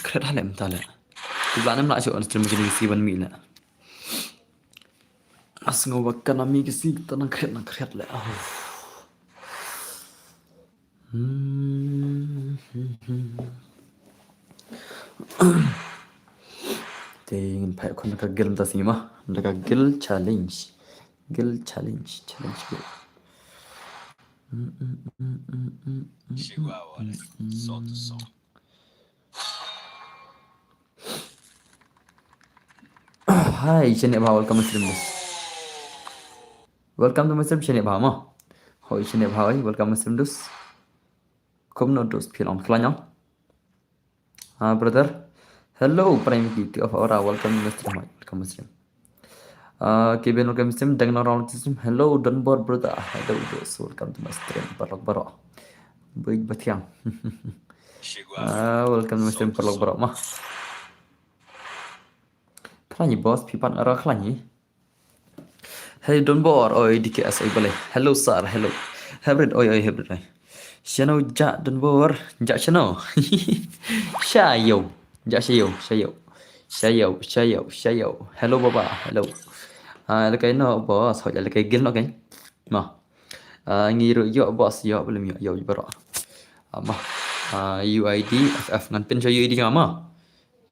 kret halem tala tibla nem la sho on stream gini si ban mi la as ngo wakana mi gisi tanang kret la Ting phải con cái gil ta xí mà cái gil challenge challenge gil Chegou a hora. Solta o som. Hi Chene Bhaw, welcome to stream this. Welcome to my stream Chene Bhaw mà. Hỏi Chene Bhaw ấy, welcome to stream this. Không nó dos phiền lòng khla nhau. Brother. Hello prime key of our welcome to stream. Welcome to stream. Kibin welcome to stream. Dengan orang stream. Hello Dunbar brother. Hello dos. Welcome to my stream. Barok. Baik batiang. Chegou a hora. Welcome to my stream barok mah. Khla boss pipan ara khla ni. Hey Dunbar oi DKS oi boleh. Hello sir, hello. Hybrid oi hybrid oi. Channel ja Dunbar, ja channel. Shayo. Ja shayo. Hello baba, hello. Là cái nó boss hỏi là cái gil nó cái. Mà. Nghi rồi yo boss yo belum yo bro. Mà. UID FF ngan pin cho UID ngama.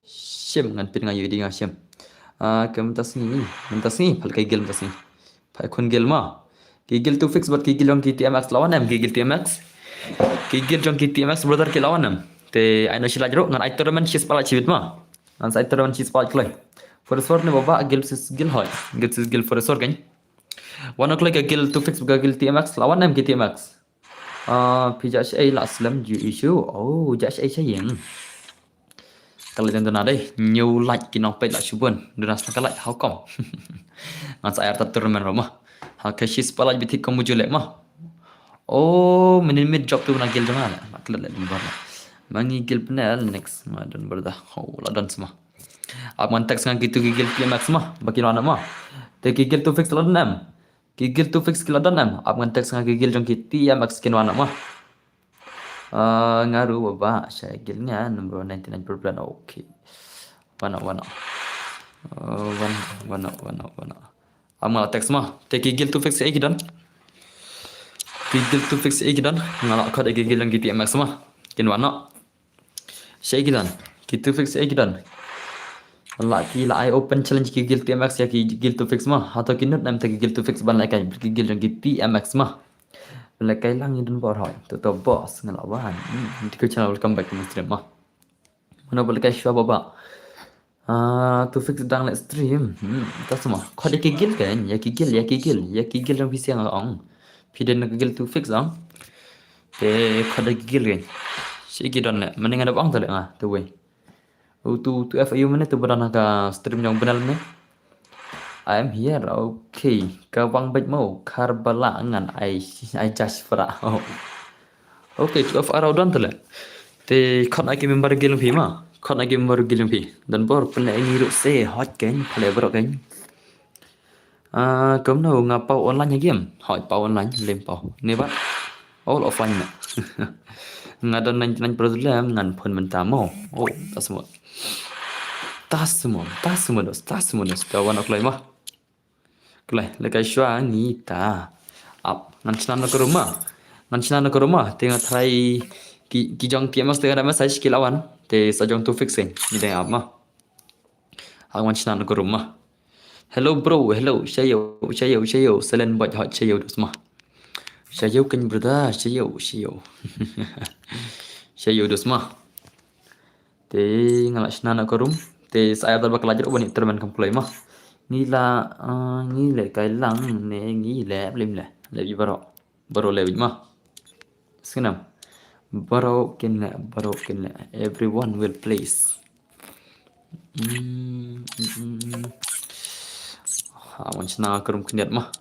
Sim ngan pin ngan UID ngam sim. Kementas ni phal cái gil mentas ni. Phải khun gil mà. Cái gil tu fix buat cái gil yang TMX lawan em cái gil TMX. Cái gil yang TMX brother cái lawan em. Te ai no sila jero ngan ai tournament sis pala chivit ma. Ngan sai tournament sis pala klai. For sort ne baba gil sis gil hoy. Gil sis gil for sort kan. One o'clock cái gil tu fix buat gil TMX lawan em cái TMX. Pija ai la slam ju issue. Oh, ja ai sayang. Kalau jangan ada new like kinong page lah cuban. Dunas nak like how come? Ngan saya arta tournament rumah. Ha kashis pala bitik kamu julek mah. Oh, mid job tu nak gil jangan lah. Nak kelat di bawah. Mangi gil penel next. Madan berdah. Oh, ladan semua. Abang teks ngan gitu gigil climax mah. Bagi mana mah. Te gigil tu fix ladan em. Gigil tu fix ladan em. Abang teks ngan gigil jong kiti ya max kin mana mah. Ngaruh baba saya gilnya number 99%. Okay. Wana. Amal teks mah. Te gigil tu fix dan. Gigil tu fix dan. Ngalak kau gigil yang kiti max mah. Kin wana. Saya gilan. Gitu fix dan. Allah kila I open challenge gigil TMX ya gigil to fix mah atau kinut nam tak gigil to fix ban lai kai gigil yang TMX mah lai kai lang idun bor hoy to boss ngelawan di channel welcome back to my stream mah mana boleh kai shwa baba to fix dang let stream ta semua kau ada gigil kan ya gigil yang bisa ngong piden gigil to fix ang kau ada gigil kan si gidon le mending ada bang tu le tu way tu FIU mana tu berana ka stream yang benar ni. I am here. Okay. Ka bang baik mau Karbala ngan I just fra. Okay, tu FR dan tu le. Te kon ai member gilum phi ma. Kon ai member gilum phi. Dan bor pen ai ngiru se hot kan, phale bro kan. Cấm nào ngapau online ya game. Hỏi pau online lem pau. Ni ba. All offline na. Ngadan nan problem ngan pun mentamo. Oh, tak semua. Tas semua dos. Kawan aku mah. Kelai, lekai syua ni ta. Ngan cina nak ke rumah. Tengah try kijang TMS tengah ada saya skill awan. Te sajong tu fixing. Ni tengah apa mah. Ngan cina nak ke rumah. Hello bro, hello. Sayo. Selain buat hot sayo dos mah. Sayo kan brother, sayo. Sayo dos mah. Te ngalak cina nak ke rumah. Te saya terbak belajar ubah ni termen kamplay mah. Ngi le kai lang ne ngi le lim le. Lebih baro lebih mah. Sekenam. Baro kin le. Everyone will place. Wancana kerum keniat mah.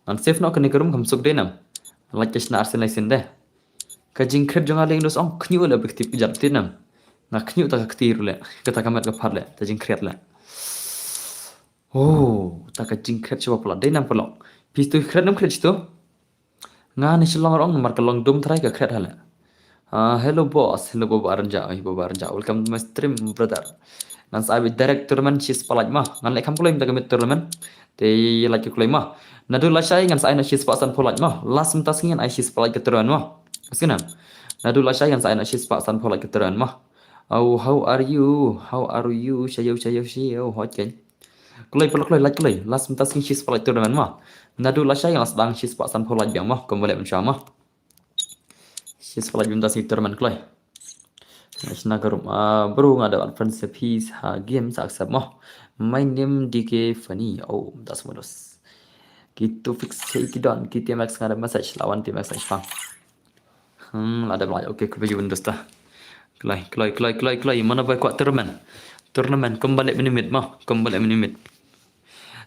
Nan safe nak kena kerum kamsuk denam. Like cina arsenal sinde. Kajing kred jangan leng dos ong kniu le bekti pijar tinam. Nak kniu tak ketiru le. Kata kamat ke par le. Tajing kred le. Oh, tak kajing kred coba pula. Denam pula. Pistu kred nam kred tu. Nga ni silong orang nomor kelong dum try ke kred hala. Hello boss, hello Boba Aranja, Boba Aranja. Welcome to my stream, brother. Ngan sa abi direct tournament she's palaj mah. Ngan lek kam kulay mta gamit tournament. Te like kulay mah. Nadu la shay ngan sa ina she's pasan polaj mah. Last mtas ngin ai she's palaj ke tournament mah. Sina. Nadu la shay ngan sa ina she's pasan polaj ke tournament mah. Oh, how are you? How are you? Shayo, hot ken. Kulay like kulay. Last mtas ngin she's palaj tournament mah. Nadu la shay ngan sedang she's pasan polaj biang mah. Kembali mah. She's palaj mtas ngin tournament kulay. Nagarum bro ngada advance piece game sa accept mo. My name DK Funny. Oh, das modus. Gitu fix kidon kita max ngada message lawan tim max pang. Ada belai. Okay, kubi Windows dah. Kelai. Mana baik kuat tournament kembali minimit mo. Kembali minimit.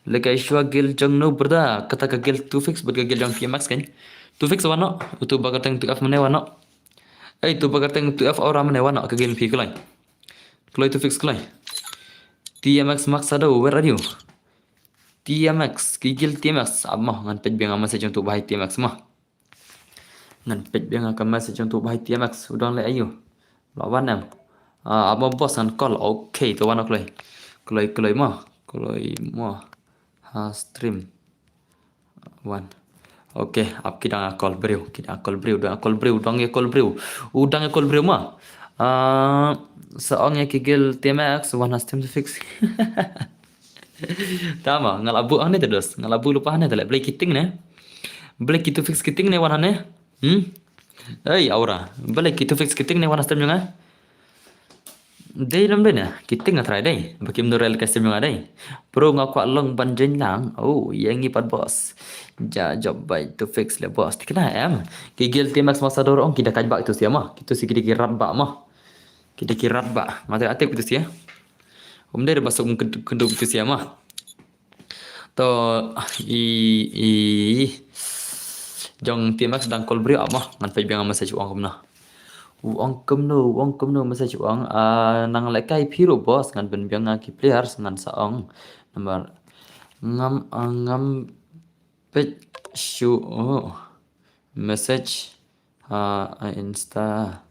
Lekai shua gil jang no berda. Kata ka gil tu fix buat gil jang max kan. Tu fix wano. Utu bagat teng tu af mana wano. Tu bagat teng tu af orang mana wano ka gil pi kelai. Kelai tu fix kelai. TMX Max ada where are you? TMX gigil TMX amah ngan pej biang message untuk bahai TMX mah. Ngan pej biang akan message untuk bahai TMX udang le ayu. Lawan em. Amo boss ngan call okay tu wana kelai. Kelai mah. Stream. One. Okay, up kita call bro. Udang call bro. Udang call bro mah. Seorang yang kigil TMX one has time to fix. Tama, ngalabu ane terus. Ngalabu lupa ane terlek. Beli kiting ne. Beli kitu fix kiting ne wan ane. Aura. Beli kitu fix kiting ne wan has time juga. Day lam deh na. Kiting ngatrai day. Bagi menurut custom juga day. Pro ngaku long banjen lang. Oh, yang ipat bos. Job baik tu fix le bos. Kena em. Kigil TMX masa dorong kita kajbak tu siapa? Kita si kira bak mah. Kita kira bak. Mata atik itu sih ya. Dia masuk kenduk itu siapa mah. To jong TMX sedang call beri mah. Ngan fai biang message uang kemna. Uang kemna message uang. Nang lekai piru bos ngan ben biang ki players ngan saong nomor ngam page show message insta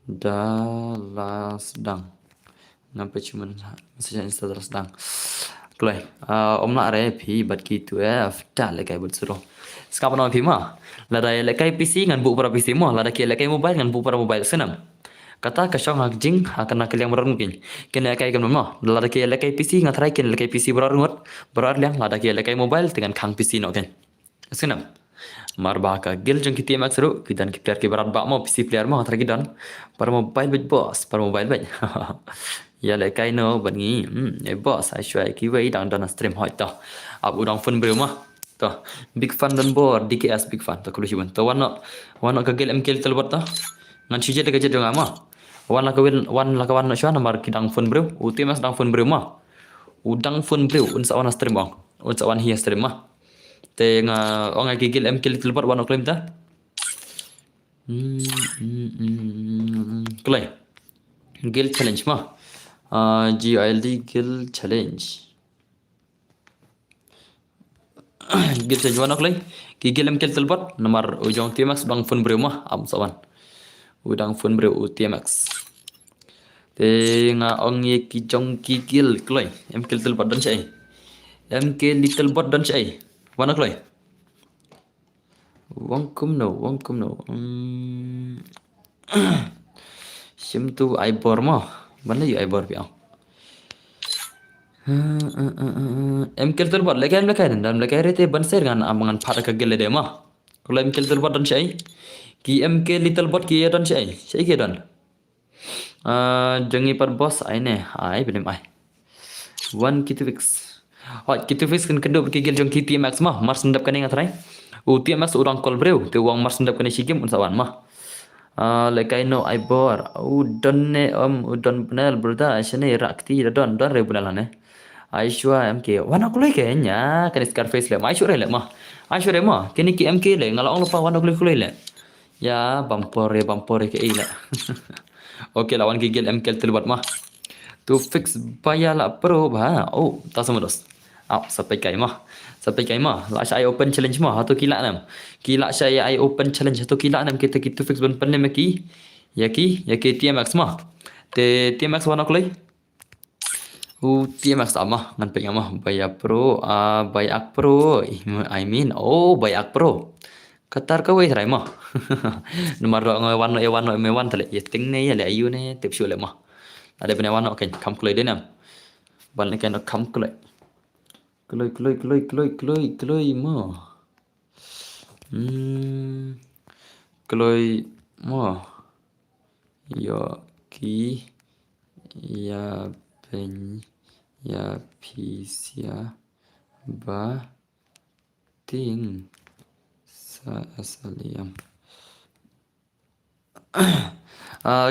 dalas dang ngam page cuman message insta dalas dang klai nak re pi bat ki tu dah lekai but suruh sekarang nak pi mah lada lekai PC ngan bu para PC mah lada ki lekai mobile ngan bu para mobile senam kata kasyang hak jing akan nak yang berar mungkin kena lekai kan mah lada ki lekai PC ngan try ken lekai PC berar liang lada ki lekai mobile dengan kang PC no kan senam marbaka gil jeng kita mak seru kita player ki berat bak mau PC player mau try dan para mobile bet boss para mobile bet ya lekai no bangi boss ai shwai ki wei dan stream hoi to ab udang phone bro mah to big fan dan board DKS big fan to kulu hiban to wana ka gel MKL telbot to ngan chije de gajet dong ama wana ka wan shwa nomor kidang phone bro uti mas dang phone bro mah udang phone bro unsa wana stream bang unsa wan hiya stream mah te nga ong ka gel MKL telbot wana claim ta klay gel challenge mah GILD Guild Challenge. Guild Challenge mana kelai? Gigil MKL telbot nomor ujung TMX udang phone bro mah am sawan. Udang phone bro TMX. Tengah ong ye kijong gigil kelai MKL telbot dan cai. MK little bot dan cai. Mana kelai? Wong kum no. Sim tu ibor mah. Mana you ibor piang. MKL terbuat lekai dalam lekai rete banser kan amangan pada kegel de mah. Kalau MKL terbuat dan syai. Ki MK little bot ki dan syai. Syai ki dan. Jangi par boss ai ne. Ai benem ai. One kitu fix. Kitu fix kan kedua kegel jong ki TMX mah. Mars ndap kan ingat rai. TMX orang call breu. Te uang mars ndap kan sigim unsawan mah. Lekai no ibor udon benal berda sini rakti don re benal ne Aishwa MK wana kulai kayaknya kan Scarface le Aishwa le mah kini ki MK le ngalang lupa wana kulai le ya bampore ke ile oke lawan gigil MK terbuat mah tu fix bayala pro ba tak sama dos sampai kai mah la saya open challenge mah atau kila saya open challenge atau kila nam kita fix ban panem ki Yaki TMX mah. Te TMX warna kulai. TMX sama ngan pengen mah Bayak Pro. I mean, Bayak Pro. Qatar ka wei rai mah. Nomor lo warna me wan tale. Ting ne ya le ayu ne tip shu le mah. Ada bena warna kan kam kulai denam. Bal ne kan kam kulai. Kulai mah. Kulai mah. Yoki ya pen ya pisia ba ting sa asaliam.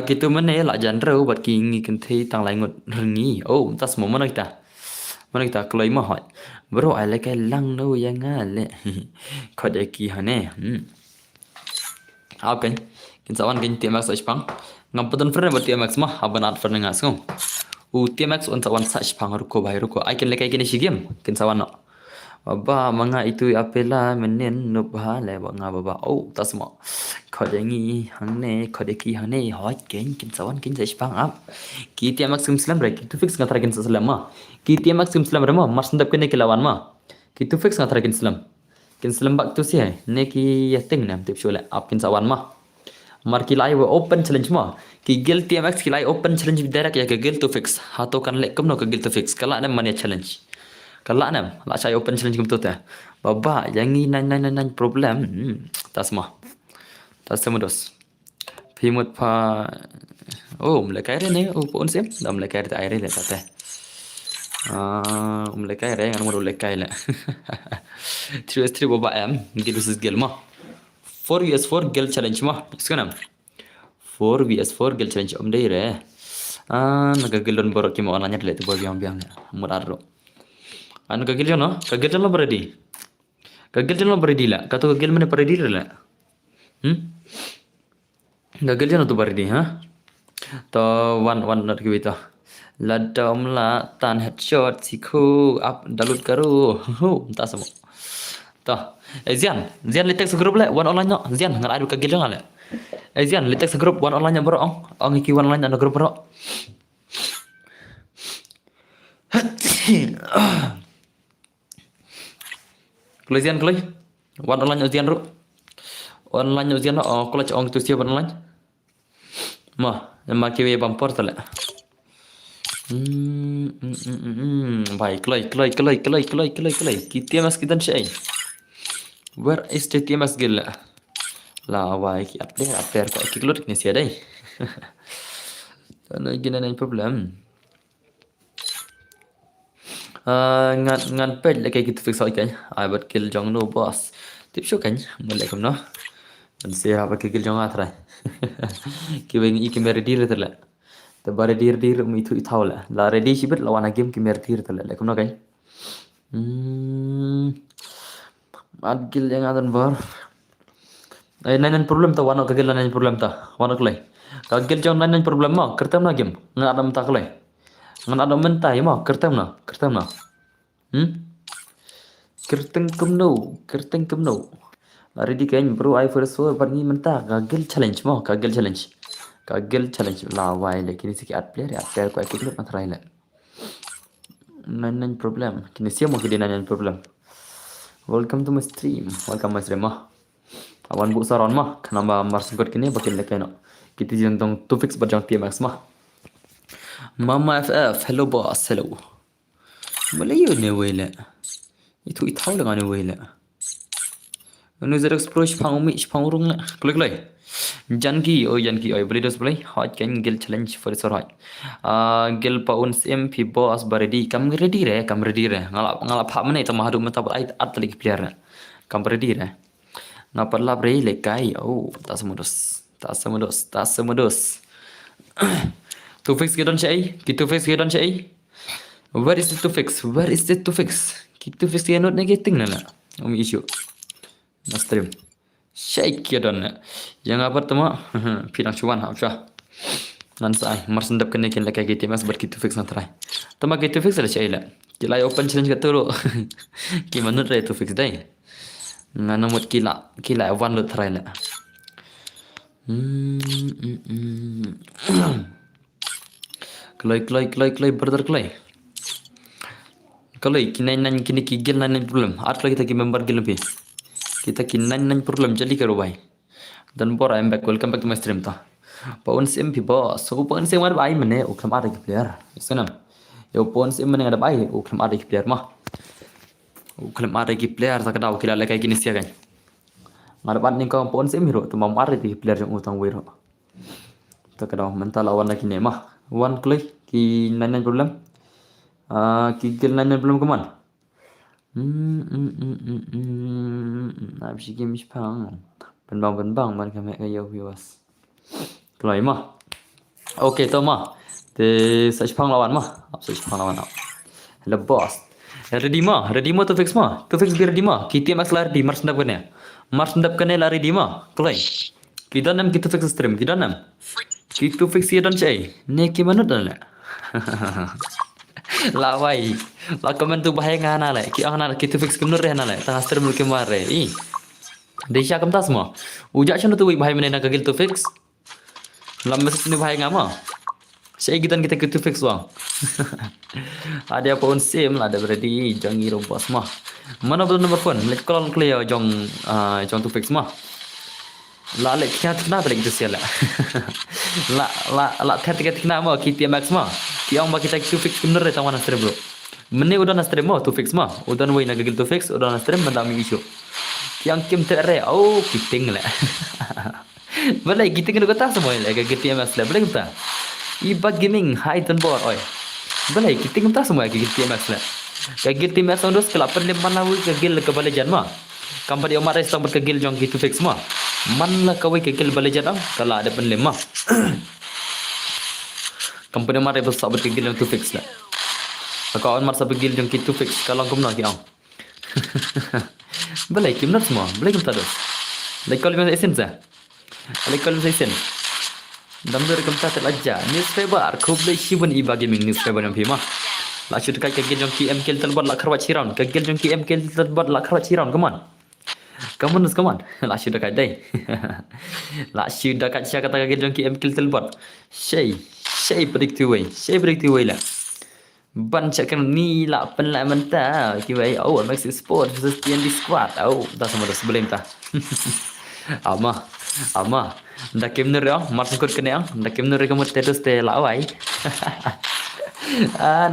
Gitu mana ya lah genre buat kingi kenti tang lai ngot rengi. Tas mau mana kita? Mana kita kalau imah hot. Bro, I like lang no yang ale. Kau dah ki hane. Okay. Kinsawan kin TMX Jepang. Ngampun friend buat TMX mah abanat friend ngas ngom. TMX unsawan sa Jepang ruko. I can like kini si game. Kinsawan no. Baba manga itu apela menen no bahale nga baba. Tas mo. Kau dengi hane kau deki hane hot kinsawan kin sa Jepang up. Ki TMX Muslim break. Itu fix ngatra kin sa Islam mah. Ki TMX Muslim remo mas ndap kene kilawan mah. Ki itu fix ngatra kin Islam. Kin Islam bak tu si ne ki yating nam tip shula up kinsawan mah. Mar kilai we open challenge mah. Ki gil TMX kilai open challenge direct ya ke gil to fix. Hato kan lek kum no ke gil to fix. Kala nam mania challenge. Kala nam la saya open challenge kum tu ta. Baba yang ni nan problem. Tas mah. Tas semudos. Pimut pa mulai kaya ne pun sem. Dah mulai kaya air le ta. Mulai kaya ngan mo mulai kaya le. 3s3 baba gil versus gil mah. 4vs4 gel challenge mah iskanam 4vs4 gel challenge dai re nagagilon borok ki mo ananya dile tu biang muraro nagagilon no kagilon lo beredi la kato kagil mane beredi la gagilon tu beredi to one not kita ladom la tan headshot siku up dalut karo entah semua toh Zian litek segrup le one online no Zian ngar adu kagil ngale Zian litek segrup one online bro ong iki one online grup bro Zian one online Zian ro online Zian no kalau ong tu siapa online mah maki bampor tale baik kelai kita mas kita syai. Where is the TMX gil la wai ki update ko ki klot ni sia dai ana gina nan problem ngan pet le gitu fix kan I but kill jong no boss tip show kan mulai kam no man se apa kill jong atra ki wen iki mer dir terla te bare dir mi tu ithawla la ready sibet lawan game ki mer dir terla le kam no kan Adgil yang adan bar. Nan problem ta wano kagil nan problem ta. Wano klay. Kagil jong nan problem ma kertam na game. Ngan adam ta klay. Ngan adam mentai ma kertam na. Kerteng kumno. Ready kan bro I first so barni menta kagil challenge ma kagil challenge la wai le kini siki at player ko ikut na try le. Nan problem. Kini sia mo kidi nan problem. Welcome to my stream. Mah. Awan bu saron mah. Kenapa marsingkot kini bakin lekeno. Kita jentong to fix berjang TMX mah. Mama FF. Hello boss. Hello. Malayo ne wele. Itu itaw lang ne wele. Ano zero explore shpang rung na. Klik. Janki oi beli dos play hot kan gil challenge for sor hot gil paun MP boss ready kam ready re ngalap phap mane ta mahadu mata ai atlik player kam ready re ngapar lab re le kai tas semudos to fix gedon chai where is it to fix to fix ya not negating na issue na stream Shake ya don yang apa temo pinang cuan apa nan sai marsendap kene ken laka gitu mas berkitu fix natrai tama gitu fix ada shaila kila open challenge katuro ki manut re to fix dai nanamut kila one lot try la Kelai brother kelai. Kelai kini kini kigil nan problem. At lagi kita member gil lebih. Kita kini nan problem jadi karo bhai. Dan bora I'm back. Welcome back to my stream ta. Paun sim pi boss. So paun sim ada bhai mane ukram ada player. Isnam. Yo paun sim mane ada bhai ukram ada player mah. Ukram ada player tak ada ukila lekai kini sia kan. Ngadapat ni kau paun sim hero tu mam ada player yang utang wiro. Tak ada mental lawan lagi ni mah. One click ki nan problem. Kigil nan problem keman. Habis game pang. Benbang man kami kaya viewers. Kelai mah. Okay tu mah. Te search pang lawan mah. Search pang lawan. Hello boss. Ready mah tu fix mah. Tu fix ready mah. Kita max lari di mars ndap kene. Mars ndap kene lari di mah. Kelai. Kita nam kita fix stream. Kita nam. Kita fix dia dan cai. Ni gimana dah le? Lawai. La komen tu bahaya ngana le. Ki angana kita fix kemnur rehna le. Tengah stream lu kemare. Desha kam tas semua. Ujak chano tu bahaya menena kagil tu fix. Lam message ni bahaya ngama. Saya kita fix wang. Ada apa pun same lah ada berarti jangi rombos mah. Mana betul nomor phone? Let call clear jong tu fix mah. La lek kena balik tu sial. La thet kena mah kita max mah. Kiang mah kita tu fix bener ya tawana stream bro. Mene udah na stream mah tu fix mah. Udah wei na gagil tu fix udah na stream bandami isu. Kiang kim tere oh kiting lah. Balai kita kena kata semua lah gagil max lah. Balai kita. Iba gaming high turn board oi. Balai kita kena semua gagil max lah. Gagil max ondos kelapan leman lawi gagil ke balai janma. Kampani Omar Resta berkegil jong gitu fix mah. Man lah kawai kegil balai jadang kalau ada penlem mah. Kampani Omar Resta berkegil jong tu fix lah. Kalau Omar Resta berkegil jong gitu fix kalau kau nak kiau. Balai kim nak semua, balai kim tados. Balai kalau macam esen sah. Balai kalau macam esen. Damdur kam tak aja. Newspaper kau balai siwan iba gaming newspaper yang mah. Lacu dekat kegil jong KM kel terbuat lak kerwat ciran. Kegil jong KM kel terbuat lak kerwat ciran, come on. Come on. Lacu dekat dai. Lacu dekat siapa kata kegil jong KM kel terbuat. Shay predictive way lah. Ban cakkan ni lah penlah mentah. Kiwai oh Max Sport versus TND Squad. Oh dah semua dah sebelum tah. Ama. Dah kemner ya. Mars kod kena ya. Dah kemner kamu terus te lawai.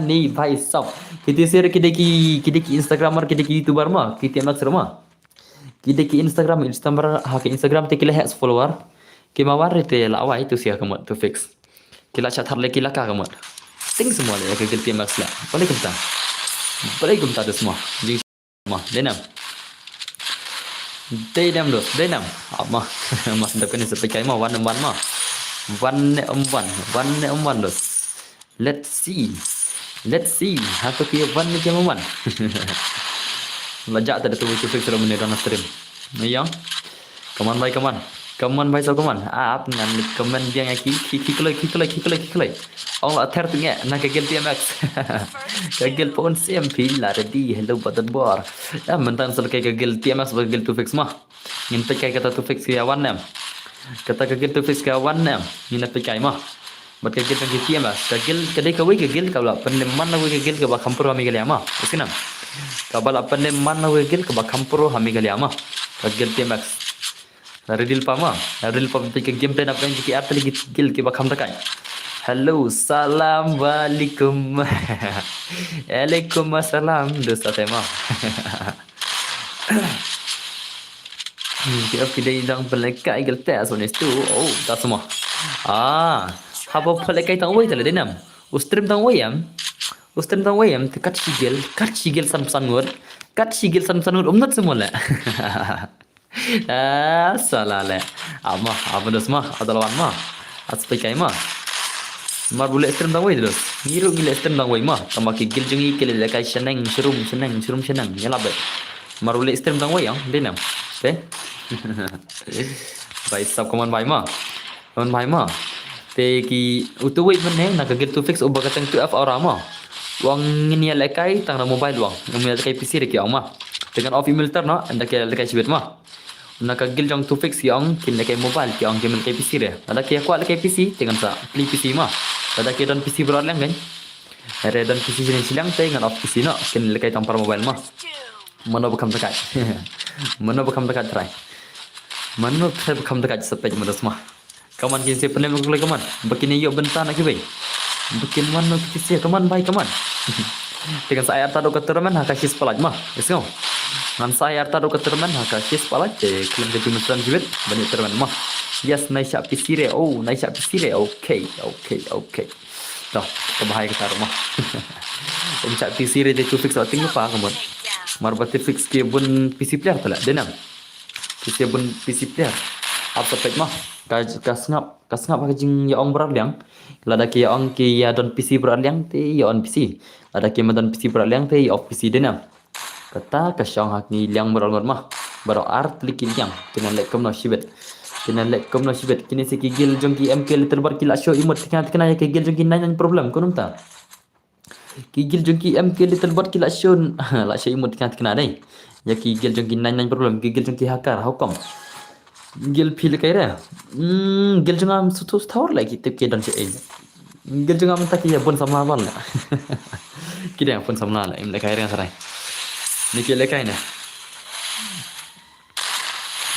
Ni भाई सब किती शेअर किती की इंस्टाग्रामवर किती की युट्यूबर मग किती मग सर मग किती की इंस्टाग्राम हा के इंस्टाग्राम ते किला हैस फॉलोवर कि mawar te lawai tu sia kamat tu fix kila chat harle kila ka kamat ting semua le ke kilti max la boleh kumta tu semua jing mah denam ama mas dak ni seperti kai mah one on one dos. Let's see. Apa kia van ni kemo man. Lajak tak ada tu fix sudah menir dalam stream. Yang. Come on bhai so come on. Aap ngan comment dia ngaki kiklai. Allah ther tu nge nak kegel TMX. Kegel pun SMP lah ready. Hello button bar. Ya mentan selesai kegel TMX kegel tu fix mah. Ngin pekai kata tu fix ya one nam. Kata kegel tu fix ya one nam. Ngin pekai mah. Buat kegel kan kita mas, kegel kedai kawai kegel kalau peneman lawan kegel ke bak kampur kami kali ama, oke nam. Kalau peneman lawan kegel ke bak kampur kami kali ama, kegel tiamak. Redil pama ke game plan apa yang kita arti lagi kegel ke bak kampur kan. Hello, assalamualaikum. Waalaikumsalam dosa tema. Kita kedai dang pelekai kegel tes on itu, oh tak semua. Haba pelekai tang wei tala denam. Ustrim tang wayam kat sigel samsanur. Umnat semua lah. Salah lah. Ama dos mah atalawan mah. Aspekai mah. Mar boleh stream tang wei dos. Ngiru gila stream tang wei mah. Tambah kigil jungi kele lekai seneng serum nyala bet. Mar boleh stream tang wei yang denam. Teh. Baik sab kaman bai mah. Te ki utuwit mana nak kagil tu fix ubah katang tu orang mah. Wang ini lekai tang mobile wang. Yang lekai PC deki mah. Dengan off email ter no anda ke lekai sibet mah. Nak gil jong tu fix yang kin lekai mobile ki ang kin lekai PC dia. Ada ki kuat lekai PC dengan sa beli PC mah. Ada ki don PC berat lang kan. Ada don PC jenis silang teh dengan off PC no kin lekai tampar mobile mah. Mana bekam dekat. Mana bekam dekat try. Mana bekam dekat sampai mana semua. Kaman kin saya pernah mengulai kaman. Begini yo bentar nak kibai. Bikin mana PC kaman baik kaman. Dengan saya tado keteruman hak kis pelaj mah. Yes go. Ngan saya tado keteruman hak kis pelaj klaim ke jumatan jibet banyak teruman mah. Yes naik syak PC re. Oh naik syak PC re. Okay. Dah kebahaya kita rumah. Syak PC re tu fix outing apa kamu? Marbat fix ke bun PC player tala denam. PC bun PC player. Apa pek mah? Kasngap pakai jing ya ong berat liang. Lada ki ong ki ya don PC berat liang te ya on PC. Lada ki don PC berat liang te ya off PC denam. Kata kasyong hak ni liang berat mah. Baru art liki liang kena lek kom no shibet. Kini si kigil jong ki MK terbar kila show imut kena ya kigil jong ki nanya problem kunum ta. Kigil jong ki MK terbar kila show la show imut kena dai. Ya kigil jong ki nanya problem kigil jong ki hakar hukum. Gil feel kay ra. Gil jong am sutu thawar lagi tip ke dan se ei. Gil jong am tak ya pun sama bal. Kida pun sama la im le kay ra sarai. Ni ke le kay na.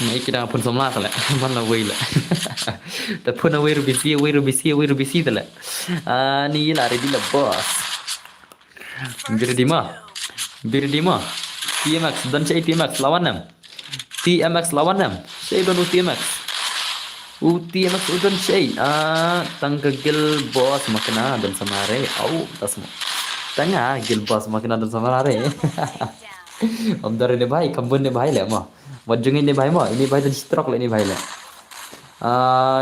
Ni kira pun sama la. Mana way la. Ta pun way ru bisi la. Ni la ready la boss. Bir di ma. TMX dan se TMX lawan nam. TMX lawan nam. Saya don TMX. TMX udan saya. Tangkagil boss makna dan samare. Tasmo. Tanga gil boss makna dan samare. Om dari ne bhai kambun ne bhai le ma. Wajung ini bhai ma. Ini bhai dan stroke le ini bhai le.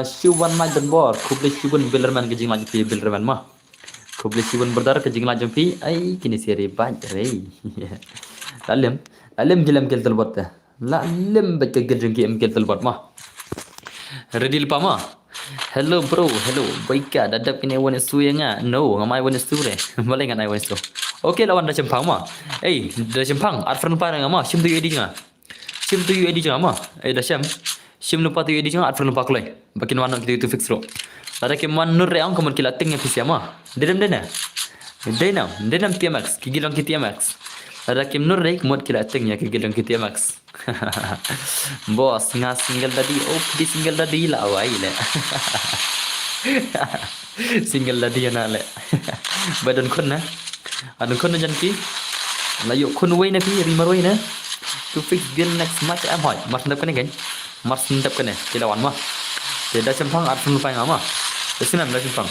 Shuban ma dan bor. Kuble shuban billerman ke jing lagi billerman ma. Kuble shuban berdar ke jing lagi pi. Ai kini seri bhai re. Alim gilam gil telbot ta. La lim baca gil ki MK telbot ma. Ready lupa ma. Hello bro, hello. Baika dadap kini wan su nga. No, ngamai wan su re. Malai ngan ai wan su. Okay lawan dah cempang ma. Dah cempang. Arfan lupa nga ma. Sim tu edi nga. Sim tu edi nga ma. Dah syam. Sim lupa tu edi nga arfan lupa kulai. Bakin wan kita itu fix ro. Ada ke man nur re ang kamun kila ting pisia ma. Denam. TMX. Kigilang ki TMX. Ada Kim Nur Rek mod kila ting ya kigilang ki TMX. Bos nga single tadi di single tadi la awai le. Single tadi na le. Badan kun na. Adun kun jan ki. Layo kun wei na pi rimaroi na. To fix the next match am hoi. Mas ndap kan kan. Mas ndap kan kila wan ma. Tidak cempang arfun lupa ngama. Kesinam dah cempang.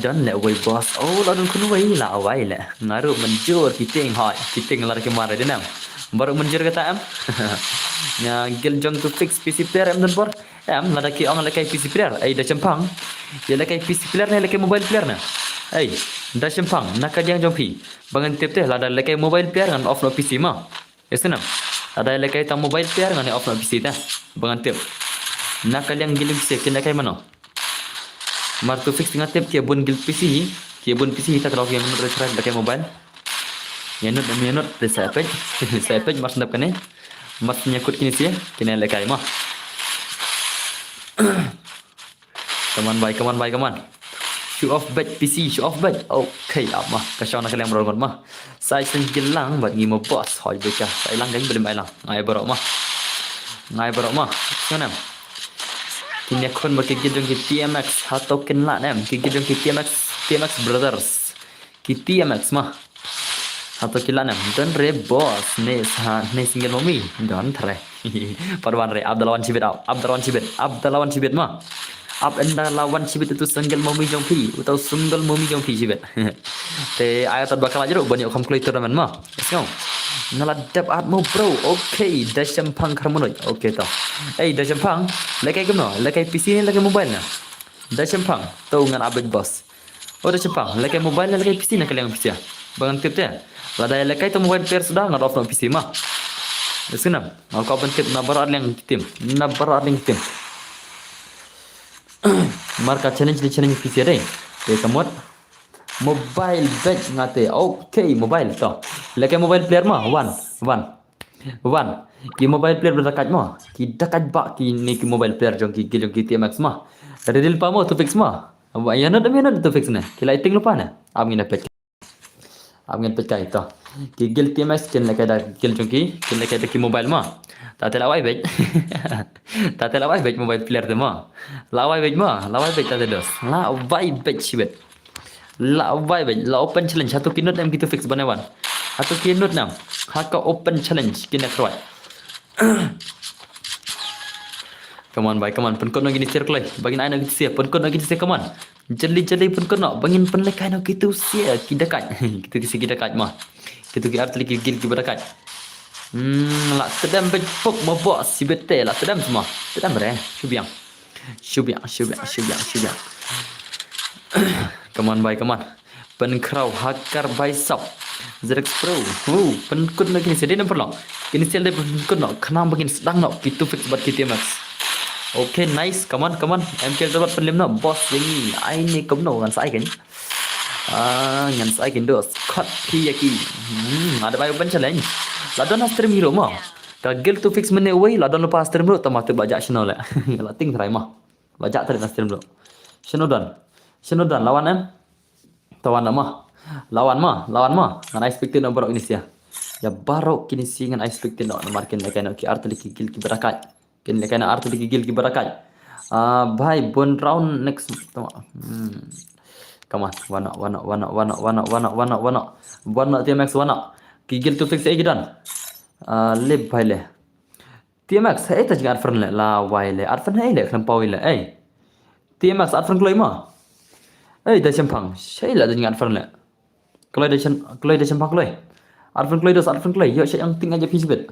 Don't let away boss. Ladun kun wei la awai le. Ngaru menjur kiting hoi. Kiting lar ke mara denam. Baru menjur kata am. Nya gil jong to fix PC player am dan bor. Am lada ki ong lekai PC player. Dah cempang. Ya lekai PC player na lekai mobile player na. Dah cempang nak yang jong pi. Bangan tip teh lada lekai mobile player ngan off no PC ma. Yesenam. Ada lekai ta mobile player ngan off no PC ta. Bangan tip. Nak yang gil PC kin lekai mano. Martu fix dengan tip kia bun gil PC kita kalau yang menurut saya pakai mobile. Yanut de saya page mas ndap kene. Mas nyakut kini sih kini lekai mah. Kaman baik. Show off bed PC, show off bed. Okay, mah. Kasih nak kalian berolgon mah. Saya senggilang buat ngimo bos. Hoi baca. Saya lang belum lang. Ngai berok mah. Sana. Kini akun berkigil jong ki TMX atau ken la nem kigil jong ki TMX brothers ki TMX mah atau kila nem dan re boss ne single momi dan thare parwan re Abdalawan Cibet mah Abdalawan Cibet itu single momi jong pi atau single momi jong pi Cibet te ayat bakal aja banyak kalkulator man mah let's go naladap atmo bro. Okay dah cempang karmonoi. Okay tau. Dah cempang lekai kemno lekai PC ni lekai mobile na dah cempang tau ngan abeg boss. Dah cempang lekai mobile na lekai PC na kalian PC bangan tip teh lada lekai tu mobile player sudah ngan off no PC mah senam aku ban tip na barat yang tim marka challenge PC deh kamot Mobile bet ngate. Okay, mobile to. Lekai mobile player mah. One. Ki mobile player berdekat mah. Ki dekat bak ki ni ki mobile player jong ki TMX mah. Redil pa mo tu fix mah. Abang yana tu fix ne. Ki lighting lupa ne. Am ngina pet. Am ngina pet kai to. Ki gil TMX kin lekai da gil jong kin lekai da ki mobile mah. Tak lawai bet. Tak lawai bet mobile player tu mah. Lawai bet tak dos. Lawai bet sibet. Lawai bet la open challenge satu kinut em gitu fix banawan. Satu kinut nam. Haka open challenge kina kroy. Come on bye, come on. Pen kono gini share klay. Bagin ai nak gitu share. Pen kono gitu share come on. Jeli pen kono. Bangin pen lekai nak gitu share. Kidakat. Gitu kisi kidakat mah. Gitu ki artli ki gil ki berakat. Lak tedam bet pok mabok si bete lak tedam semua. Tedam bre. Syubiang. Come on bye, come on. Pen kraw hakar bye sop. Zerex Pro. Pen kun nak kini sedih nampak lo. Kini sedih pen kun nak. Kenapa begini sedang nak gitu fix buat kita max. Okay, nice. Come on. MK dapat pen lim nak. Boss ini. Ini kamu nak ngan saya kan? Ngan saya kan dos. Cut yaki. Ada banyak open challenge. Ladon stream hero mah. Kagil tu fix mana way. Ladon lupa stream dulu. Tamat tu bajak channel lah. Lating try mah. Bajak tadi stream dulu. Shinodan lawan em. Tawan mah. Lawan mah. Ngan expected nak barok ini sia. Ya barok kini si ngan expected nak markin lekai nak ki arti ki gil ki berakat. Kini lekai nak arti ki gil ki berakat. Bhai bon round next. Come on. Wana TMX wana. Ki gil tu fix ai gidan. Lip bhai le. TMX ai ta jangan fern le la wai le. Arfan ai le klampau le. TMX arfan kloi mah. Dah sempang. Saya lah jangan arfan le. Kloi dah sempang kloi. Arfan kloi. Yo saya yang ting aja pisbet.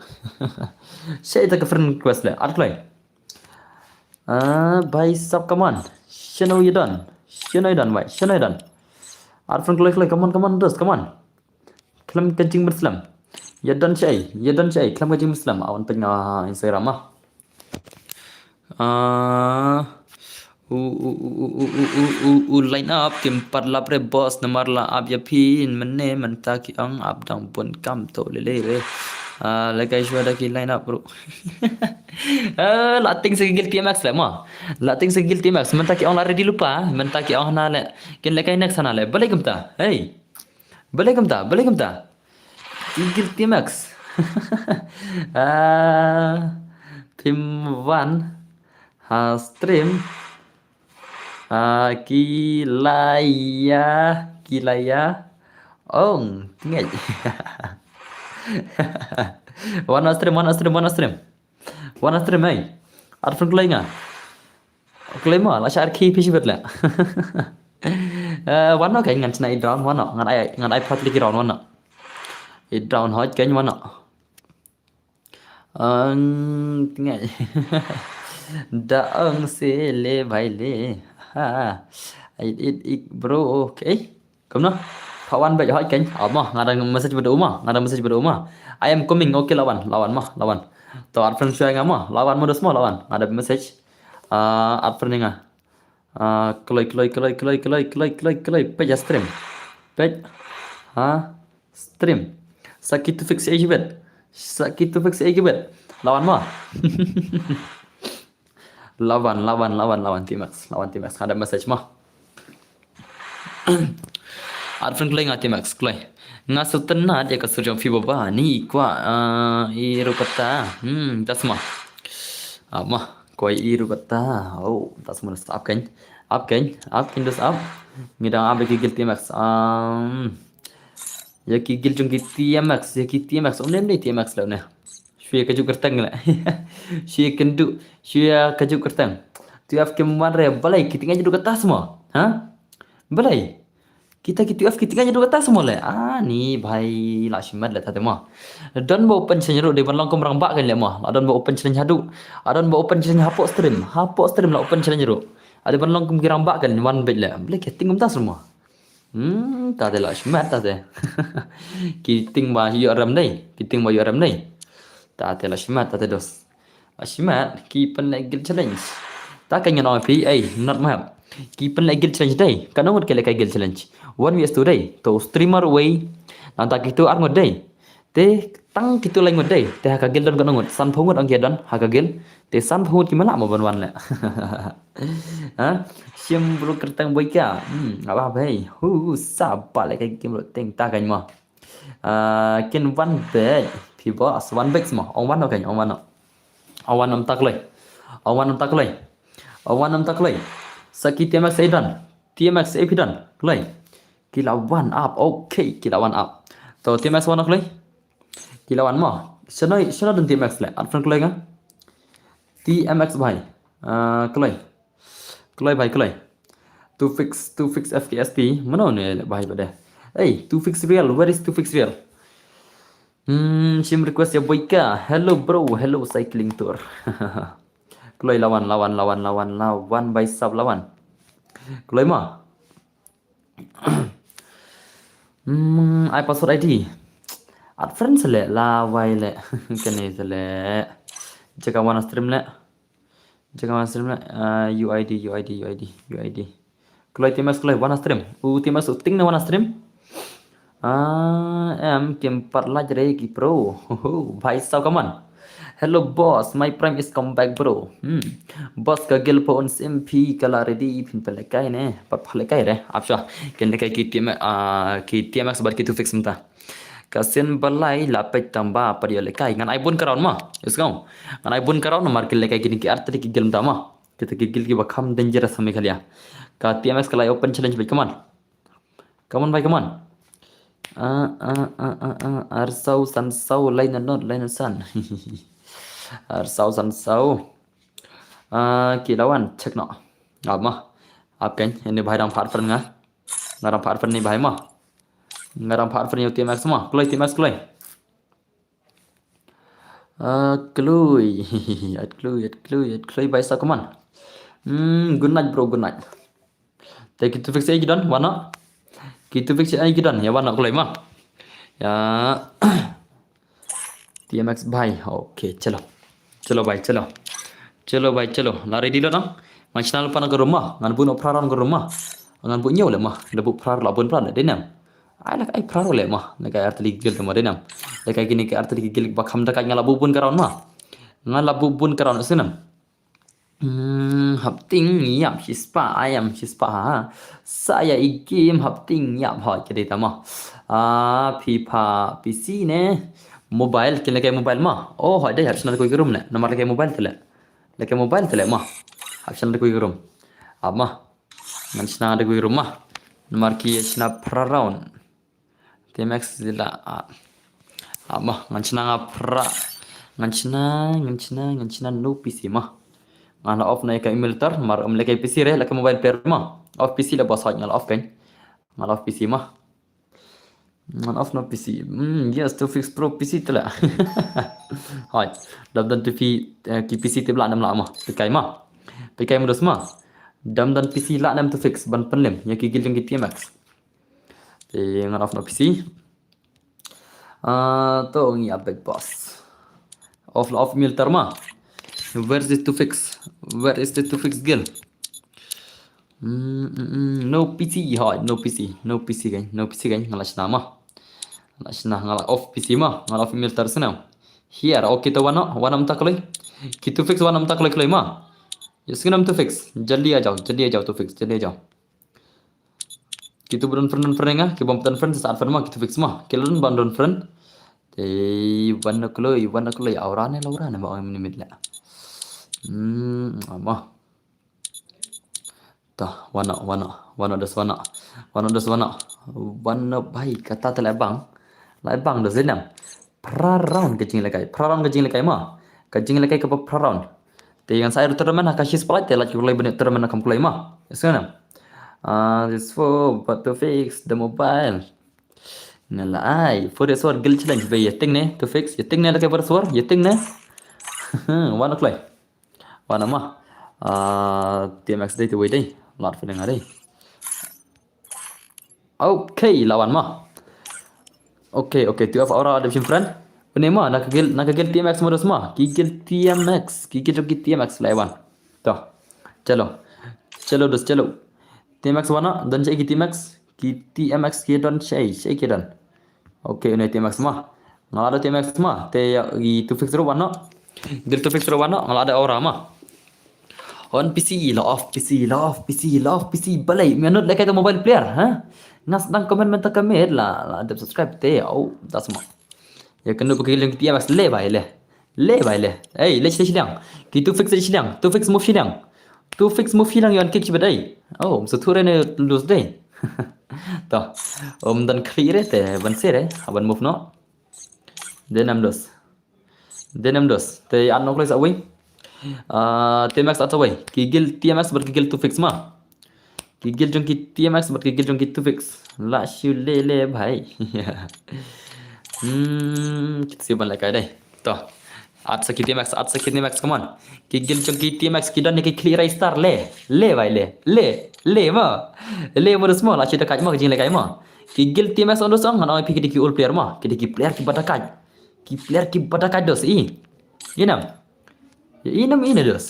Saya tak ke friend request le. Art kloi. Bye sub come on. Shino you done. Arfan kloi. Come on dos. Come on. Kelam kencing berslam. Ya dan saya. Kelam kencing berslam. Awan pengah Instagram mah. Line up keempat lapre bos nomor la ab ya pin mene mentaki ang ab dang pun kam to lele lekai suara ki line up bro. Lating segil TMX le mah. Lating segil TMX mentaki ang lari di lupa mentaki ang na le ken lekai next sana le balik gemta. Balik gemta. Segil TMX. Tim 1 stream kilaya tinggal. One stream Arfan klay nga klay mo la shar ki pishi betla. One okay ngan chna down one ngan ai phat liki round one it down hot kany one tinggal. Daang se le bhai le. Bro okay. Come no. Kawan baik hot kan. Mah ngadang message pada Uma. I am coming. Okay lawan mah. To Arfan share ngama. Lawan modus mah lawan. Ada message. Arfan nga. Kloi. Page stream. Stream. Sakit tu fix aja bet. Lawan mah. Lawan TMX. Ada message mah. Arfan klay nga TMX klay. Nga sultanat ya kasurjang fi baba ni kwa irupata. Tas mah. Mah koi irupata. Tas mah up kan dos up. Ngidang ab gigil TMX. Ya gigil jung TMX. Omnem ni TMX lah ne. Shia kaju kertang lah. Shia kaju kertang. Tu af ke marre balai kiting aja du kata semua. Balai. Kita aja du kata semua le. Ni bhai la shimat la tade mah. Don ba open channel de ban long kom rang ba kan le mah. Adon ba open channel hadu. Adon ba open channel hapok stream la open channel ro. Ada ban long kom kirang ba kan one bit le. Boleh kiting kom ta semua. Tade la shimat tade. Kiting ba yo ram nei. Tade la shimat tade dos. Shimat ki pen gil challenge. Ta kan ngan pi not map. ki pen like guild challenge day kan ngot ke like guild challenge 1 vs 2 day to streamer way nanta kitu ar ngot day te tang kitu lai ngot day te haka guild don kan ngot san phongot ang dan haka guild te san phongot ki mala mo ban wan le ha sim bro kertang boy ka apa bay hu sa pa like cái game teng ta kan mo kin one bag phi boss one bag mo on one kan on one on one nam tak lai on one nam tak lai on one nam tak lai Saki TMX Aidan, TMX Epidan, play. Kila one up, okay, kila one up. To TMX one play. Kila one more. Sana dan TMX play. Advan play kan? TMX bhai. Play bhai play. To fix FKSP. Mana ni bhai pada? Hey, to fix real. Where is to fix real? Sim request ya boy ka. Hello bro, hello cycling tour. Kloy lawan by sub lawan. Kloy mah. I password ID. At friends le lawai le. Kene le. Jaga wana stream le. UID. Kloy TMS kloy wana stream. TMS ting na wana stream. Em kim pat laj ki pro. Bhai sab kaman. Hello boss, my prime is come back bro. Boss ka gel po on SMP kala ready pin pelekai ne, pat pelekai re. Apsha, ken lekai ki TMX bar ki tu fix mta. Kasen balai lapet tamba par yo lekai ngan ai bun karaun ma. Isgau. Ngan ai bun karaun mar ki lekai ki artri ki gel mta ma. Kita ki gel ki bakham dangerous hame khalia. Ka TMX kala open challenge bai kaman. Kaman bai kaman. Arsau sansau lain not lain san. Sau kilawan check no ngap ma ap ken ini bhai ram phat friend nga ngaram phat friend ni bhai ma ngaram phat friend yo TMX ma kloi TMX kloi kloi bhai sa kaman good night bro good night te kitu fix ai gidan wana kitu fix ai gidan ya wana kloi ma ya TMX भाई ओके चलो भाई चलो lari dilo nang machnal pana ke rumah ngan bun opraran ke rumah ngan bu nyaw le mah lebu prar la bun pran denam ai lak ai prar le mah le kai artli gel tama denam le kai gini ke artli gel ba kham da kai ngala bu bun karon mah ngala bu bun karon senam hapting yap hispa ayam hispa saya ikim hapting yap ha jadi tama pipa PC ne mobile kena kai mobile mah oh ada harusnya koi gerum ne nomor kai mobile tele mah harusnya koi gerum amma ngan sna ada koi gerum mah nomor ki sna praround TMX zila amma ngan sna pra ngan sna no PC mah ngala off na kai militer mar kai PC re la kai mobile pair mah off PC la bos ngala off kan ngala off PC mah Man off no PC. Yes, to fix pro PC tela. Hai. Dam dan TV ki PC te bla nam la ma. Pekai modus ma. Dam dan PC la nam to fix ban penlem ya ki gil ki TMX. Te ngan off no PC. To ngi update boss. Off militer ma. Where is it to fix? Where is it to fix gil? No PC hai, no PC kan ngalasna mah. Ngalasna ngala off PC mah, ngala off militer senau. Here okay to wana tak loi. Kitu fix wana tak loi mah. Yeskinam to fix. Jaldi a jao to fix, jaldi a jao. Kitu buron friend nga, ki bom tan friend saat friend mah kitu fix mah. Kelun bandon friend. Te wana kloi aurane laurane ba om nimit la. Mah. Tah wana das wana baik kata telebang dah zenam praround kecing lekai mah kecing lekai ke praround te yang saya termen akasis pelat telat kulai benet termen akam kulai mah sekarang this for but to fix the mobile nalai for the sword gil challenge be yeting ne to fix yeting ne lekai berswar yeting ne wana kulai wana mah TMX day tu day lot for dengar day okay lawan mah okay tu apa orang ada friend ini mah nak gel TMX modus mah gigil TMX lawan toh chalo चलो दोस्त चलो TMX warna dan cek TMX TMX kidan cek kidan oke ini TMX mah nggak ada TMX mah te itu fix ro warna gil tu fix ro warna nggak ada orang mah on PC la off PC la off PC la off PC balai menurut lekai tu mobile player ha nas dang komen mentak kamer la ada subscribe te au tak semua ya kena pakai link TMX le bai le eh le silang gitu fix silang tu fix move silang tu fix move hilang yang kick badai oh setura ne lose day to dan clear te ban sere aban move no denam dos te an nok les away TMX atau away gigil TMX bergigil tu fix mah gigil jong ki TMX bergigil jong ki tu fix la shu le bhai kita siapa lagi deh to at sakit TMX come on gigil jong ki TMX kidan ni clear star le bhai le ma semua la cita kaj ma jing le kai ma gigil TMX on dos ang ana pikir ki all player ma ki player ki pada kaj dos i inam ya inam ini dos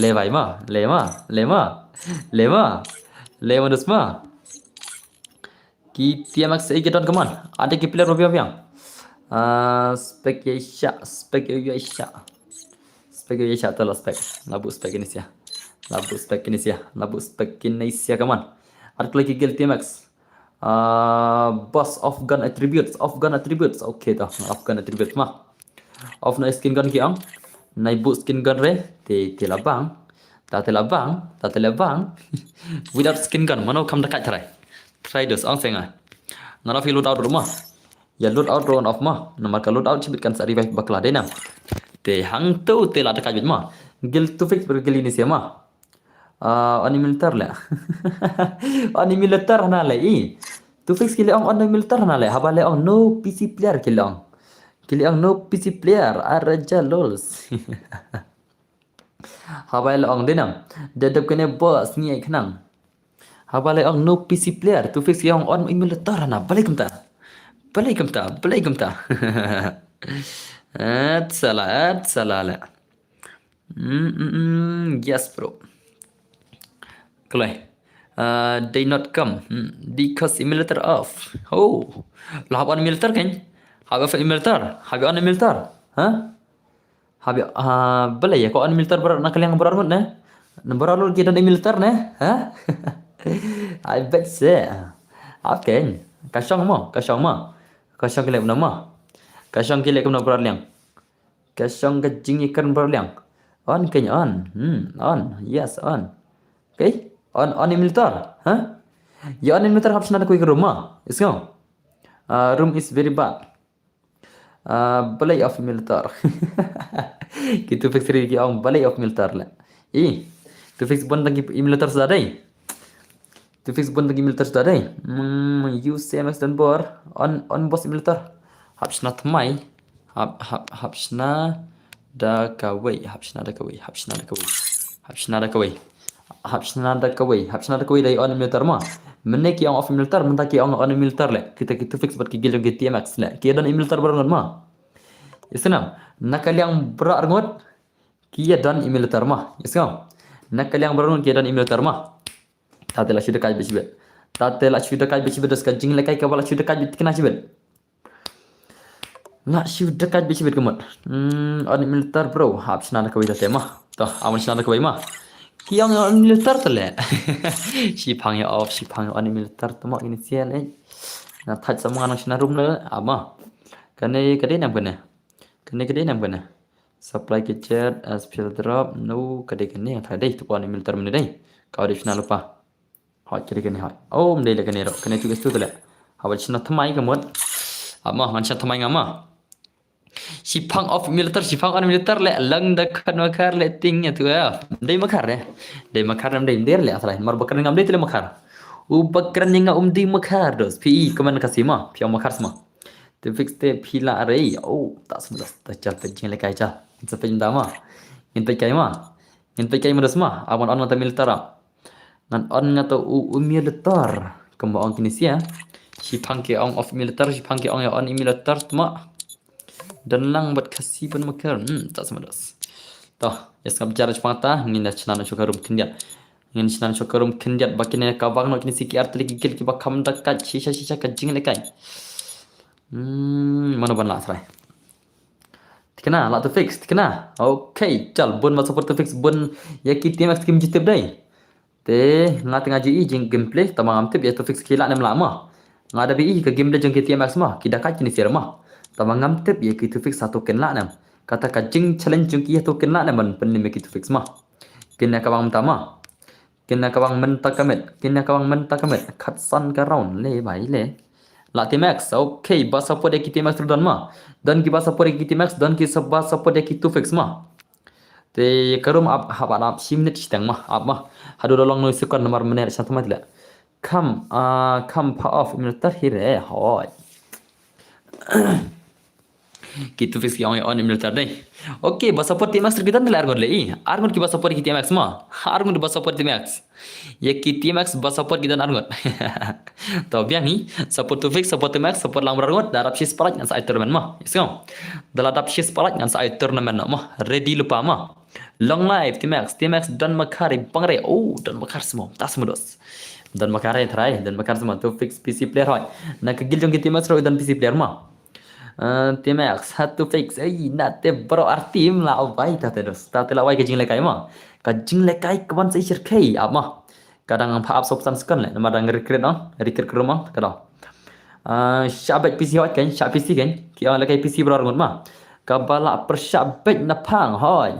le bhai ma le ma dos ma ki TMX kidan come on ada ki player yang spek telah spek labu spek Indonesia come on ada lagi gil TMX boss of gun attributes okay dah of gun attributes mah of na skin gun kiang na boot skin gun re te labang without skin gun mana kam dekat try dos ang senga ngara fi load out rumah ya load out round off mah nomor ka load out cibitkan sa revive bakla denam te hang tu te la dekat mah gil tu fix bergil ini siapa ani militer lah ani militer na le i tu fix kile ang ani militer na le habale ang no PC player kile ang no PC player araja lols habale ang denam dadap kene boss ni ai khnang habale ang no PC player tu fix yang on militer na balik kamta salah yes bro Kelai. They not come because military off. Oh, lo haban military kan? Haban military, ha? Habi bala ya ko an military ber nak yang berarmut ne? Berarul kita di military ne? Ha? I bet se. Okay. Kasong kile nama. Kasong kile kena berliang. Kasong kejing ikan berliang. On kenya on. Yes on. Okay? On militer, huh? Ya on militer habis nak kuih ke rumah. Isngo. Room is very bad. Balai of militer. Kita fix lagi orang balai of militer lah. Tu fix pun lagi militer sudah deh. Use CMX dan bor on boss militer. Habis nak mai. Habis nak dah kawai. Habis nak kawai dari on militer mah. Menek yang off militer, mentaki yang on militer le. Kita fix buat gigil yang TMX le. Kia dan militer barengan mah. Isnam, nakal yang berangot kia dan militer mah. Isnam, nakal yang berangot kia dan militer mah. Tatelah sudah kaj besibet. Das kajing lekai kawala sudah kaj kena sibet. Nak sudah kaj besibet kemot. On militer bro, habis nak kawai dah tema. Toh, aman nak kawai mah. Kiang on militer tele. Si pang on militer tu mak inisial na touch sama anak sinarum le ama. Kene nam kene. Supply kitchen spell drop no kene thade tu on militer mene dai. Kau di final lupa. Hot kene hot. Oh mdai le kene ro. Kene tu gestu tele. Hawal sina thamai kemot. Ama ngan thamai ngama. Sipang of militer sipang on militer le lang dekat makar le tingnya tu ya dai makar nam dai der le asal mar bakar ngam dai tele makar u bakar ninga di makar dos pi kaman kasima pi makar sama te fix te pila arei oh tak semula tak cal penjing le kai cal sampai dama intai kai ma dos ma awan on mata militer ngan on ngato u militer kemba on kinisia sipang ke on of militer sipang ke on ya on militer ma dan lang buat kasih pun makar tak sama dos toh ya sekarang bicara Jepang ta ni dah channel syukur rum tindian Ngin sinan shokarum kendiat bakine kabang no kini siki artli gigil ki bakam dakat shisha ka jing lekai. Mana ban la serai. Tikena la tu fix tikena. Okay, chal bun ma support tu fix bun ya ki TMX kim jitib dai. Te nga tengah ji jing gameplay tamang am tip ya tu fix kila nem lama. Nga ada bi ke gameplay jeng ki TMX mah ki dakat kini sir mah. Tamang am tip ya ki tu fix satu ken la nem. Kata ka jing challenge jeng ki ya tu ken la nem ban pen ki tu fix mah. Kena kabang tama. Kena kabang menta kamet kat san ka round le bai le. La TMX okay bas support ya ki TMX don mah. Dan ki bas support ya ki TMX dan ki bas support ya ki tu fix mah. Te karum ab haban ab 10 minit sitang mah ab mah hadu dolong no sekon nomor menit satu mah tidak kam pa off minit hire hoy gitu fix yang on minit dai oke bahasa support TMX terbitan le argon ki bahasa support ki TMX mah argon bahasa support TMX ya ki TMX bahasa support kita argon to biang ni support to fix support TMX support lang argon darap shis parat ngan sa tournament mah iskom daladap shis parat ngan sa tournament mah ready lupa mah long life TMX dan makari bangre dan makar semua tas mudos dan makare try dan makar semua to fix PC player hoy na kegil jong ki TMX ro dan PC player mah TMX satu fix nate bro artim la awai ta terus ta tela awai ke jing lekai mah ka jing lekai kawan sai shir kai mah kadang pa up sop san sekon le nama dang recruit ke rumah kada syabet PC hoy kan syab PC kan ki on lekai PC bro argon mah ka bala persyabet napang hoy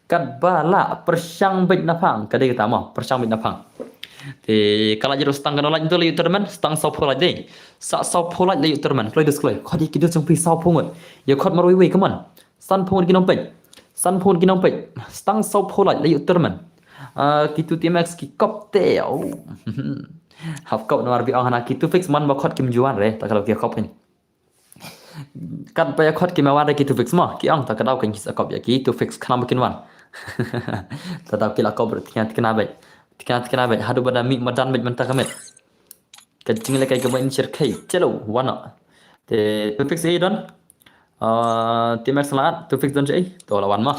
kat bala persyang bet napang kadai kata mah persyang bet napang thì kalau jadi stang kan lagi itu lagi terman stang sau pho lagi deh sau pho lagi terman kalau itu sekali kau dia kita sampai sau pho ngot ya kau marui wei kaman san pho kita nompet stang sau pho lagi terman kitu TMX ki kop te haf kop nomor bi ang kitu fix man bakot kim juan re tak kalau kia kop kan kan paya khot ki mawan ki tu fix ma ki ang ta kadau kan ki sakop ya ki tu fix khana makin wan tadau ki la kop tian kena bai hadu bada mi madan bai menta kamet kajing le kai ka ban shir kai chalo wana te tu fix e don TMX lat tu fix don jai to lawan ma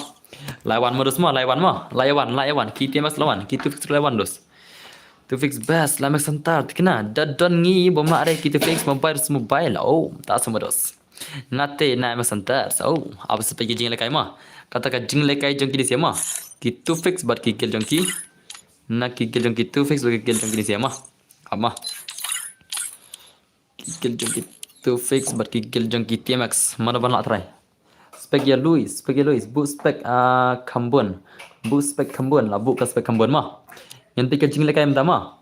lawan modus ma lawan ki TMX lawan ki tu fix lawan dos tu fix best lamek santar kena dadon ngi bo ma are ki tu fix mobile tak semua dos ngate na masantar apa sebagai jing lekai mah katakan jing lekai jong kini siapa ki tu fix bat ki gel jong ki na ki gel jong ki tu fix bagi gel jong kini siapa ama ki gel jong ki tu fix bat ki gel jong ki TMX mana ban la try spek ya Luis bu spek kambun lah bu ka spek kambun mah nganti ka jing lekai mtama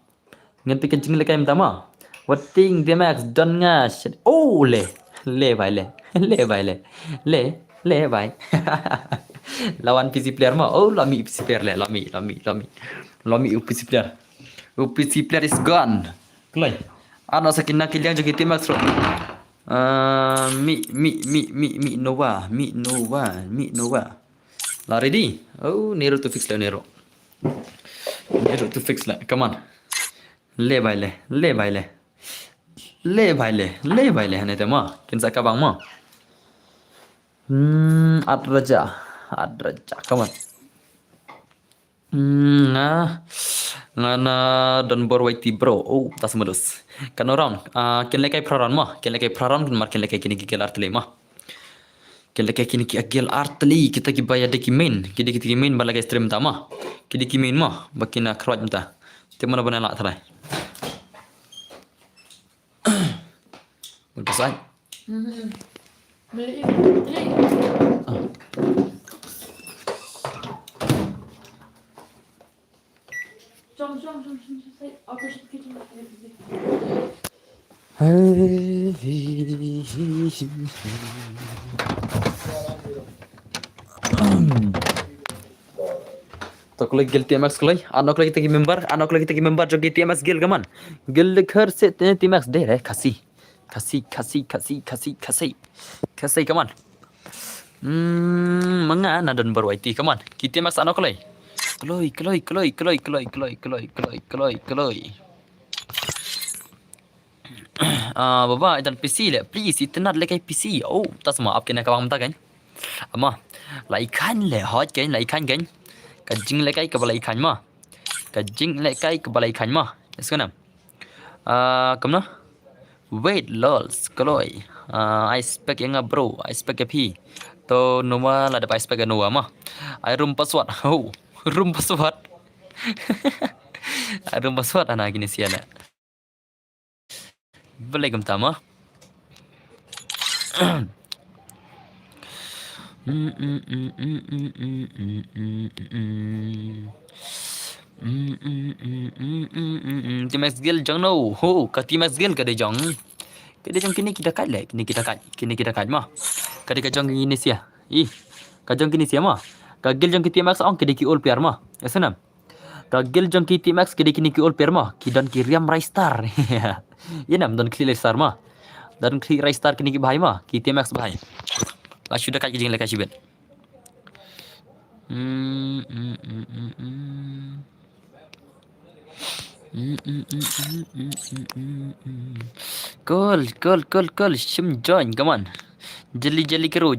wating TMX don ngas le vai lawan PC player mah lami PC player le lami PC player PC player is gone kelai ano sakin nak kilang jogi TMX ro mi nova la ready nero to fix le come on le vai le hane te ma kin sa kabang ma adraja come on ngana don bor waiti bro tas modus kan orang kin lekai praran kan mar kin lekai kini gel artli ma kin lekai kini gel artli kita ki bayar de ki main balagai stream ta ma ki main ma bakina krot mta te mana bana la trai Bersai. तो कल गिल TMX कल आनोक लगी तकी मेंबर जो की TMX गिल गमन गिल घर से TMX दे रहे खसी come on mga na don baru IT come on kita mas ano keloi baba dan PC le please internet le kai PC tak semua up kena kawang mata kan ama la ikan le hot kan la ikan kan kajing le kai ka bala ikan ma Ka jing le kai ka balai khan ma. Let's go now. Cầm nó. Wait lols kaloi. I spec yang bro, I spec pi. To noma la dapat spec no ama. I room password. Oh, room password. I room password ana gini siala. Boleh gam tama. Timax Gill jong no. Ho, ka Timax Gill ka de jong. Ka de jong kini kita kat le, kini kita kat mah. Ka de ka jong ini sia. Ih, ka jong kini sia mah. Ka Gill jong ki Timax ong ka de ki ol piar mah. Esanam. Ka Gill jong ki Timax ka de kini ki ol piar mah. Ki don ki riam rai star. Ya nam don ki star mah. Don ki rai star kini ki bahai mah. Ki Timax bahai. Lah sudah kat jing le ka sibet. Cool. Shim join, come on. Jelly kero.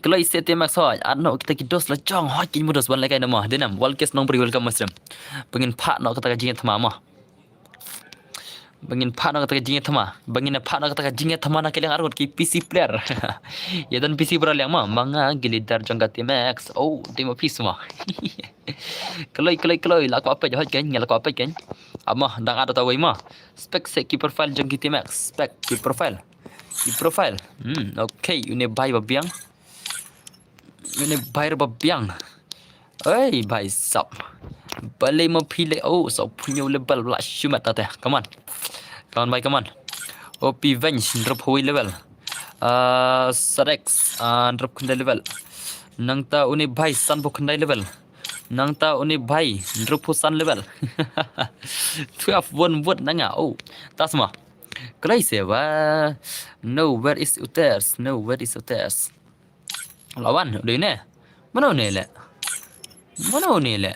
Kalau isi Timax hoy, ano kita kidos la jong hoy kin mudos ban lekai nama. Denam wal kes nong beri welcome masem. Pengin pat nak kata jinget thama mah. Bangin pat nak kata jinget thama. Bangin pat nak kata jinget thama nak kelang arut ki PC player. Ya dan PC beral yang mah. Manga gilidar jong Timax. Oh, demo PC mah. Kalau laku apa je hoy kan? Laku apa kan? Amah dang ada tahu mah. Spek ki profile jong Timax. Spek ki profile. Okay, ini भाई बबियांग. Hey, भाई साहब. Balik mau pilih. Oh, so punya level lah cuma tadi. Come on. Come on. OP Venge drop hui level. Sarex drop kundai level. Nang ta uni भाई san bo kundai level. Nang ta uni भाई drop san level. 12 one word nanga. Oh, tas mah. Kalau saya no where is Uters lawan udah ini mana ni le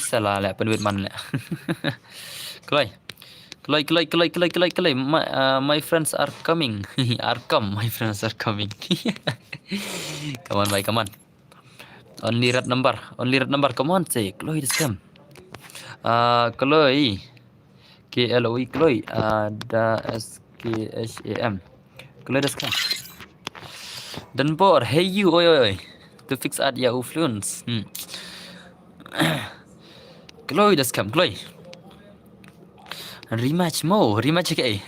salah le penuit man le kelai my friends are coming my friends are coming come on bye come on only red number come on say kelai this come kelai KLOE Chloe ada SKHAM Chloe das kan dan bor hey you oi to fix ad ya influence Chloe das kan Chloe rematch ke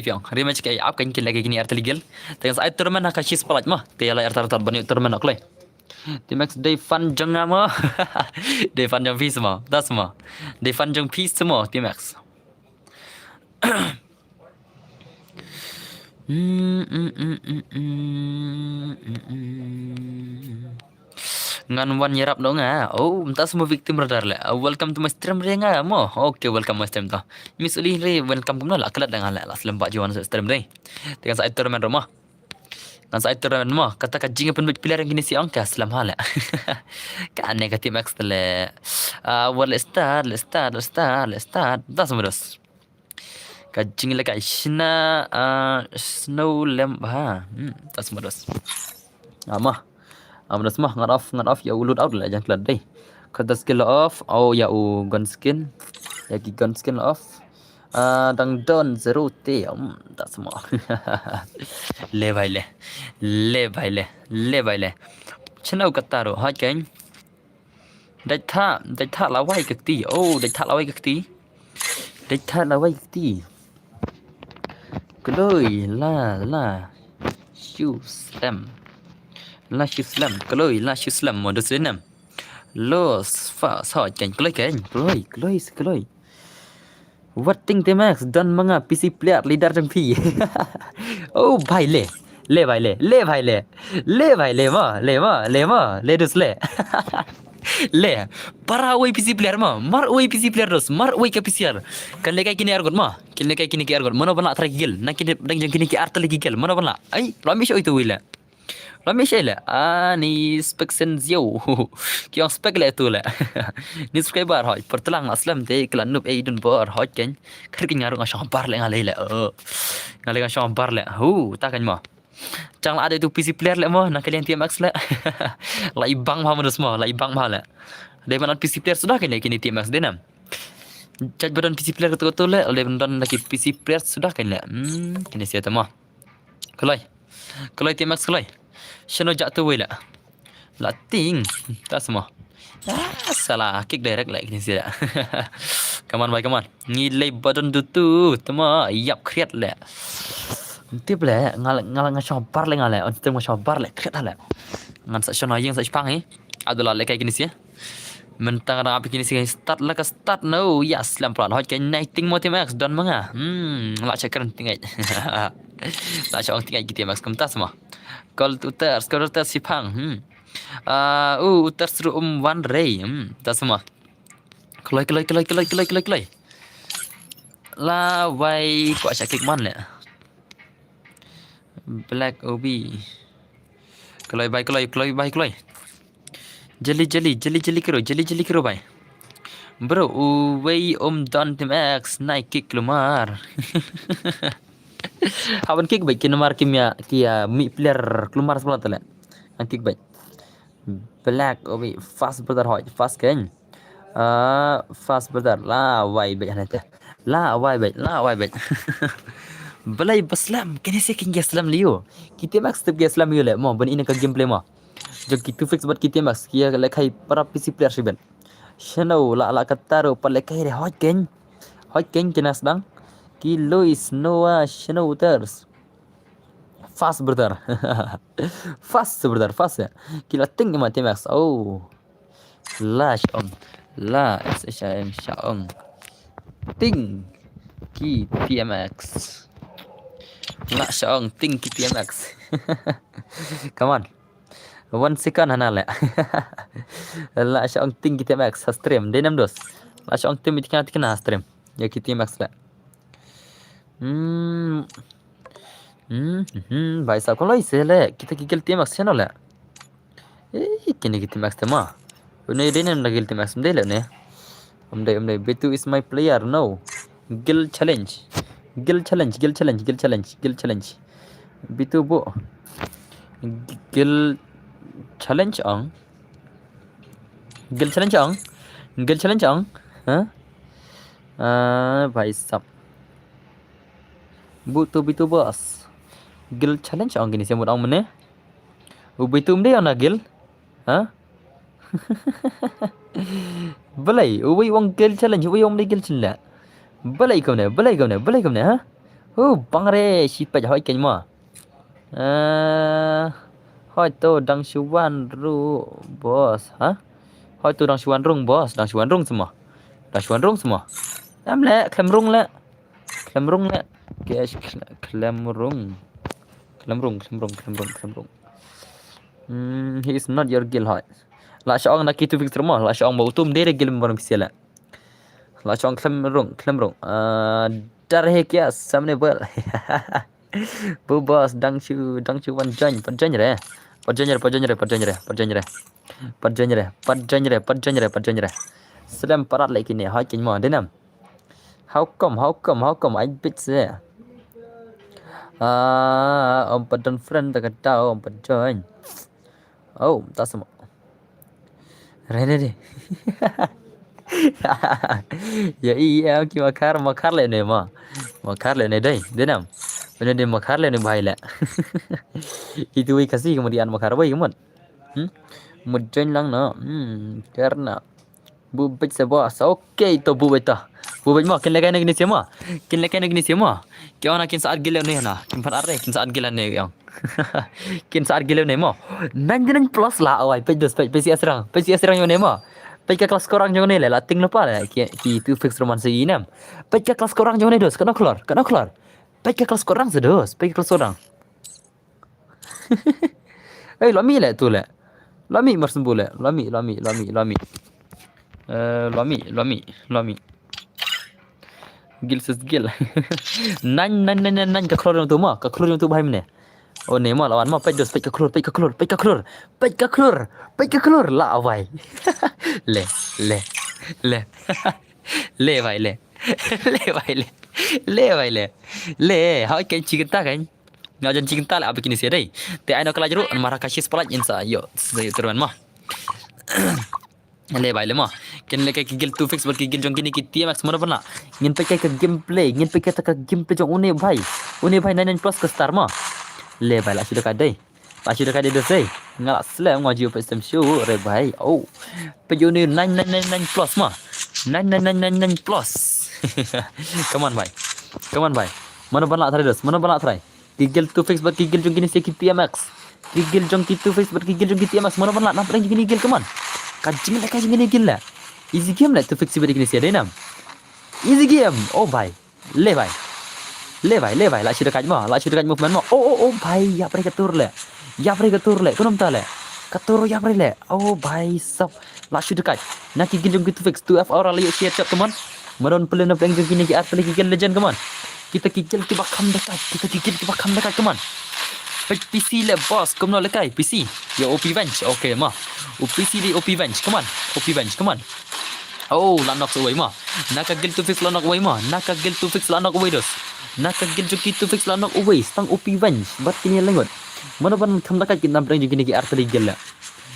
piang ap kan lagi gini art legal tengah saya turman nak shis palat mah tela art bani turman nak Chloe Timax day fun jong nama day fun jong peace mah das mah day fun jong peace semua Timax ngan wan nyerap dong ah. Oh, entah semua victim radar le. Welcome to my stream re nga mo. Okay, welcome my stream ta. Miss Uli re welcome kumno la kelat dengan la selempak juan stream re. Dengan saya turun rumah. Kan saya turun rumah kata ka jinga penduduk pilar yang gini si angka selam hala. Kan negatif max le. Let's start. Das semua dos. Kajing lagi Shina snow lamp ha tas mados amah das mah ngat off ya load out lah jangan kelat deh kata skill off ya gun skin ya ki gun skin off dang don zero t tak semua le bhai le chenau kata ro ha kan dai tha lawai kakti dai tha lawai kakti Keloi la shoe slam keloi la shoe slam modus renam los fa so kan keloi what thing Timax dan manga PC player leader jam pi oh bhai le dus le le para oi PC player ma mar oi PC player dos mar oi ka PCR kan lekai kini argot ma kin lekai kini ki argot mana bana tra gil nak kini dang jang kini ki art lagi gil mana bana ai lami show itu wila lami shela ni spek sen zio ki ang spek le tu le ni subscriber hoy pertelang aslam te klan nup ei dun bor hoy ken kar ki ngarung asham bar le ngale le ngale ga sham bar le ta kan ma Chẳng ada itu PC player le mo nak kalian Timax le. Lai bang ma semua, lai bang ma le. Diamond PC player sudah kan kini TMX denam. Chat badan PC player betul-betul le, diamond lagi PC player sudah kan le. Kini siapa mah? Kelai TMX kelai. Shano jatuh wala. Lating, tak semua. Salah, kick direct like ni sih. Come on, come on. Ngilai badan tu, tama, yap kreat le. Nanti boleh ngal shobar le ngale, nanti mau shobar le kreat le. Ngan sa shano yang sa Jepang adalah le kayak gini sih. Mentang ada apa gini sih start lah ke start no, yes lempar lah. Kayak nighting mau TMX dan manga. Lah cakran tinggal. Lah cakran tinggal gitu TMX kemtas semua. Kal utar Jepang. Utar seru One Ray. Tak semua. Kelai. Lah, why kok asyik klik mana? Black OB. Kelai. Jeli kiro bay. Bro, way Don Tim X naik kick lumar. Awan kick baik kinumar kia mi player kelumar sebelah tu le. Ang kick baik. Black OB fast brother hot fast kan. Fast brother lah why baik nanti. La why baik. Belai baslam kini saya king gaslam liu. Kita max tep gaslam liu le. Mo ben ini ke gameplay mo. Jog kita fix buat kita max kia lekai para PC player sih ben. Shano la kataro pa lekai re hot ken kinas bang. Ki Luis Noah Shano uters. Fast brother. Fast ya. Kila ting ma max. Oh. La SHM Shaong. Ting ki TMX. La Shaong ting ki TMX. Come on. 1 second hana le. La Shaong ting ki TMX stream denam dos. La Shaong ting itikana stream. Ya ki TMX le. भाई साहब को लाई से ले kita gilty max channel le. Kini gilty max tema. Ini denam la gilty max mde le ne. Amdai Betu is my player no. Gil challenge. Betu bo. Gil challenge ang. Bhai sab. Betu bos. Gil challenge ang gini semut ang mene. Betu mde ang gil. Belai, uwi wong gil challenge, uwi wong gil challenge. Belai kau ne, ha? Bangre, siapa jahoi kau ma? Hoi tu dang shuan ru bos, ha? Hoi tu dang shuan rung bos, dang shuan rung semua. Am le, klem rung le. Guys, klem rung. He is not your gil hoi. La Shaong nak itu Victor mo, la Shaong mau tum dere gil baru bisa la Shaong klem rung. Dar he kya samne bol. Bu bos dang chu wan join re. Perjanjere. Selam parat lagi ni, hai kin mo denam. How come I bit se. Om padon friend tak tahu om join. Oh, tak semua. Rene. Ya iya ki makar le ne ma. Makar le ne dai, denam. Benar dia makar le ne bhai la. Itu wei kasih kemudian makar wei kemun. Mudjain lang na. Karena bu bet se bos. Okay to bu bet ta. Bu bet ma kin lekai negni semua. Kau nak kin saat gila ne na. Kin par are kin saat gila ne yang. Kin saat gila ne mo. 99 plus lah awai pesi asrang yo ne mo. Pej ke kelas korang jangan ni lah ting lupa lah ki itu fix roman segi nam. Pej ke kelas korang jangan ni dos kena keluar. Pej ke kelas korang sedos, pej ke kelas korang. Lami lah tu lah. Lami marsembu lah. Lami. Gil. Nan ke keluar tu mah. Ke keluar tu bahai mana? Oh ni mah lawan mah pej ke keluar. Lah awai. Le vai le. How can cinta kan? Ngajan cinta lah apa kini sih dai. Te aino kala jeru marah kasih sepalat insa. Yo, saya teruan mah. ले भाई ले माँ किन लेके की गिल तू फिक्स बल्कि गिल जोंगी ने की TMX mana pernah ingin pakai ke gameplay ingin pakai ke gameplay jong une भाई 99 plus ke star mah le भाई lah sudah kadai dah say ngalak slam ngaji apa system show re भाई oh pejo ni 9999 plus mah 9999 plus come on भाई mana pernah try gigil tu fix buat gigil jong gini sikit TMX gigil jong gitu fix buat gigil jong gitu TMX mana pernah nampak gini gigil come on kajing gini gila easy game lah tu fix buat gini sih ada nam easy game oh भाई ले भाई lah sudah kaj movement mah oh भाई ya pare ketur le kunum ta le ketur ya pare le oh भाई सब lah sudah kaj nak gigil jong gitu fix 2F aura le share chat come on maron plan of jong gini ki art lagi gigil legend come on kita gigil tiba kham dekat come on PC le boss come no lekai PC ya OP bench okay mah PC di OP bench come on oh lanok away mah nakagil to fix lanok away mah nakagil to fix lanok away dos nakagil joki to fix lanok away stang OP bench bat kini lengot mana ban kham dekat kita nampak joki ni ki art legal la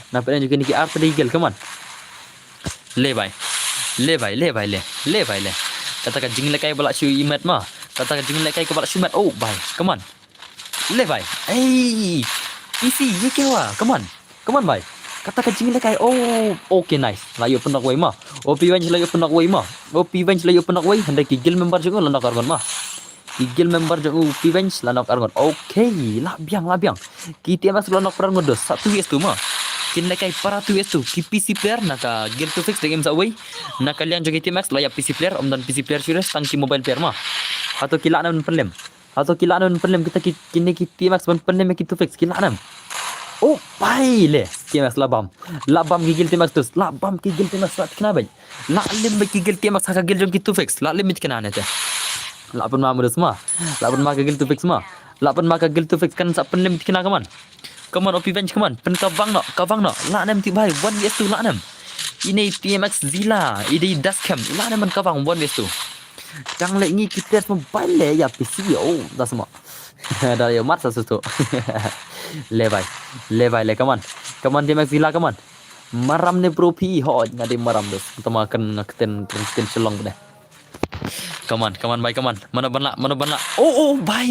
nampak joki ni ki art legal come on le katakan jing lekai balak shu imat mah katakan jing lekai ke balak shumat oh bye come on le भाई hey PC ye kewa come on भाई katakan jing lekai oh okay nice layu penak way mah OP bench layu penak way hendak gigil member juga landak argon mah gigil member juga OP bench landak argon okay labiang kita mas landak perang dos 1vs tu mah kin lekai para 2vs tu ki PC player naka gil to fix the games away naka liang juga TMX layak PC player dan PC player serius tangki mobile player mah atau kilaan penlem kita kini TMX penlem kita fix kilaan oh pai le TMX labam gigil TMX terus labam gigil TMX lat kenapa la lim gigil TMX haka gil jong kita fix la limit kena nete lapan ma mudus mah lapan ma gigil to fix mah lapan ma gigil to fix kan sa penlem kena kaman come on OP bench come on pen kavang no la nem ti bhai 1vs2 la nem ini TMX zila ini dascam la nem kavang 1vs2 Jangan lagi kita mobile le ya PC oh dah semua dah ya mat satu le bhai come on TMX zila come on maram ne pro P ho ngade maram dos tama kan ngakten selong deh come on bhai come on mana banla oh bye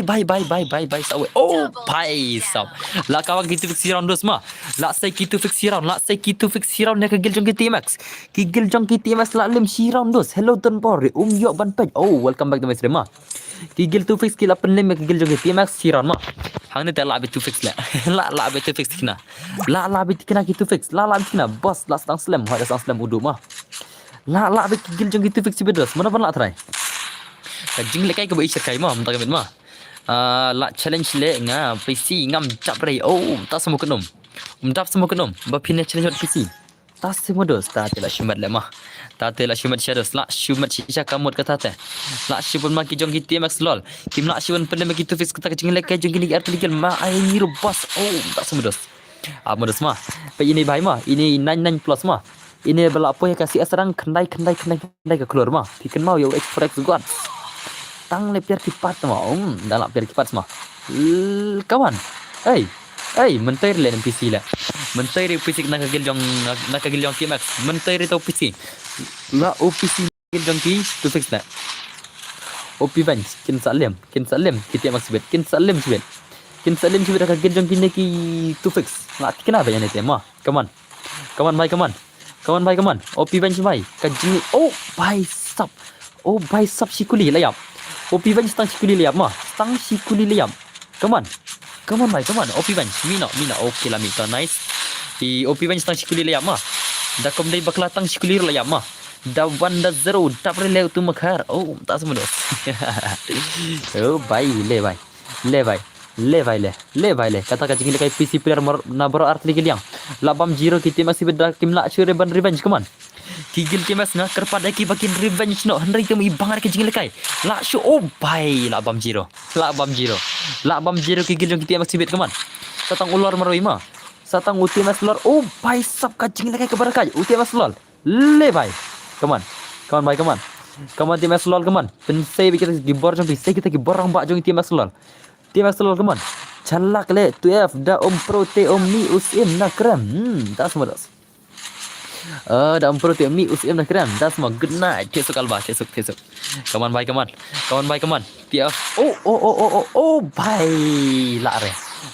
sawe oh bye sab la kawan gitu fix round dos mah la sai gitu fix round nak gil jong TMX la lim si round dos hello ton por yo ban page oh welcome back to my stream mah gil tu fix kila pen lim gil jong TMX si round mah hang ni tak la bit tu fix la bit tu fix kena la bit kena gitu fix la bit kena boss la stang slam ha stang slam udu mah la bit gil jong gitu fix bedos mana ban la try kajing lekai ke bai cekai mah mentang mah la challenge le nga PC ngam cap rai oh tak semua kenom ba pin challenge PC tak semua dos ta tela shumat le mah ta tela shumat shadows la shumat shisha kamut kata te la shibun ma ki jong ki TMX lol kim la shibun pen me ki tu fix kata kajing lekai jong ki art legal ma ai ni bos oh tak semua dos modus mah pe ini bhai mah ini 99 plus mah ini bala apa ya kasih asrang kendai ke keluar mah bikin mau yo express god tang le piar kipat mah dah lah piar kipat mah kawan hey mentai le PC la mentai re PC nak gil jong TMX mentai re tau PC la OPC gil jong ki tu fix na OP bench kin salim kita TMX bet kin salim sebet nak gil jong ki tu fix la kenapa ya nete mah come on bhai OP bench bhai kajing oh bhai sab sikuli layap OP bench stang sikuli layap mah come on bhai OP bench mina okay lah mita nice di OP bench stang sikuli layap mah dah kom dai bakla tang sikuli layap mah dah 1-0 tak boleh tu makar oh tak semua dos oh bhai le bhai kata kajing le kai PC player na bro art lagi liang labam zero kita masih beda kim la sure ban revenge come on Gigil TMX nga kerpada ki bakin revenge no henry temu ibangar ke jingil kai la show oh bye la bam zero gigil jong TMX sibet kaman satang ulor maroi ma satang TMX ulor oh bye sab ka jingil kai kabar kai TMX ulor le bye kaman TMX ulor kaman pensai kita gibor jong pensai kita gibor rang ba jong TMX ulor kaman chalak le 2F da om pro te om ni usim na krem tak semua das Dah empur tu mi usim dah keren. Dah semua good night. Besok kalba, besok. Come on, bye, come on. Dia. Oh, bye.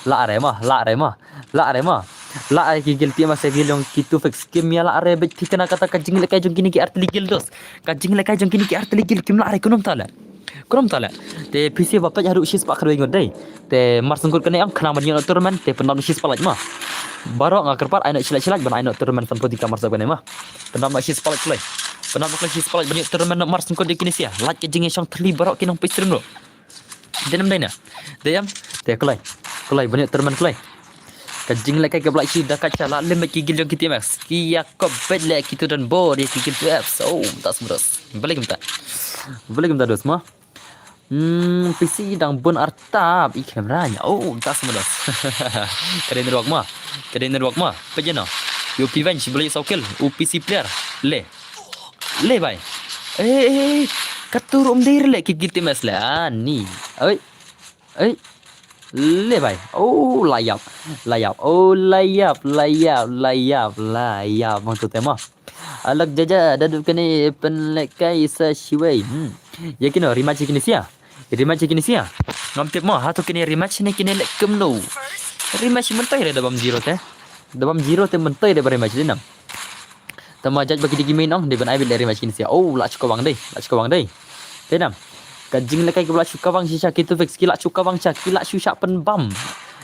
La re mah. La gigil tiap masa gil yang kitu fix kim ya la re bet kena kata kajing lekai jong kini ki artli gil dos. Kajing lekai jong kini ki artli gil kim la re kunum tala. Te PC bapak haru shis pak kerwe ngodai. Te marsungkur kena yang kena banyak turman te penam shis palaj mah. Barok ngakar par aina silaj ban aina turman tanpa di kamar sabane mah. Penam shis palaj play. Penam shis palaj banyak turman marsungkur di kini sia. Laj kajing yang tli barok kinong pistrim lo. Denam dena. Deyam te kelai banyak turman kelai. Kajing lekai ke belak dah kaca la lem kigil jong kita max. Kia ko bedle kita dan bor ya kigil tu apps. Oh, tas mudas. Balik minta dos mah. PC dang bon artab i kameranya. Oh, tas mudas. Keren ruak mah. Pejana. Yo revenge boleh sokil. PC player. Le bhai. Katur dir le kigil tu max la ni. Oi. Le bhai. Oh, layap. Oh, layap. Maksud tema. Alak jaja daduk kini penlekai sa shiwei. Yakin rematch kini sia. Ngam tip mah hatu kini rematch ni kini lek kemno. Rematch mentai dah dabam zero teh. Dabam zero teh mentai dah rematch dinam. Tama jaj bagi digi main ong de ban ai bil rematch kini sia. Oh, lak cukawang dei. Tenam. Kajing lekai ke belak cukawang sisa kita fix kilak cukawang cak kilak susah pen bam.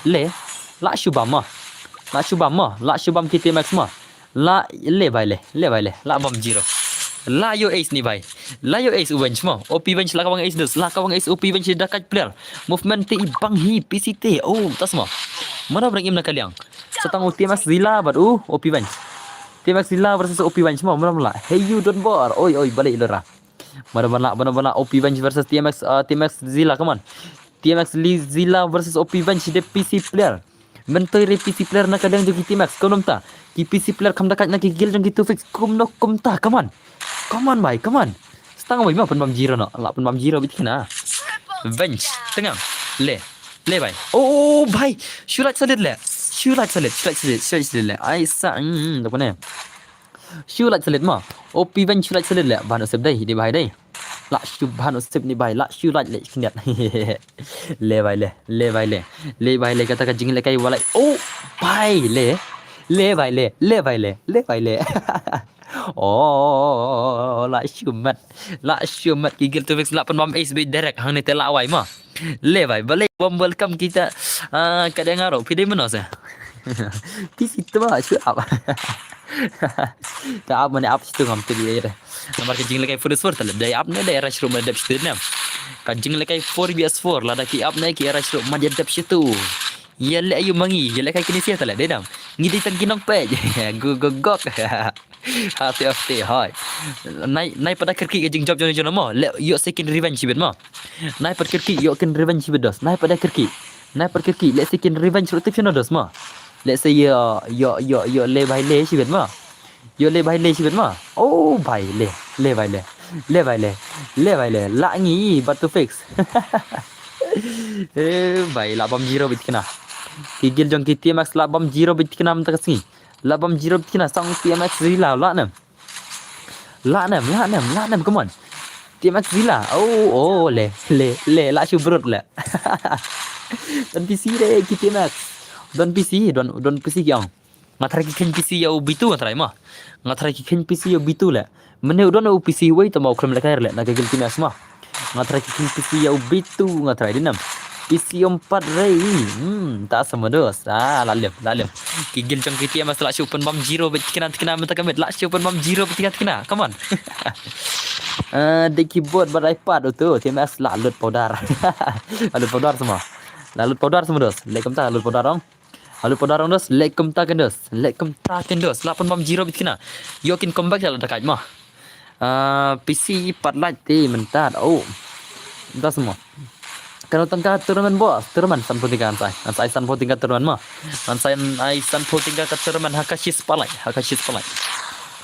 Lak subam kita max mah. Le bhai. Lak bam zero. La yo ace ni bhai. La yo ace bench mah. OP bench la kawang ace dus. La kawang ace OP bench dah kat player. Movement ti bang hi PCT. Oh, tas mah. Mana berang im nak kaliang. Setang TMX Zilla bad OP bench. TMX Zilla versus OP bench mah. Mana. Hey you don't bore. Oi balik lora. Mana OP bench versus TMX Zilla, come on. TMX Zilla versus OP bench de PC player. Mentoi re PC player nak kadang jogi TMX kau ta. Ki PC player kam dekat nak gil jong gitu fix kum ta, come on. Come on bhai. Setang bhai mah penbam zero nak. Lak penbam zero bit kena. Bench tengah. Le bhai. Oh bhai. Shoot solid le. Ai sa tak mana. Shoot solid mah. OP bench shoot solid le. Ban usep dai di bhai dai. Lak subhan usep ni bhai. Lak shoot le kiniat. Le bhai kata kajing le kai walai. Oh bhai le bhai. Oh, lak syumat gigil tu fix lak penbam ace be direct hang ni telak wai mah. Le bhai balik warm welcome kita kadang ngaro pide mana sah. Di situ mah siap. Tak apa mana up situ ngam tu dia. Nomor kajing lekai first four telah dari up ni dari rush room ada situ ni. Kajing lekai 4vs4 lah dah ki up naik ki rush room ada situ. Ya le ayu mangi, ya le kai kini sia telah dedam. Ngidi tan kinong pe. Gok. Hati hai. Naik pada kerki kajing job jono mah. Le yo second revenge bet mah. Naik pada kerki yo ken revenge bet dos. Naik pada kerki. Le second revenge rotation dos mah. Let's say yo le bhai le si bet mah. Oh bhai le bhai le. La ngi batu fix. Bhai la bam zero bit kena. Gigil jong ki TMX la bam zero bit kena mta kasni. La bam zero bit kena sang TMX Zilla la nam. Come on. TMX Zilla. Oh le la shubrut le. Dan PC re ki TMX. Don PC yang. Ngatrai ki ken PC ya ubitu ngatrai mah. Ngatrai ki ken PC ya ubitu le. Mene udon PC wei to mau krem le kair le nak gigil TMX mah. Ngatrai ki ken PC ya ubitu ngatrai dinam. PC 4 rei. Tak sama dos. Lalim. Gigil jong kita masalah open bom zero bet kena mata kamet la open bom zero bet kena. Come on. Di keyboard bar iPad tu TMX lalut powder. Lalut powder semua dos. Lekom ta lalut powder dong. Lalut powder dong dos. Lekom ta kendos. 8 bom zero bet kena. Yokin comeback dah dekat mah. PC 4 light mentat. Oh. Dah semua. Kalau tengah turnamen bos, turnamen san potingan saya san potingan turnamen mah. Saya san potingan ke turnamen Hakashi Spotlight.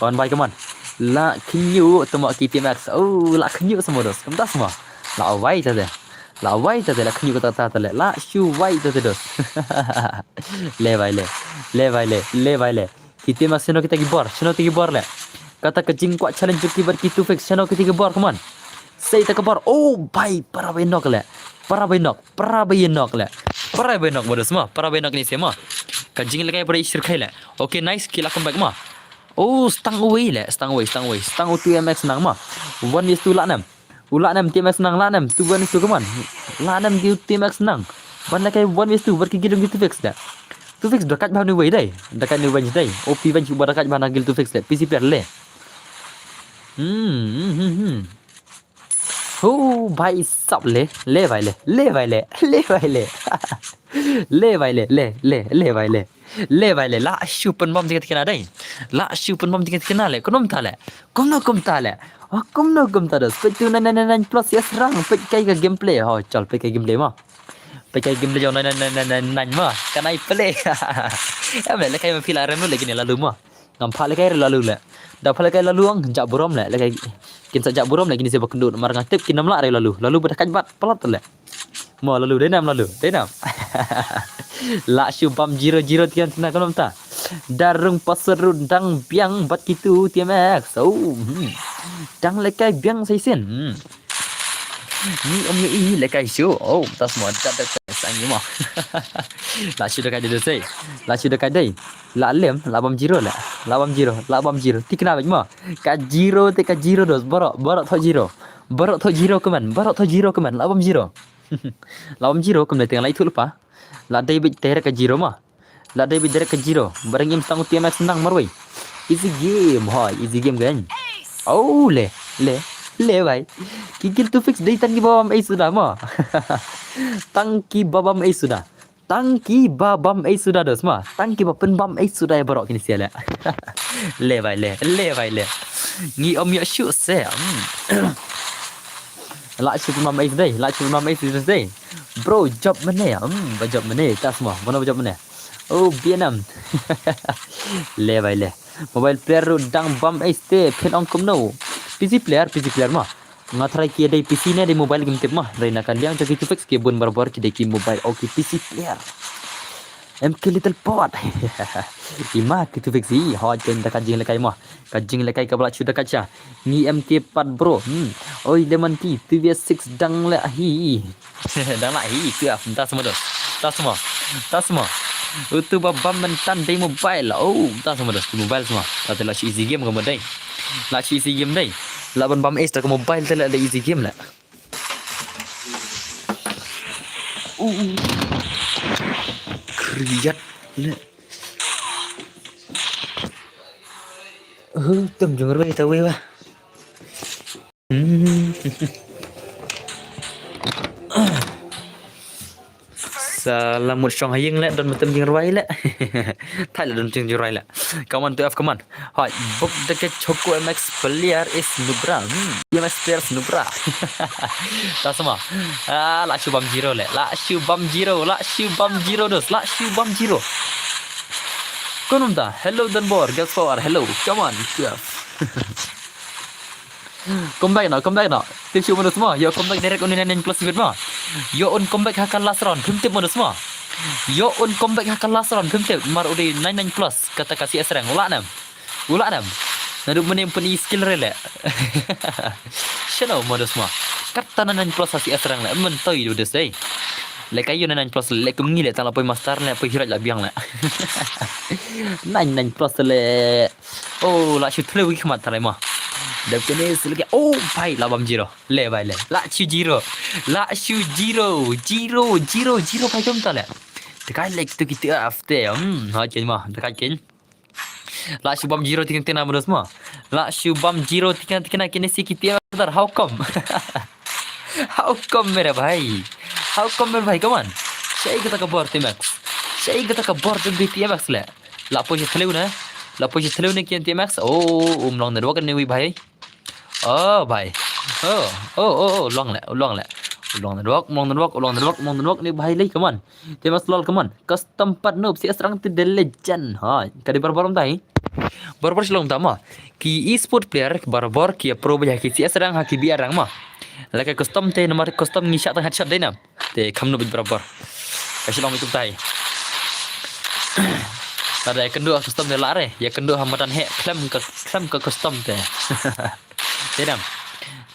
Kawan baik kawan. La kenyu temu kita Max. Oh, la kenyu semua dos. Kemudian semua. La wai tadi la kenyu kata tadi. La shu wai tadi dos. Le bhai le. Kita masih channel kita gibor. Channel kita gibor le. Kata kejing kuat challenge joki bar kita fix channel kita gibor come on. Saya tak gibor. Oh bhai para benok le. Para benok le. Para benok bodoh semua. Para benok ni semua. Kejing lagi pada isir kai le. Okay nice kill come back mah. Oh stang away le. Stang tu MX senang mah. 1-2 lak 6. Ulak 6 TMX senang lak 6. Tu 1-2 come on. Lak 6 dia TMX senang. Ban lagi 1-2 berkigidung gitu fix dah. Tu fix dekat bahan new way dai. Dekat new bench dai. OP bench buat dekat bahan agil tu fix le. PC player le. Oh भाई सब ले भाई ले ले भाई ले ले भाई ले ले भाई ले ले ले ले भाई ले ले भाई ले ला super bom tingkat kena dai la super bom tingkat kena le konom ta le kom ta le kom no kom ta das petu nan plus ya serang pek kai ke gameplay ho chal pek kai gameplay ma pek kai gameplay jo nan ma kanai play em le kai ma pila rem le gini lalu ma ngam le kai lalu le dah pala kai lalu ang jak burom le kai kin sajak burom lagi ni saya berkendut mar ngatip kin namlak dari lalu berdekat bat pelat le mo lalu denam la syubam 0 tian tena konom ta darung paserun dang biang bat kitu TMX dang lekai biang sai sen ni om ye lekai syu oh tas mo dat sang ni mo la syu dekat dia sai la syu dekat dai la lem la bom 0 la bom 0 tikna baj mo ka 0 te ka 0 dos borok tho 0 keman la bom 0 la bom 0 kemen tengah lai tu lupa la dai baj tere ka 0 mo la dai baj tere ka 0 barang game tang TMX senang marwai easy game kan oh le भाई kikil tu fix dai tangki babam sudah mo tangki babam sudah dos ma tangki bapen bam sudah ya borok kini sia le भाई le ngi om ya syu se la syu mam sudah dai bro job mana ya job mana tak semua mana job mana oh Vietnam le भाई le mobile player dang bam ste pen ong kom no PC player mah ngatrai kia dari PC ni di mobile game tip mah dari nakan liang joki tu fix ke bun barbar ki deki mobile okay PC player MK little pot ima ki tu fix hi hot ken da kajing lekai mah kajing lekai ka bala chuda kaca ni MK 4 bro oi lemon tea TV6 dang la hi dang la hi tu afta semua itu babam mentan di mobile oh tak semua dah mobile semua tak lah easy game kamu dai lah easy game dai laban bam ace tak mobile tak ada easy game lah kriat tem jengor we tahu wah salam một song hayeng le don matem jing roi le thai le don jing roi le come on to f come on hỏi book the ke choko MX player is nubra MX player nubra ta sama la shubam 0 le la shubam 0 dos la shubam 0 konum ta hello dan bor guess for hello come on to f come back now tim siu mana semua yo come back direct on 9 plus bit mah yo on come back hakan last round tim mana semua yo on come back hakan last round tim mar udi 99 plus kata kasih serang ulak nam nadu menem peni skill rele shano mana semua kata 99 plus kasih serang le mentoi du desai le kayu 99 plus le kumngi le tala poi master le poi hirat la biang le 99 plus le oh la shoot le wik mat tare mah dah kena selagi oh bhai labam 0 le bhai le la shu 0 bhai jom ta le dekai lek tu kita after ha chen mah dekai chen la shu bam 0 tinggal tena bonus mah la shu bam 0 tinggal kena si kita dar how come मेरे भाई come on saya kita ke board TMX TMX le la posisi thelu ne kian TMX oh long ne wakan ne wi bhai oh bhai oh long le long ne wak ni bhai le come on TMX lol come on custom part noob si asrang tu the legend ha kadi barbaram tai barbar silong tama ki e-sport player barbar ki pro bhai ki si asrang ha ki biarang ma laka custom te nomor custom ngisyak tang headshot dai nam te khamnu bit barabar kasilong itu tai Ada yang kedua custom dia lare. Yang kedua hambatan he klaim ke custom teh. Tenam.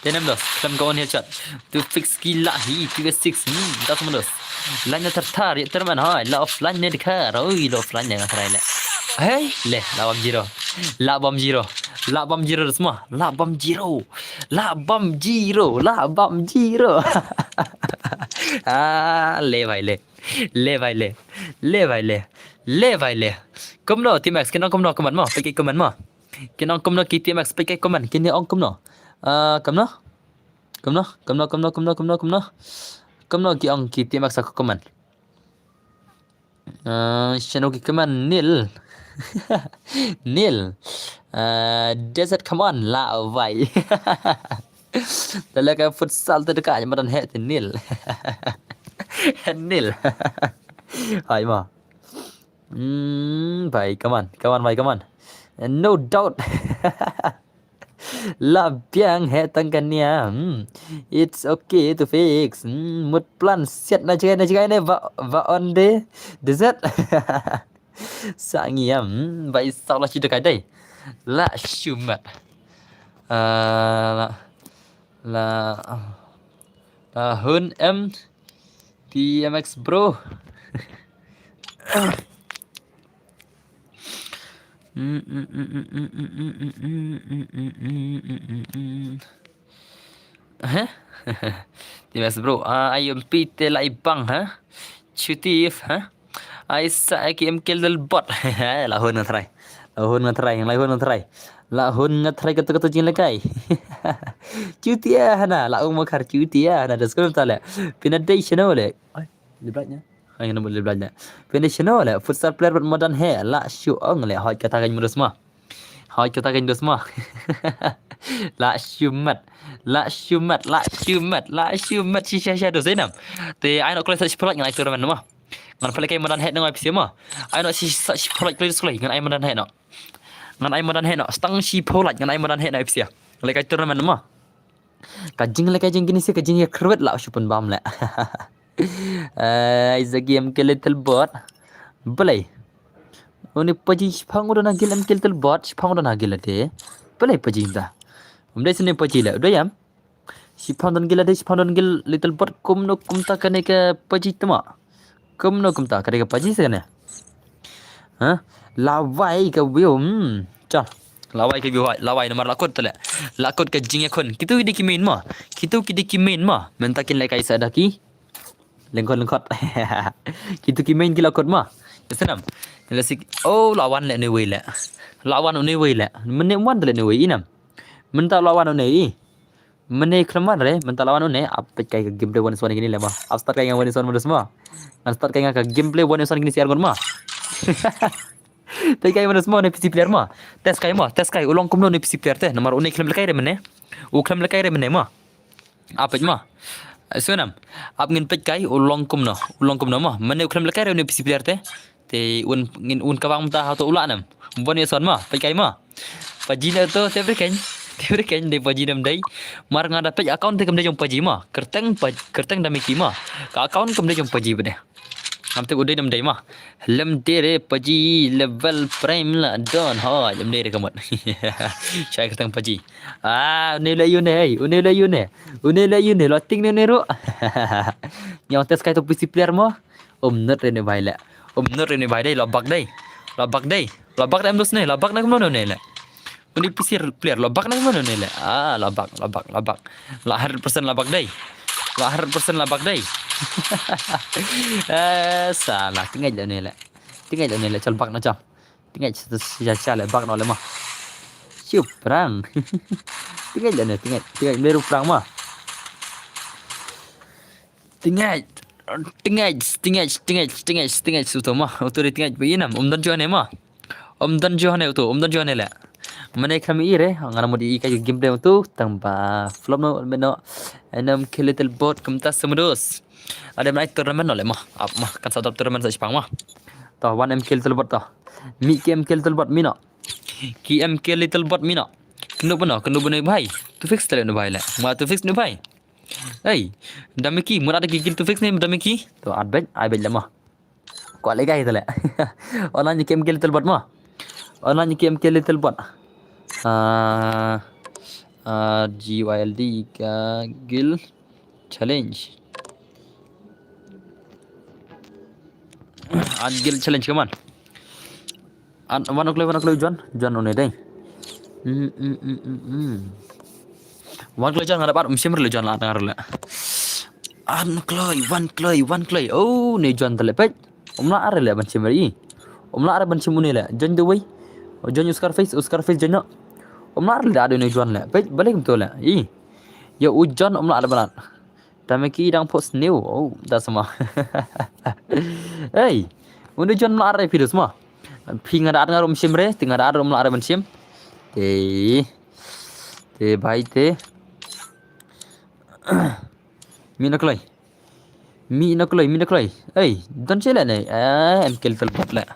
Tenam dos. Klaim kau ni chat. Tu fix gila hi 36. Tak semua dos. Lainnya tertar ya terman hai. La offline ni dekar. Oi la offline yang terai le. Hey le la bom zero. La bom zero. La bom zero semua. La bom zero. La bom zero. La bom zero. Le vai le. Le vai le. Le vai le. Le vai le. Kom no T-Max cái nó kom no comment mo. Pe cái comment mo. Cái nó kom no ki T-Max pe cái comment. Cái ni ong kom no. Kom no. Kom no. Kom no kom no kom no kom no kom no. Kom no ki ong ki T-Max aku comment. Channel ki comment nil. Nil. Desert come on la vai. Dalam cái futsal terdekat yang madan het nil. Nil. Hai mà. Vậy come on vậy come on. No doubt. La biang het tangkanya. It's okay to fix. Một plan set na chơi này và on the desert. Sang nghiệm. Vậy sao là chỉ được cái đây? La shumat. Là hơn em TMX bro. Hả? TMX bro, IMP te lại băng hả? Chutif hả? Ai sa ki em kill del bot. La hơn ngatrai. La hơn ngatrai, yang lain hơn ngatrai. La hun ngatrai kata-kata jing lekai. Cutia hana, la makar cutia hana dah sekolah tak le. Penadation le. Ai, lebratnya. Ai nak boleh belajar. Penadation le. Futsal player modern he. La show ong le. Hoi katakan murus mah. Hoi katakan dos mah. La shumat. La shumat. La shumat. La shumat shisha dos enam. Te ai nak kelas sekolah yang itu ramai mah. Ngan play modern he dengan PC mah. Ai nak sekolah kelas sekolah dengan ai modern he nak. Ngan ai modern he nak. Stang si polat dengan ai modern he nak PC. Lekai turnamen mah. Kajing lekai jing gini sih kajing ya kerwet lah supun bam le. Is a game ke little bot. Boleh. Oni paji spang udah nak game ke little bot spang udah nak gila deh. Boleh paji dah. Umdai sini paji le. Udah yam. Spang dan gila deh spang dan gil little bot kum no kum tak kene ke paji tema. Kum no kum tak kene ke paji sih kene. Hah? Lawai ke view. Cah. Lawai ke biwa, lawai nomor lakot tala. Lakot ke jingnya kon. Kitu kidi ki main ma. Kitu kidi ki main ma. Mentakin like ai sada ki. Lengkot. Kitu ki main ki lakot ma. Senam. Lasik oh lawan le ne wei le. Lawan ne wei le. Mene wan le ne wei inam. Menta lawan ne i. Mene kelaman le. Menta lawan ne apa kai ke gameplay one one gini le ma. Up start kai one one modus ma. Start kai ke gameplay one one gini siar gon ma. Tapi kai mana semua ni PC player mah. Tes kai ulang kumno ni PC player teh. Nomor unik klaim lekai remene. Klaim lekai remene mah. Apa mah? Senam. Ap ngin pej kai ulang kumno mah. Mene klaim lekai remene PC player teh. Te un kawang mta atau ulak nam. Bon ya son mah. Pej kai mah. Pajina tu tebre kan de pajinam dai. Mar ngada pej account te kamde jong paji mah. Kerteng damiki mah. Ka account kamde jong paji bede. हम तो उड़े नमदे मा लम तेरे पजी level prime ला डन हा जम दे कमत चाय खतंग पजी ने ले यूने लॉटिंग ने रो न्याव tes kai to PC player mo nut rene vai le dai lobak dai em dos ne lobak na kemana ne le uni PC player lobak na kemana ne le lobak la 100% lobak dai la 100% lobak dai salah tinggal ni lah col bak na cam tinggal saja le bak no le mah siup perang tinggal beru perang mah tinggal sudah mah auto tinggal begini dan jual ne le mana kami ire ngana mau di kai gameplay tu tanpa flop no meno enam little bot kumtas semedus ada naik turnamen oleh mah kan satu turnamen sa Jepang mah tah 1M little bot tah mi KM little bot mina KM little bot mina kenu benar bhai tu fix tele no bhai le ma tu fix no bhai hey damiki murada ki tu fix ne damiki to adbet ai bet le mah Kuat lagi tu lah. Online game ke little bot mah. Online game ke little bot. GYLD Gil Challenge. Gil Challenge ke man? One o'clock John on day. One o'clock John ada part mesti merle John lah dengar le. One clay. Oh, ni John telepet. Umla are le ban cimeri. Umla are ban cimuni le. John the way. John Scarface John. Umla are le ada ni John le. Pet balik betul le. Ya John umla are balat. Tameki dang post new. Oh, dah semua. Hey, udah John umla are video semua. Ping ada ngarum simre, tinggal ada umla are ban sim. Te bhai te. Mina clay. Hey, dan cila ni? Em kill little bot lah.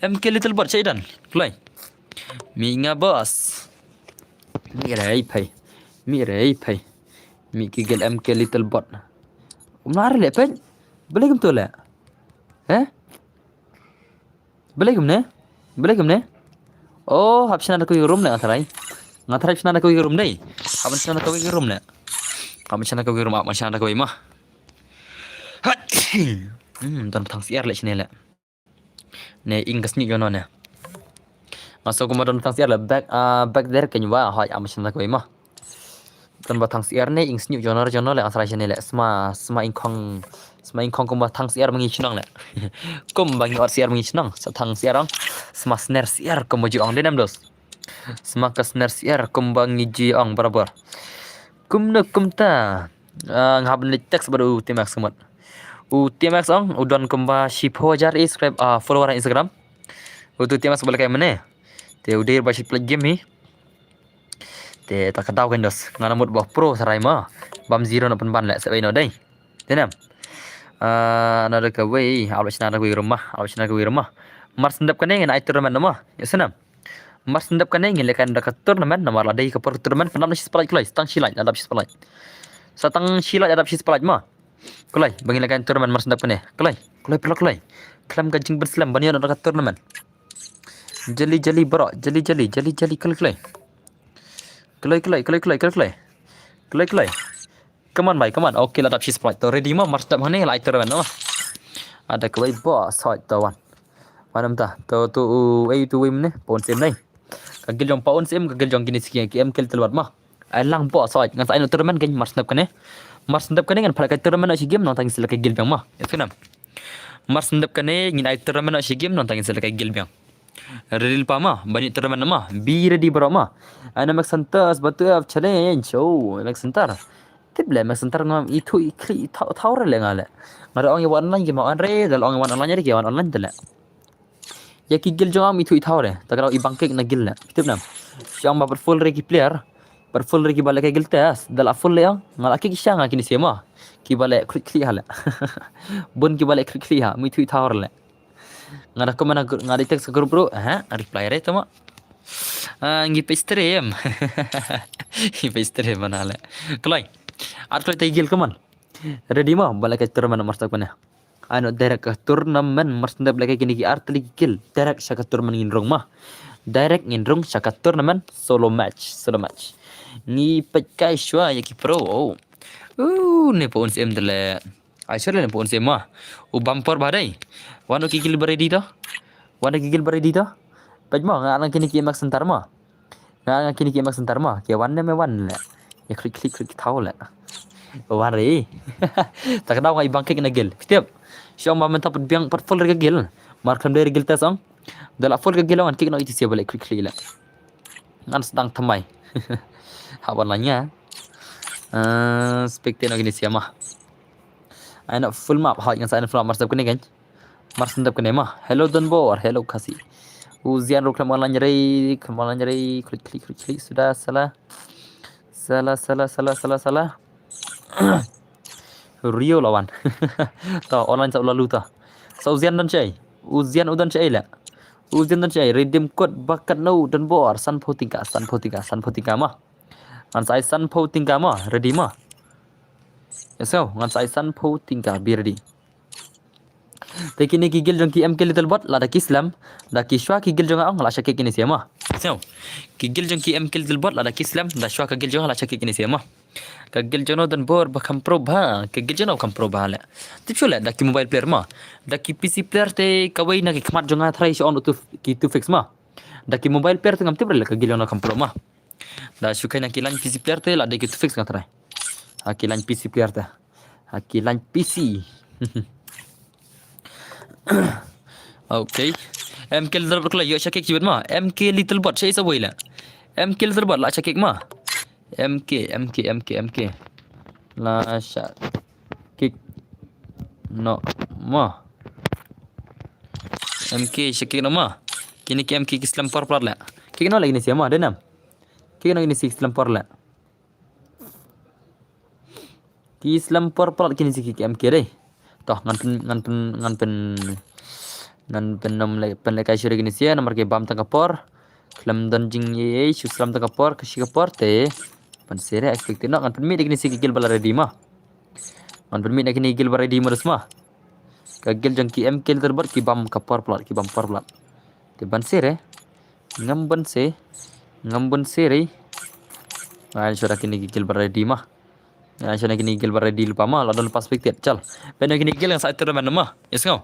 Em kill little bot cai dan. Clay. Mi nga boss. Mi rei pai. Mi kigel em kill little bot. Umlar le pen. Boleh kem tu lah. Boleh kem ne? Oh, habis nak kau room ni ngatai habis nak kau room ni. Habis nak kau room ni. Habis nak kau room mak macam nak kau mah. Dan tang siar le sini le. Ne ingas ni jono ne. Masuk ke modern tang siar le back there kan wa ha ya macam nak kau mah. Dan batang siar ne ing sniu jono le asal sini le. Sma ingkong ko batang siar mengi chnang le. Kom bangi or siar mengi chnang. Satang siarang sma snare siar kom baju ang denam dos. Sma ka snare siar kom bangi ji ang barabar. Kum ta ngab le teks baru timak semut. TMX ang udon kumba 10,000 subscribe follower Instagram. Utu TMX balik kayak mana? Te udah bashi play game ni. Te tak tahu kan dos. Ngana mut bah pro sarai ma. Bam zero na penban lek sebai no dai. Tenam. Nada ka wei awak sina ku rumah. Mar sendap kan ngin ai turnamen nama. Ya senam. Mar sendap kan ngin lekan dekat turnamen nama la dai ka per turnamen penam sis pelaj klai stang silat adap sis pelaj. Satang silat adap sis pelaj ma. Kulai, bagi lagan turnamen mar sendap kene. Kulai. Kelam gajing berselam bani nak dekat turnamen. Jeli bro, jeli kulai. Kulai. Come on. Okay, lah tapis sprite. Ready mah mar sendap kene lai turnamen no. Ada kulai boss hot tawan. Manam ta. Tu wim ne, pon sim nai. Kagil jong paon sim, kagil jong gini sekian KM kel telwat mah. Alang boss hot ngan sai no turnamen kan mar sendap kene. Mar sendap kene ngan phalak turnamen si game nong tangis lek gil bang mah. Yakinam. Mar sendap kene ngin ai turnamen si game nong tangis lek gil bang. Real pa mah banyak turnamen mah. Be ready bro mah. Ana mak santas batu up challenge. Oh, mak santar. Tible mak santar ngam itu ikli taur le ngale. Ngara ong yawan online game on re dal ong yawan online jadi yawan online dala. Ya ki gil jom itu taur. Takraw ibangkek na gil la. Kitib nam. Siang ba full regi player. Berfull lagi balik kayak giltas, dalam full le ngal aki kisah ngaki ni sema, ki balik klik hala, bun ki balik klik ha, mi tweet tower le, ngada ko mana ngadi teks grup bro, reply re tama, ngi pestream, mana le, kelai, atlet tigil keman, ready mah balik ke turnamen nomor satu mana, anu direct ke turnamen nomor satu balik kini ki art tigil, direct syakat turnamen ngin mah, direct ngin syakat turnamen solo match. Ni pakai shua ya ki pro. Ni pun sim dele. Aisyah ni pun sim mah. Bumper badai. Wano kikil beredi dah. Pajma ngan kini ki mak sentar mah. Ki wan me wan le. Ya klik tahu le. Wan re. Tak tahu ngai bangkek na gel. Setiap syam ba mentap biang part full re gel. Markam dari gel tasang. Dala full ke gelangan kik no itu siapa le klik le. Ngan sedang temai. Hawan lanya. Spekte no gini siapa? Aina full map hot yang saya full map kene kan. Mar sendap kene mah. Hello Donbor, hello kasih. Uzian ruk kemalan nyeri, klik sudah salah. Rio lawan. Tahu online tak lalu tah. So Uzian dan cai. Uzian udan cai lah. Uzian dan cai redeem code bakat no Donbor San Potika mah. Ngan sai San Potika mah ready mah. Ya so, ngan sai San Potika be ready. Te kini gigil jong ki em ke little bot la da kislam da ki shwa ki gil jong ang la shake kini siama. So, gigil jong ki em ke little bot la da kislam da shwa ka gil jong la shake kini siama. Ka gil jong dan bor ba kam pro ba ka gil jong kam pro ba la. Tip shula da ki mobile player ma. Da ki PC player te kawai na ki khamat jong athrai shi on tu ki tu fix ma. Da ki mobile player te ngam tip la ka gil jong kam pro ma. Da shukai na ki lan PC player te la da ki tu fix ngathrai. Ha ki lan PC player te. Ha ki lan PC. Okay. MK little bot kala yo shakik jibet ma. MK little bot shay sa wila. MK little bot la shakik ma. MK. La shakik no ma. MK shakik no ma. Kini ki MK Islam par la. Kini no lagi ni siapa denam. Kini no ini si Islam par la. Ki Islam par kini si MK deh. Toh ngan pen nom le pen le kai shuri gini sia nomor ke bam tangka por klam don jing ye shu slam tangka por ke shika por te pan sere expect no ngan pen mi gini si gil bala ready ma ngan pen mi gini gil bala ready ma resma ka gil jang ki em kel terbar ki bam ka por plat ki bam por plat te ban sere ngam ban sere ay shura kini gil bala ready ma Aisyah gini gil baradi lupa mah, lalu lepas pikir, cal. Benar gini gil yang saya turun mah, yes kau.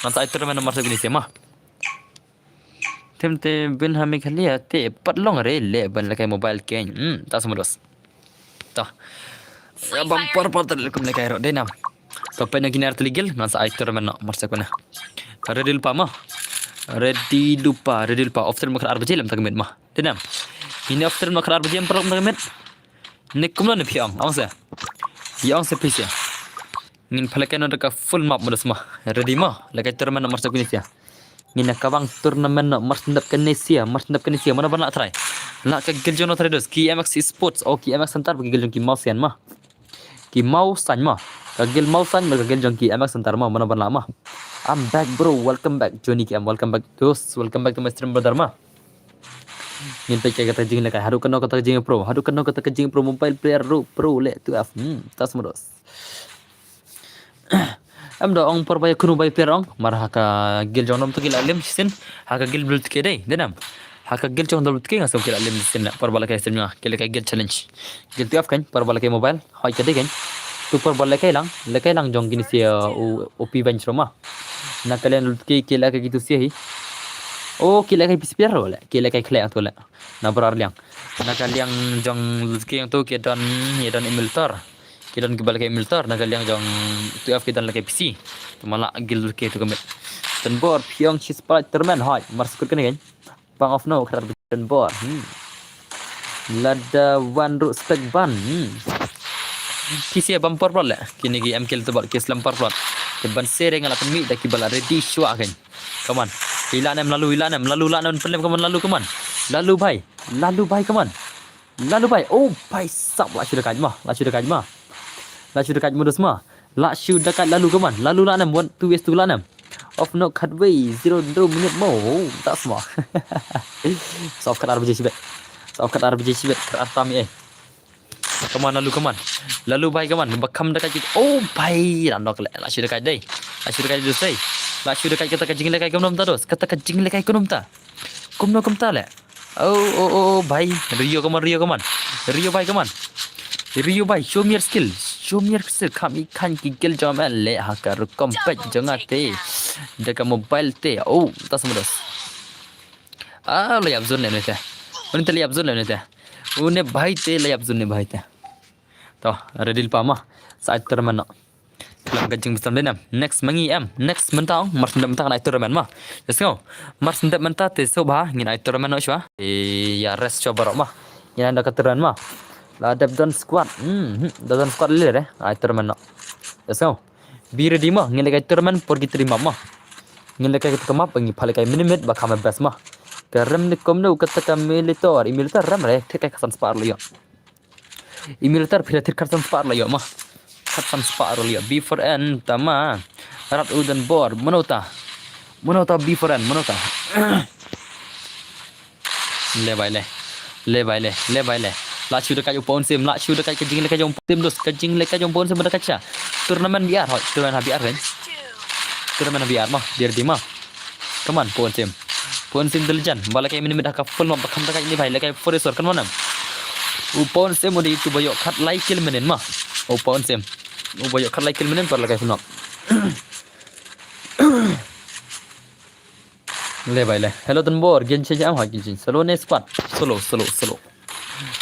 Yang saya turun mana masuk gini siapa? Tem ben hami kali ya, te long le ben lekai mobile kain, tak semua dos. Tah, ya bumper terlekum lekai ro, denam. Kau benar gini arti gil, yang saya turun mana masuk mana. Ready lupa mah, ready lupa. After makan arba jelam tak kemet mah, denam. Ini after makan arba jelam perlu tak kemet. Nikum lo ni piang, awang saya. Yang sepisa. Ngin palakan ada ka full map muda semua. Ready mah, lakai turnamen nomor satu Indonesia. Ngin kabang turnamen nomor sendap Indonesia, mana nak try. Nak ke giljono traders, ki MX Sports, ki MX Santar bagi giljong ki Mausian mah. Ki Mausan mah. Ka gil Mausan bagi giljong ki MX Santar mah, mana mah. I'm back bro, welcome back Johnny Kim, welcome back to my stream brother mah. Ngin pakai kata jing lekai haru kena kata jing pro mobile player pro le tu af tas modos am do ong por bay kunu bay player ong mar haka gil jonom to gil alim sin haka gil blut ke dai denam haka gil jong blut ke ngaso gil alim sin por bala kai sin nga gil kai gil challenge gil tu af kan por bala kai mobile hoi ke dai kan tu por bala kai lang jong gini sia op bench roma na kalian lut ke la kai gitu sia hi kila kai PC player le kila kai klek tu le na berar liang na kaliang jong lutki yang tu ke don emulator ke don kebal kai emulator na kaliang jong tu af ke don le kai PC tu mala gil ke tu kemet dan board piang chis sprite termen hoi marsukut kan kan bang of no khatar dan board lada one root spec ban PC bumper plot le kini gi MKL tu bot ke slampar plot ke ban sereng ala pemi dak kibal ready shwa kan come on Hilanam lalu pelem kaman lalu kaman. Lalu bhai kaman. Lalu bhai. Oh bhai sab la sudah kajma. La sudah kaj modus ma. La sudah kaj lalu kaman. Lalu lanam 1 2 2 lanam. Off no cut way 0 minute mo. Tak semua. Soft cut RBJ sibet. Keratami Kaman lalu kaman. Lalu bhai kaman. Bakam dekat kita. Oh bhai randok la sudah kaj dai. La sudah kaj dusai. La sudah kata kajing lekai kumnom ta dos. Kata kajing lekai kumnom ta. Kumno kumta le. Oh bhai. Rio kaman. Rio bhai. Show me your skill. Kami kan kigil jam le hakar kompet jangan te. Dekat mobile te. Oh tak semua dos. Layap zone le te. Unte layap zone le te. Une bhai te layap zone bhai te. Toh ready pama. Saat termana. Kelam kajing besar denam. Next mentang mars mentang naik turnamen mah. Let's go. Mars mentang te soba ngin naik turnamen no shwa. Ya rest coba rok mah. Ngin anda keturunan mah. La dab don squad. Don squad le naik turnamen no. Let's go. Be ready mah ngin lekai turnamen pergi terima mah. Ngin lekai kita mah pengi phale kai minute bakam best mah. Kerem ni komno kata militer ram re tekai kasan spar liyo. Militer phira thir kasan spar liyo mah. Katan separuh lihat B4N tama rat udan bor menota B4N menota le baile la sudah kayu pon sim la sudah kayu kajing le kajong pon sim mendekat cha turnamen biar hoi turnamen biar kan tira mana biar mah biar di mah kaman pon sim delijan bala kay minimit ka full mah bakam ta ini bhai la kay foresor kan manam upon sim modi itu bayok khat like kil menen mah upon sim bayok khat like kil menen par la kay funok le bhai le hello tan bor gen che jam ha gin solo ne squad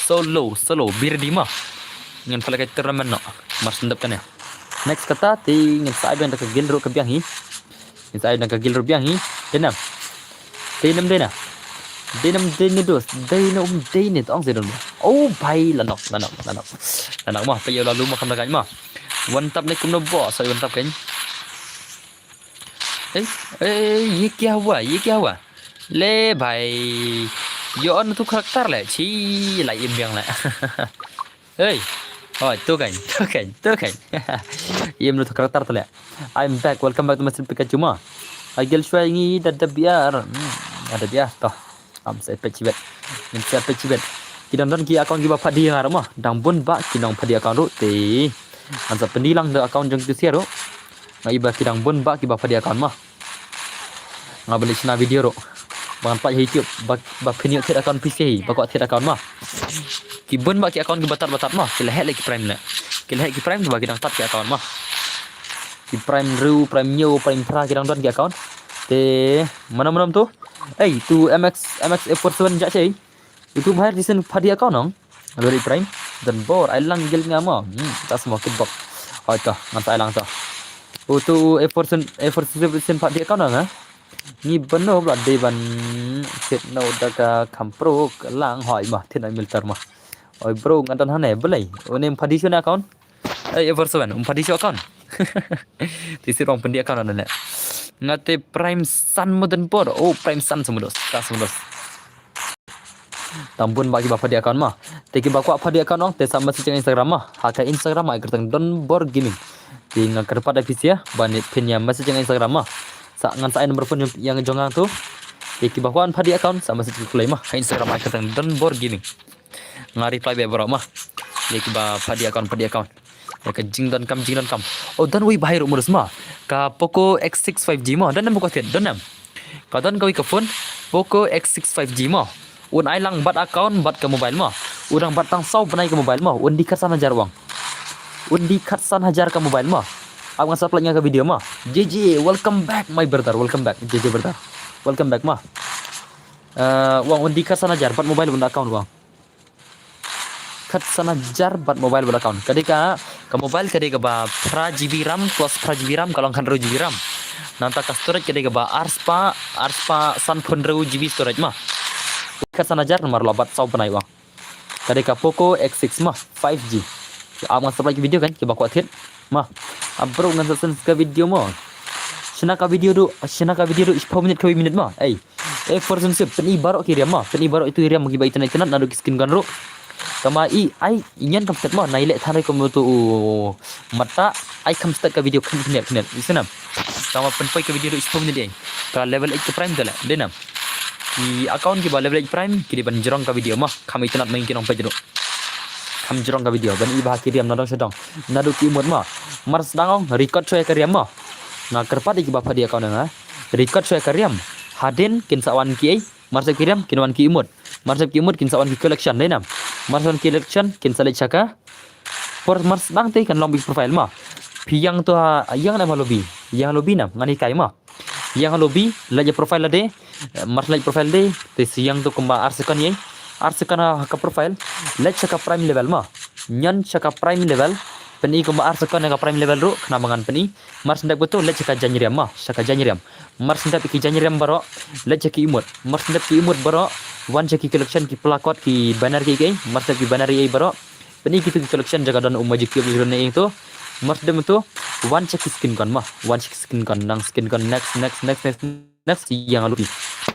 solo bir di mah ngan pala kay tira man no mas ndap kan ya next kata ti ngin sai ben ka gil ro ka biang hi ngin sai ka gil ro biang hi denam dena ni dos dena tong se don oh bhai lanok mah payo lalu makam dagan mah one tap ni kum no boss sai one tap kan ये क्या हुआ ले भाई यो अन तू karakter le chi lại im miệng lại hey oh tuh kan im lu karakter tu le I'm back welcome back to Mr. Pikachu mah agil shwai ngi ada biar toh am sai pecibet min sai pecibet kidang don ki account ki bapak dia ngar mah dang bun ba kidang phadi account ru ti ansa pendilang de account jeng tu sia ru ngai ba kidang bun ba ki bapak dia account mah ngabeli sina video ru bangan pak YouTube ba penio tet account PC ba ko tet account mah ki bun ba ki account ki batat mah ki lehet ki prime le ki lehet ki prime ba kidang tat ki account mah ki prime ru prime new prime pra kidang don ki account te mana tu tu MX F47 jak cai itu bahar di sen phadi account nong dari prime dan bor ailang gel ngama ta semua kibok ta ngan ailang ta tu F47 phadi account nong ni bano bla de ban set no daga kampro lang hoi mah thin ai milter mah oi bro ngan tan hane belai onem phadi sio account F47 phadi sio account ti sirong pendi account nane ngate prime sun modern bor prime sun semudos tambun bagi bapak di account mah teki bakwa apa di account te sama si Instagram mah haka Instagram mah kertang don bor gaming di ngakar pada PC ya banit pinnya masih Instagram mah sa ngan sa nomor phone yang jongang tu teki bakwa apa di account sama si kulai mah Instagram mah kertang don bor gaming ngari reply be bro mah teki bapak di account ya ka jing don kam dan wi bahir umur semua ka Poco X6 5G mah dan buka tiat donam ka don kawi ka phone Poco X6 5G mah un ai lang bat account bat ke mobile mah urang bat tang sau benai ke mobile mah un dikat sana hajar wang un dikat sana hajar ke mobile mah abang supply nya ke video mah JJ welcome back my brother welcome back JJ brother welcome back mah wang un dikat sana hajar bat mobile benda account wang kat sana jar bat mobile benda account kadika ke mobile kadika ba pra GB RAM plus pra GB RAM kalau kan 2 GB RAM nanti ka storage kadika ba arspa san phone 2 GB storage mah kat sana jar nomor lobat sau penai wang kadika Poco X6 mah 5G abang supply ke video kan ke bakwa thiet mah abro ngan sen ke video mah Sina ka video du 10 minit ke minit mah version sip peni barok kirim mah peni barok itu kirim bagi internet tenat nadu skin kan ru kama ai inyan kam set mah naile thare ko tu mata ai kam set ka video kan knet isna kama penpai ke video du 10 minit ai ka level 8 prime dala denam di account ki ba level 8 prime kiri ban jerong ka video mah kami tenat main kinong pajero kam jerong ka video ban i bah kirim nadong sedang nadu ki mod mah mar sedang record choy ka riam mah na kerpat ki ba phadi account na record choy ka riam haden kin sawan ki ai mar se kirim kinwan ki imod marsap kimut kin sawan ki collection lenam marsan collection kin sale chaka por mars dang te kan long big profile ma piyang to yang na lobby nam ngani kai ma yang lobby laja profile ade mars laja profile de te siang to kumba arsekan ye arsekan ka profile laj chaka prime level ma nyan chaka prime level peni kumba arsekan ka prime level ru khna mangan peni mars ndak betul laj chaka janjriam ma chaka janjriam mars ndak ki janjriam baro laj chaki imut mars ndak ki imut baro one chaki collection ki plakot ki banner ki gay mars ki banner ye baro peni ki collection jaga dan umaji ki ne itu mars dem tu one chaki skin kan mah one chaki skin kan nang skin kan next yang alu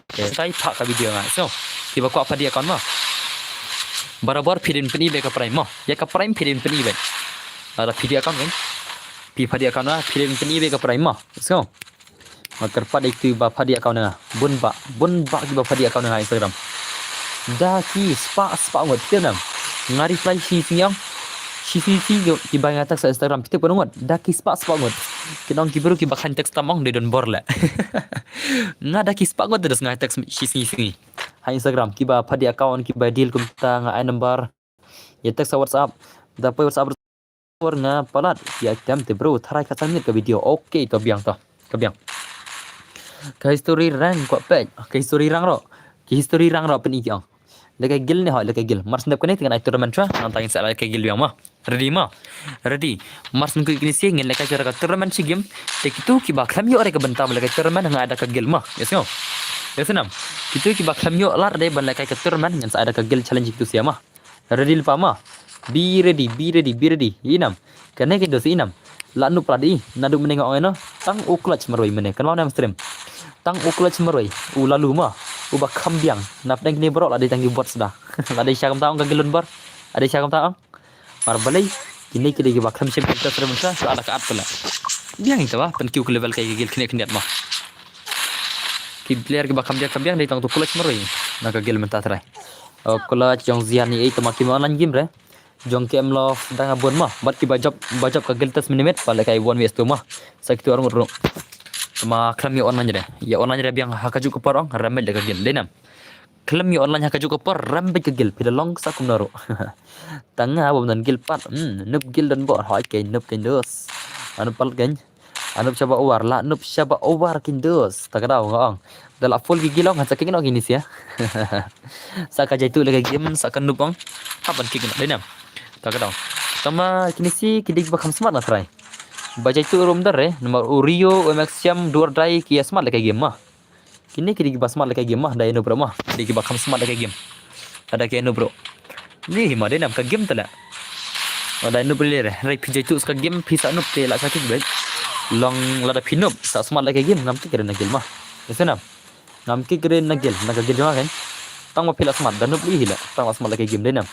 kai pak ka video ngai so tiba ko apa dia kan mah barabar pidin peni be ka prime mah ya ka prime pidin peni be ada video kan kan pi phadi account na pidin peni be ka prime mah so makar pada itu ba phadi account na bun ba ki ba phadi account na Instagram da ki spa ngot tenam ngari reply si siang si ki ba ngatak sa Instagram kita penongot dah ki spak ngot kinong ki baru ki bakhan teks tamong de don borla nga dah ki spak ngot terus ngatak si ha Instagram ki ba phadi account ki ba deal kum ta nga ai number ya teks sa WhatsApp da pa WhatsApp nga palat ya tem te bro tharai ka samit ke video okay ka biang ka history rang ko pe ka history rang ro pen ikyang lekai gil ni ha lekai gil mars ndap kene dengan tournament tra nantang sa lekai gil biang ma ready mars nunggu kini si ngin lekai cara tournament si game tek itu ki baklam yo re ka bentam lekai tournament nga ada ka gil ma yes no yes nam itu ki baklam yo lar de ban lekai ka tournament ngan sa ada ka gil challenge itu sia ma ready lupa ma be ready inam kene ke dosi inam la nu pradi nadu menengok ngeno tang uklach maroi mene kan mau nam stream tang uklach maroi lalu ma ubah kambiang nap deng ni bro ada tanggi buat sudah ada syakam taong ka gilun bar ada syakam taong mar balai kini kide gi bakam sim kita serem sa so ala ka atla biang itu bah pen kiu level kay gil kene kene mah ki player gi bakam dia kambiang dai tang tu kulach maroi na ka gil menta trai kulach jong zian ni itu makin online game re jong kem love dang abon mah bat ki bajab ka gil tas minimet pala kay 1vs 2 mah saktu arung ro ma klam yo online ya online biang hakaju ko parong ramel daga gel lenam klam yo online hakaju ko par rambe ke gel pida long sa kum naro tanga bom dan gel pat nup gel dan bo hoy ke nup ke dos anu pal gen anu coba war la nup coba war kin dos tagadaw ngong dala full gi gilong ha saking no gini sia saka jaitu lega game saka nupong hapan kikin lenam tagadaw tama kini si kidik bakam smart na try baca itu rom dare nomor Rio Maxium dua dai ki smart like game mah kini kiri ba smart like game mah dai no bro mah di bakam smart like game ada ke no bro ni ma denam ka game tala ada no bro le rai pinjai tu ska game pisa no te la sakit bet long la da pinup sa smart like game nam ki keren na game mah esenam nam ki keren na game na ka game kan tang ma pila smart dan no bli hila tang smart like game denam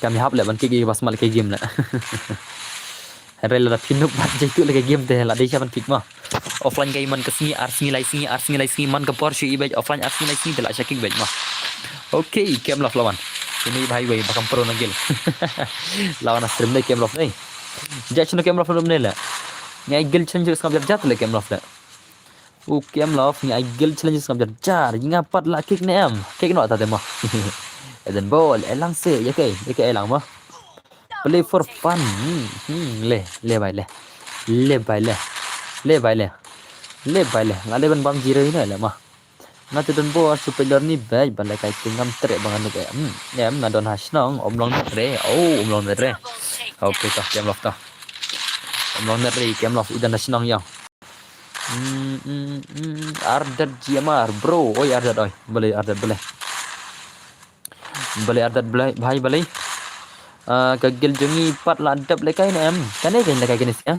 kami hap le ban ki ba smart like game la rela pinup bat jaitu lagi game teh la desha ban kick mah offline game man kesini arsingi lai man ke Porsche ibaj offline arsingi lai singi la shaking baj mah okay game love lawan ini bhai bakam pro nagil lawan stream le game love nei jach no game love ne la ngai gil challenge skam jat le game love la game love ngai gil challenge skam jar inga pat la kick ne am kick no ta de mah eden ball elang se ya ke elang mah play for fun le bai ngale ban bam jiro ini le mah ngate don bo superior ni bai ban le kai tingam tre bangan nu ke nem na don hasnong omlong re omlong re okay ta game lof ta omlong re game lof idan hasnong yang ardat jiamar bro oi ardat oi boleh ardat bhai boleh kagil jongi pat la dap le kai nem kane gen le kai genis ya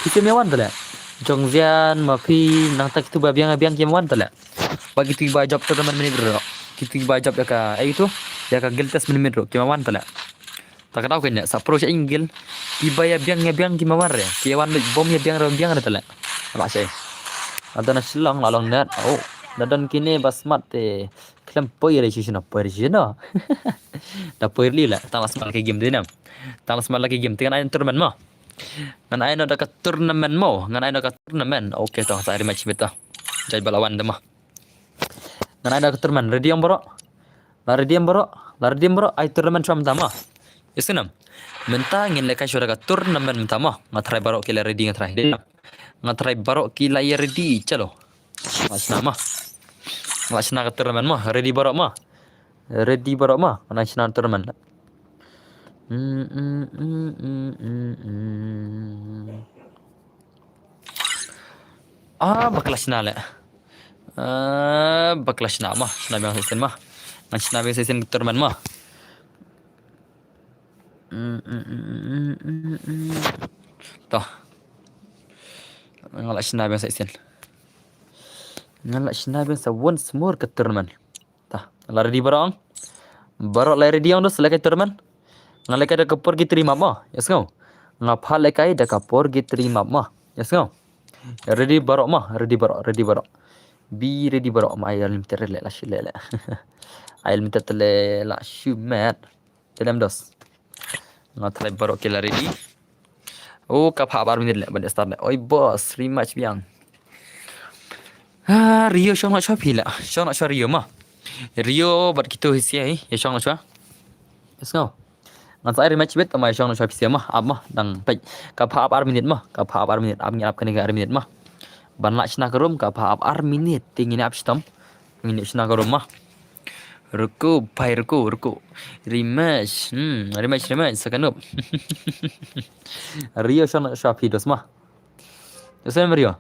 kitu mewan tala jongzian mapi nang tak tu babiang game wan tala bagi tu ba job tournament minit ro kitu ba job ya ka itu ya ka gil tes minit ro kimawan tala tak tahu kan ya sa pro sya ingil tiba ya biang kimawan re kiwan bom ya biang tala apa sih ada na silang lalong net dadan kini basmat te klam poir re shisna da poir li la talas mal ke game dinam talas mal ke game dengan ain tournament mo ngan ain ada ka tournament mo ngan ain ada ka tournament okay to sa match beta jai balawan dema ngan ain ada ka tournament ready am bro ai tournament from tama isunam menta ngin le ka shura ka tournament tama ngatrai baro kila ready ngatrai baro kila ya ready chalo Masna ka tournament mah ready barok mah national tournament baklas na mah nabi season mah nabi season tournament mah toh ngalas nabi season ngalas nabi sa once more ke tournament tah la ready barok la ready on dos lekai tournament ngalekai da kapor gi terima mah yes go ngapha lekai da kapor gi terima mah yes go ready barok be ready barok ma ayal limited le la shile le ayal limited le la shumat dalam dos Ngatrai baru kila ready. Oh, kapha bar minit le benda start le. Oi boss, rematch biang. Rio syong nak cua pila. Syong nak cua Rio mah. Rio bat kita hisia ya syong nak cua. Let's go. Ngan saya rematch bet mai syong nak cua hisia mah. Ab mah dang pai. Kapha bar minit mah. Kapha bar minit. Ab ngap kena gar minit mah. Ban lak chna karum kapha bar minit tingin ab stam. Minit chna karum mah. Ruku, pai ruku. Rematch. Rematch sekanup. Rio syong nak cua pidos mah. Terus Rio.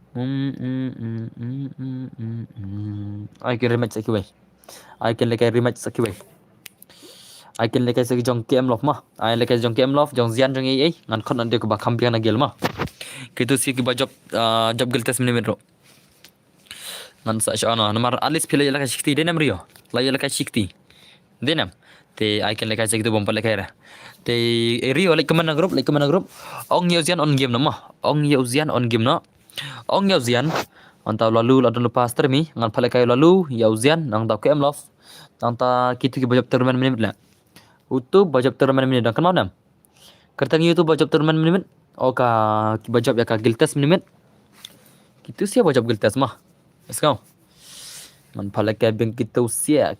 I can rematch sekiway. I can like rematch sekiway. I can like seki jong kem lof mah. I like jong kem lof jong zian jong ei ngan kon ande ko ba kampian na gel mah. Kitu si ki ba job gel tes minit ro. Ngan sa shana namar alis pila yala ka shikti denam rio. La yala ka shikti. Denam. Te I can like seki tu bompa like ra. Te rio like mana group ong yau zian on game na mah. Ong yau zian on game na. Ong yau zian antau lalu ladon lepas termi ngan pale kai lalu yau zian nang tau kem lof nang ta kitu ki bajab turman minit la utu bajab turman minit dang kenal nam kertang itu bajab turman minit o ka ki bajab ya ka giltes minit kitu sia bajab giltes mah let's go ngan pale kai beng kitu sia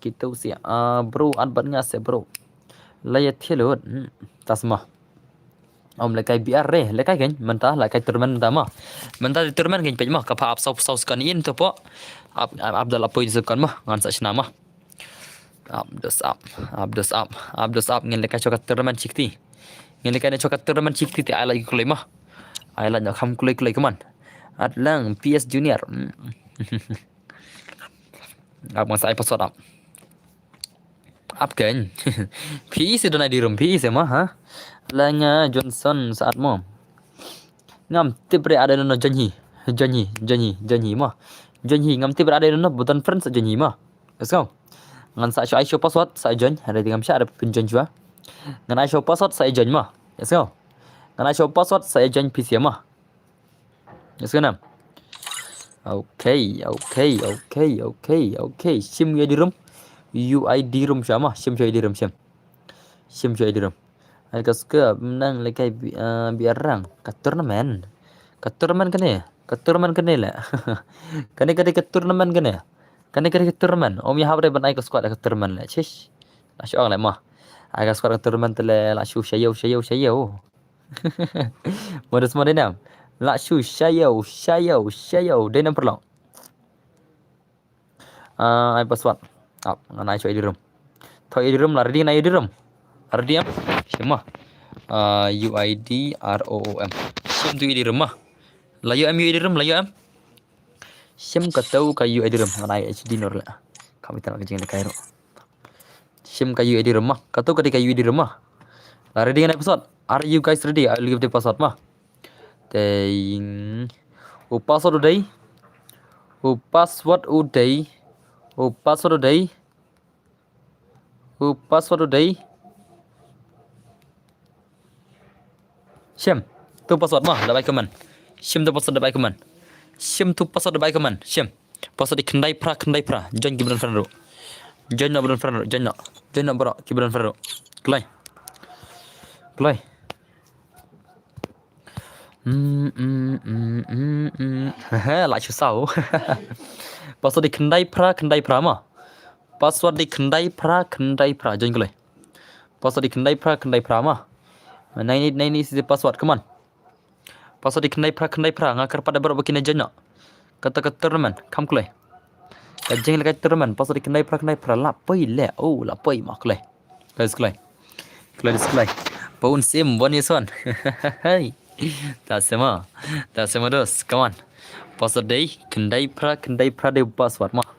bro an ban ngas bro layat helot tasmah om lekai biar lekai kan mentah lekai turman dama mentah turman kan pejmah kapa ap sau skan in tu po abdal apoy sekan mah ngan sa mah abdos up ngin lekai chokat turman cikti ngin lekai chokat turman cikti ti ala kulai mah ala nak ham kulai keman adlang PS junior ab masa ai password up kan PS dona di room PS mah ha Lanya Johnson saat mo ngam tibre ada no janji mah janji ngam tibre ada no butan friends janji mah let's go ngan sa show password sa jan ada tingam sya ada pinjan jua ngan show password sa jan mah let's go ngan show password sa jan PC mah let's go nam okay sim ya di room UID room sama sim di room Alkas ke menang lekai biarang kat turnamen kene lah kane kat turnamen om ya habre ban ai ka squad kat turnamen la chish la syong la mah ai ka squad kat turnamen tele la shu shayau modus modena la shu shayau denam perlong ai password up nganai show di room thoi di room la ready na di room RDM Shema UID ROOM Shem tu di rumah Layu UID rum Shem katau ka UID rum nganai HD nor la kami tak kejeng dekai ro Shem ka UID rumah katau ka UID rumah ready dengan episode are you guys ready I will give the password mah ting password uday Shem tu password mah dabai keman Shem tu password dabai keman Shem password di kendai pra join kibran fero join na bro kibran fero klai la chu sau password di kendai pra mah password di kendai pra join klai password di kendai pra mah Nine is the password. Come on. Password di kendai pra ngakar pada baru bikin aja kata turnamen kam kulai. Kajeng lekai turnamen password di kendai pra lapoi le. Oh lapoi mak kulai. Guys kulai. Pound sim 1 is 1. Hey. Tak sama dos. Come on. Password di kendai pra de password mah.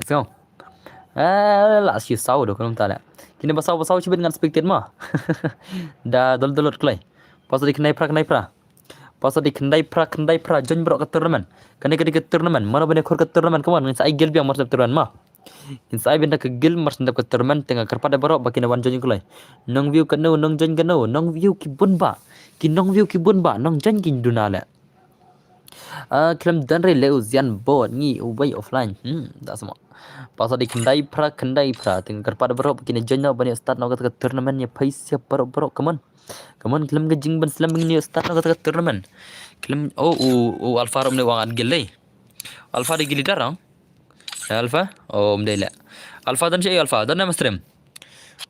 Let's go. Lah si sau dah kalau tak ada. Kini basau cibit dengan spectate mah. Dah dolot kelai. Pasal di kendai pra. Pasal di kendai pra join bro ke turnamen. Kani ke turnamen. Mana benda kor ke turnamen kawan. Saya gil biang mas turnamen mah. Saya benda ke gil mas ke turnamen tengah kerpada bro bagi nawan join kelai. Nong view ke no nong join ke no. Nong view ki bun ba. Nong join ki dunala. Kilam dan re leu zian bo ni ubay offline. Dah semua. Pasal di kendai pra tengah kerpada berok begini jenyo banyak start nak kata turnamen ya paisa berok kaman kelam ke jing ban selam begini start nak kata turnamen kelam Alfa rom ne wangan gilai Alfa di gili darang Alfa mdela Alfa dan shay Alfa dan nama stream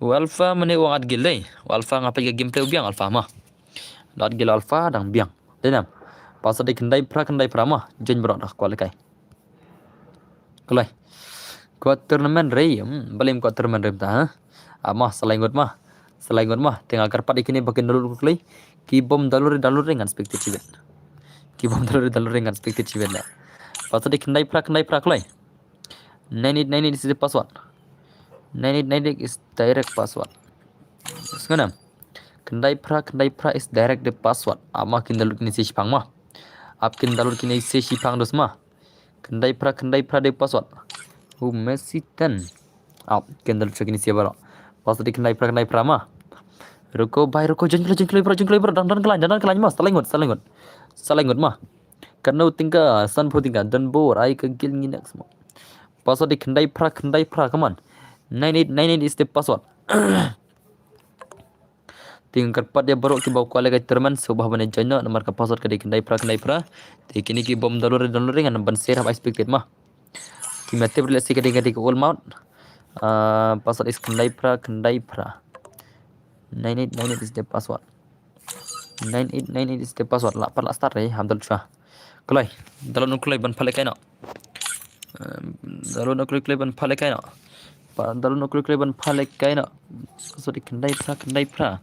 Alfa mene wangan gilai Alfa ngapai ke gameplay biang Alfa mah lat gil Alfa dang biang denam pasal di kendai pra mah jen berok dah kualikai kelai kuat turnamen rei balim kuat turnamen rei ta mah selaingot mah tengah karpat ikini bagian dalur kulai ki bom dalur dengan spektif civet ki bom dalur dengan spektif civet lah pasal di kendai pra kulai 9898 is the password 9898 is direct password sekarang kendai pra is direct the password mah kin dalur kini si sipang mah kin dalur kini si sipang dos mah kendai pra the password Messi 10 kin dalur kini si baro pasal di kendai pra mah ruko jengklai bro dan kelan mas salengot mah karena tinggal san po tinggal dan bor ai ke gil nginak semua pasal di kendai pra kaman 9898 is the password tinggal kerpat dia baru ki bawa kuala ke terman subah bane jana nomor ka password ke di kendai pra kini ki bom dalur dengan ban share have expected mah ki mate relasi ke dengan di all mount password is kendai pra 9898 is the password 9898 is the password la par la start hamdal chua kulai dalon kulai ban phale kaina dalon kulai ban phale kaina sorry kendai pra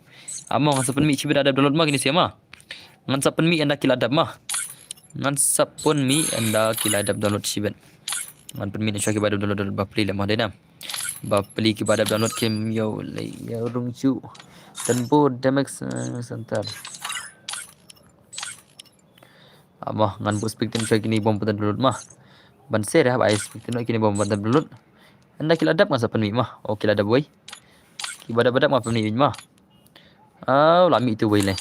among hasapan mi cibida ada download mah gini siapa ngan sapan mi anda kiladap mah ngan sapun mi anda kiladap download ciben ngan pen mi nak bada download bapli lemah denam bapli ki bada download kem yo rung chu dan bo demex center amah ngan bo speak tin kini bom pada download mah ban share ya bai speak tin kini bom pada download anda kiladap ngan sapan mi mah kiladap boy ki bada mah pen mi mah lami tu boy le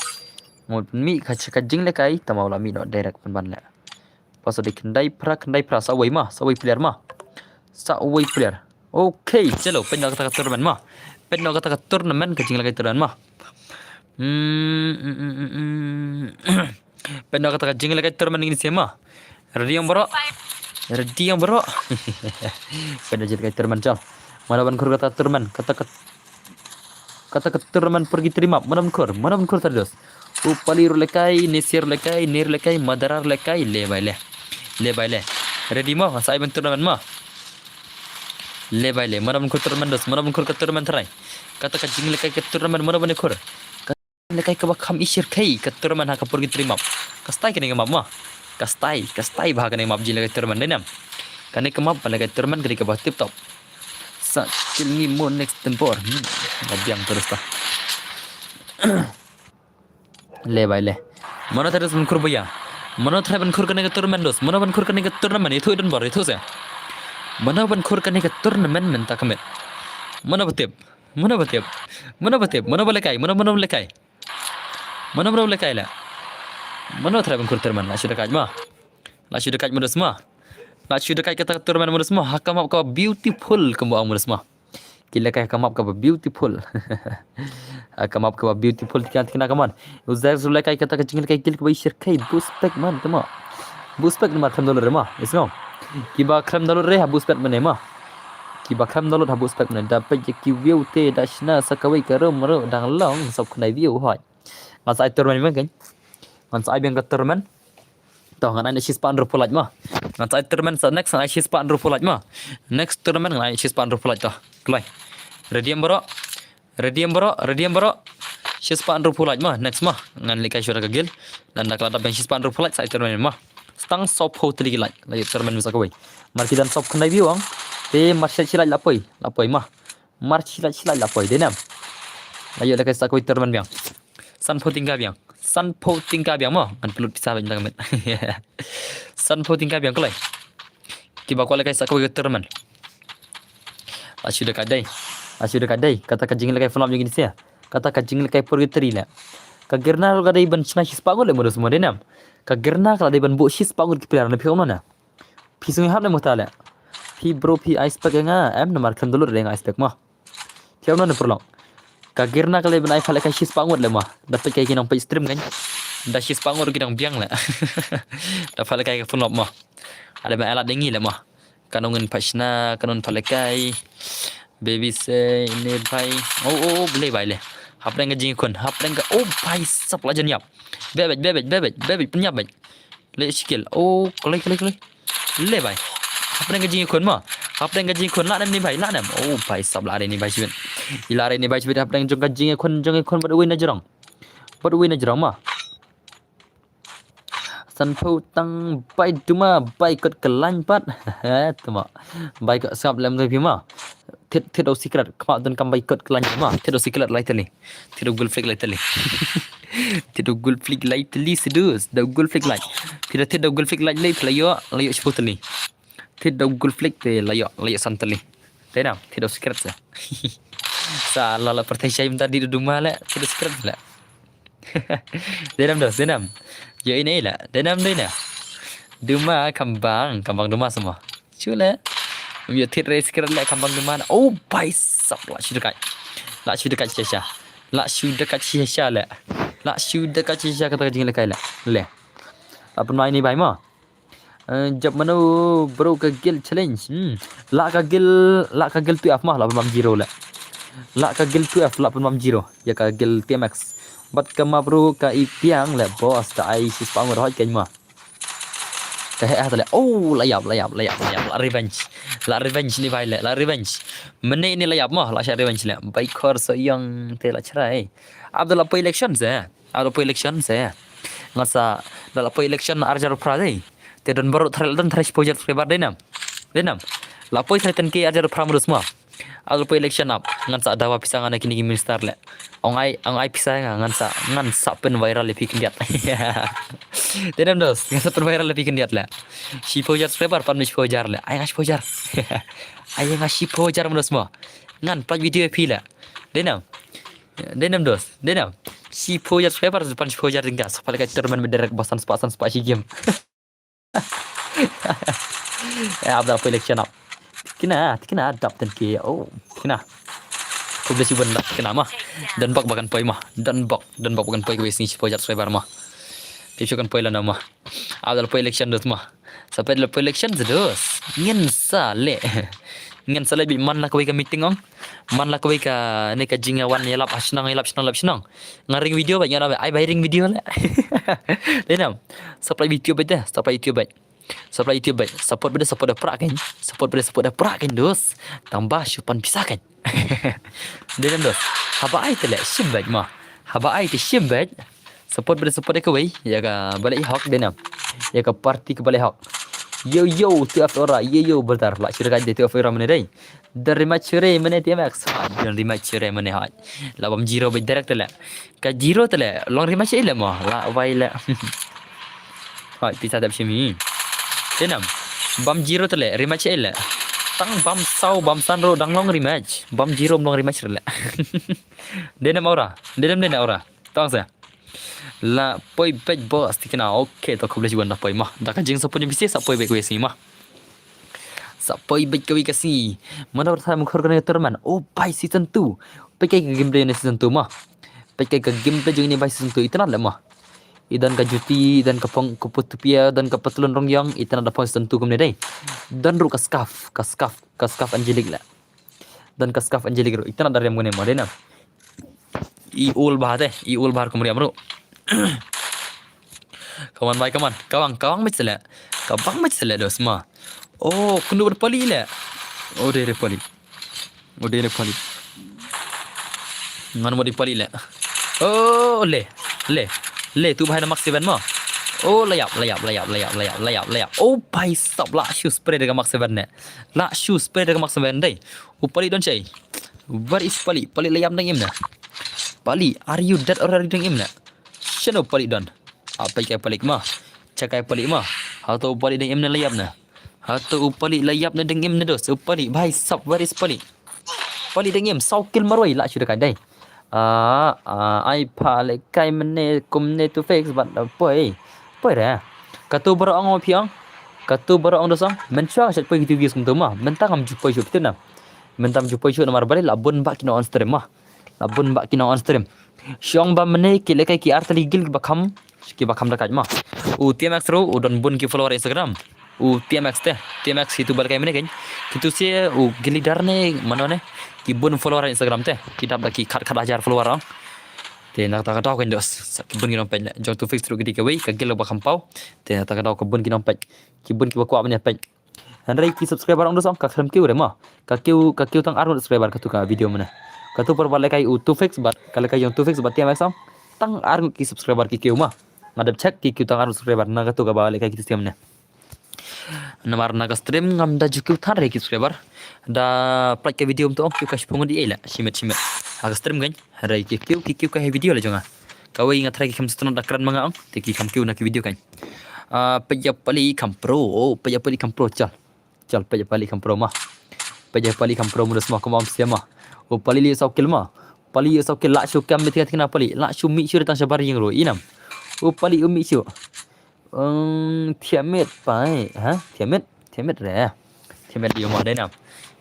mau mi kajing le kai tamau lami no direct ban le pasal di kendai pra sawai player okay chalo pen nak kata turnamen mah pen nak kata turnamen kajing le kai turnamen mah pen nak kata kajing le kai turnamen ini siapa ready yang bro pen jadi kai turnamen chal mana ban kur kata turnamen kata turnamen pergi terima mana ban kur terus upali lekai nisir lekai nir lekai madarar lekai le baile ready mah saya ban turnamen mah le baile mana ban kur turnamen dos mana ban kur kata turnamen terai kata kajing lekai ke turnamen mana ban kur lekai ke bakam isir kai ke turnamen hak pergi terima kastai kene map mah kastai bah kene map jin lekai turnamen denam kene ke map lekai turnamen kene ke bah tip top sa kilni mo next tempor biang terus tah le baile mana terus ban kur boya mana thai ban kur kene ke turnamen dos mana ban kur kene ke turnamen itu dan bar itu sa mana ban kur kene ke turnamen menta kamet mana batip mana boleh kai mana la mana thai ban kur turnamen la sudah kaj modus mah la sudah kaj kata turnamen modus mah hakam ka beautiful kembo ang modus mah kila kai kamap ka beautiful kamap ka beautiful tikan kaman uzar zulai kai kata kecing kai kil ka shir kai buspek man tama buspek ma tham dollar ma isno kiba kham dollar re ha buspek mane ma kiba kham dollar ha buspek mane dapat je ki view te dashna sakawai ka rom dang long sob khnai view hoi ngan sai turman men kan ngan sai biang ka turman to ngan ai shis pan ro polaj ma ngan sai turman sa next ai shis pan ro polaj ma next turman ngan ai shis pan ro polaj to klai ready bro shis pan ro polaj ma next ma ngan likai syura ka gil dan dak lada bang shis pan ro polaj sai turman ma stang sop ho tli gilai lai turman bisa kawai marki dan sop khnai view ang te marcha chilai lapoi ma marchi chilai lapoi denam ayo lekai sa kawai turman biang san po tingka biang mo an pelut bisa ban tangamet san po tingka biang kolai kiba ko lekai sa kawai turman asyuda kadai kata kajing lekai film yang ini sia kata kajing lekai pergi la kagirna kadai ban chna his pagol le modus modenam kagirna kadai ban bo his pagol ki player na phi mana pisung hab le mutala Pi bro pi iceberg nga em na markan dulu dengan iceberg mah. Tiap na perlong. Kagirna kali benai fale kai shis pangut le mah. Dapat kai kinang page stream kan. Dah shis pangut kinang biang le. Dah fale kai phun mah. Ada ban alat dengi le mah. Kanungan pasna kanun fale kai. Baby say ini bhai. Oh boleh bhai le. Hapren ka jing kun. Hapren ka oh bhai sap la janyap. Bebet penyap bhai. Le skill. Oh kolai. Le bhai. Hapren ka jing kun mah. Hapren ka jing kun la nam ni bhai la nam. Oh bhai sap la ni bhai sibin. Ilare ni bhai sibin hapren jong ka jing kun bad uin na jarang. Bad uin na jarang mah. San phau tang bai duma bai kot kelan pat. Tuma. Bai kot sap lam tu pima. Thiết đầu secret các bạn cầm bay cất lạnh mà thiết đầu secret lại tali thiết đầu gold flick lại tali thiết đầu gold flick lại tali sedus đầu gold flick lại thiết đầu gold flick lại layo sebut tali thiết đầu gold flick te layo san tali thế nào thiết đầu secret sa salah la pertanyaan minta di rumah lah thiết đầu secret lah denam yo ini lah denam đây nè rumah kambang rumah semua cula Biar thiết race kira lại kambang di mana? Oh, bhai sap lah sudah dekat Syesha. Lah sudah dekat Syesha lah. Lah sudah dekat Syesha kata jing lekai lah. Le. Apa main ni bhai mah? Jab mana bro ka gil challenge. La ka gil tu af mah la pun zero lah. La ka gil tu af la pun zero. Ya ka gil TMX. Bat ka ma bro ka ipiang lah bos ta ai sis pang rồi kan mah. Tadi oh layap la revenge ni bhai la revenge mene ni layap mah la revenge la baik khor so yang te la cerai abdul apa election saya ngasa dal apa election arjar pradai te don baru dan thresh project febar denam la poi thretan ke arjar pramurus mah abdul apa election up ngasa dawa pisangan kini minister la ang ai pisang ngansa pen viral le pikin diat denam dos ngasa pen viral le pikin diat la si project febar pan si pojar la ai ngas pojar ai ngas si pojar mendos mah ngan pas video pila denam dos si project febar pan si pojar tinggal sapal ka terman menderek basan spasan spasi game abda apa election up kena adap dan ke oh kena publisi benda kena mah dan bak bagan poi mah dan bak bagan poi ke si project febar mah Tipsukan poi la nama abda poi election dos mah sampai la poi election dos ngin sale bi man la koi ka meeting ong man la koi ka ne ka jinga wan yalap asnang ngaring video ba nyara ai bayring video la denam supply YouTube beda supply YouTube support dah prak kan dos tambah syupan pisah kan denam dos haba ai tele shimbaj mah haba ai te shimbaj support ke wei ya ka balik hok denam ya ka party ke balik hok yo tu afora yo bentar la syurga de tu afora mana dai dari macure mana TMX dari macure mana ha la bam zero be direct la ka zero tele long rematch ile mah la wai la ha bisa tak shimi denam bam zero tele rematch ile tang bam sau bam sanro dang long rematch bam zero long rematch la denam ora tang sa la poi pej bos tikna okay to kubla jiwan poi mah da kan jing so pun bisi sa poi be kwesi mah sa poi be kwi kasi mana bertha mukhor kana terman oh pai season 2 pe kai gameplay ni season 2 mah pe kai gameplay jing ni bai season 2 itna le mah idan ka juti dan ka pong kuputupia dan ka patulun rong yang itna da season 2 kumne dai dan ru ka scarf angelic la dan ka scarf angelic ru itna dar yang ngone mah dena i ul bahar kumri amru kawan macam dos mah oh kundu berpali le oh dia pali mana mau dipali le oh le tu bahaya max 7 mah oh layap oh pai stop la shoe spray dengan max 7 ne la shoe spray dengan max 7 dai upali don cai what is pali layap nang imna pali are you dead or are you doing imna Shano palik don. Apa ikai palik mah? Cakai palik mah. Atau palik dengan emna layap na. Atau palik layap na dengan emna dos. Palik bhai sap waris palik. Palik dengan saukil marwai la sudah kadai. Ai palik kai mene kumne tu fix but poi. Poi dah. Katu berang piang. Katu baru orang dosang, mencua chat poi gitu guys kum tu mah, mentang am jupoi syuk tu na. Mentam jupoi syuk nomor balik labun bak kina on stream mah. Labun bak kina on stream. Syong ba mene ki lekai ki artali gil ki bakam dekat mah. TMX ro udon bun ki follower Instagram. TMX teh, TMX itu balik mene kan. Kitu si gili darne mana ne? Ki bun follower Instagram teh. Kita baki kat ajar follower orang. Te nak tak tahu kan dos. Ki bun ki nompet. Jong tu fix ro gidi ke wei ka gil bakam pau. Te nak tak tahu ke bun ki nompet. Ki bun ki bakwa mene pet. Handai ki subscriber orang dosang ka khem kiu re mah. Ka kiu tang arun subscriber ka tu ka video mana. Katu per balik kai tu fix bat kalau kai yang tu fix bat TMX sam tang arun ki subscriber ki kiu mah. Ngadap cek ki kiu tang arun subscriber na katu ka balik kai ki sistem ne. Namar naga stream ngam da jukiu thar re ki subscriber da plak ke video tu kiu ka shpungu di ela shimet aga stream gan rai ki kiu ka video la jonga kawai ingat rai ki kam stun da kran manga ong te ki kam kiu na ki video kan peja pali kam pro peja pali kam pro chal peja pali kam pro mah peja pali kam pro mudas mah kumam siama pali li sau kilma pali sau kil la shu kam betia kena pali la shu mi shu tang sabar yang ro inam pali umi shu Tiamet pai ha Tiamet re Tiamet dia mah denam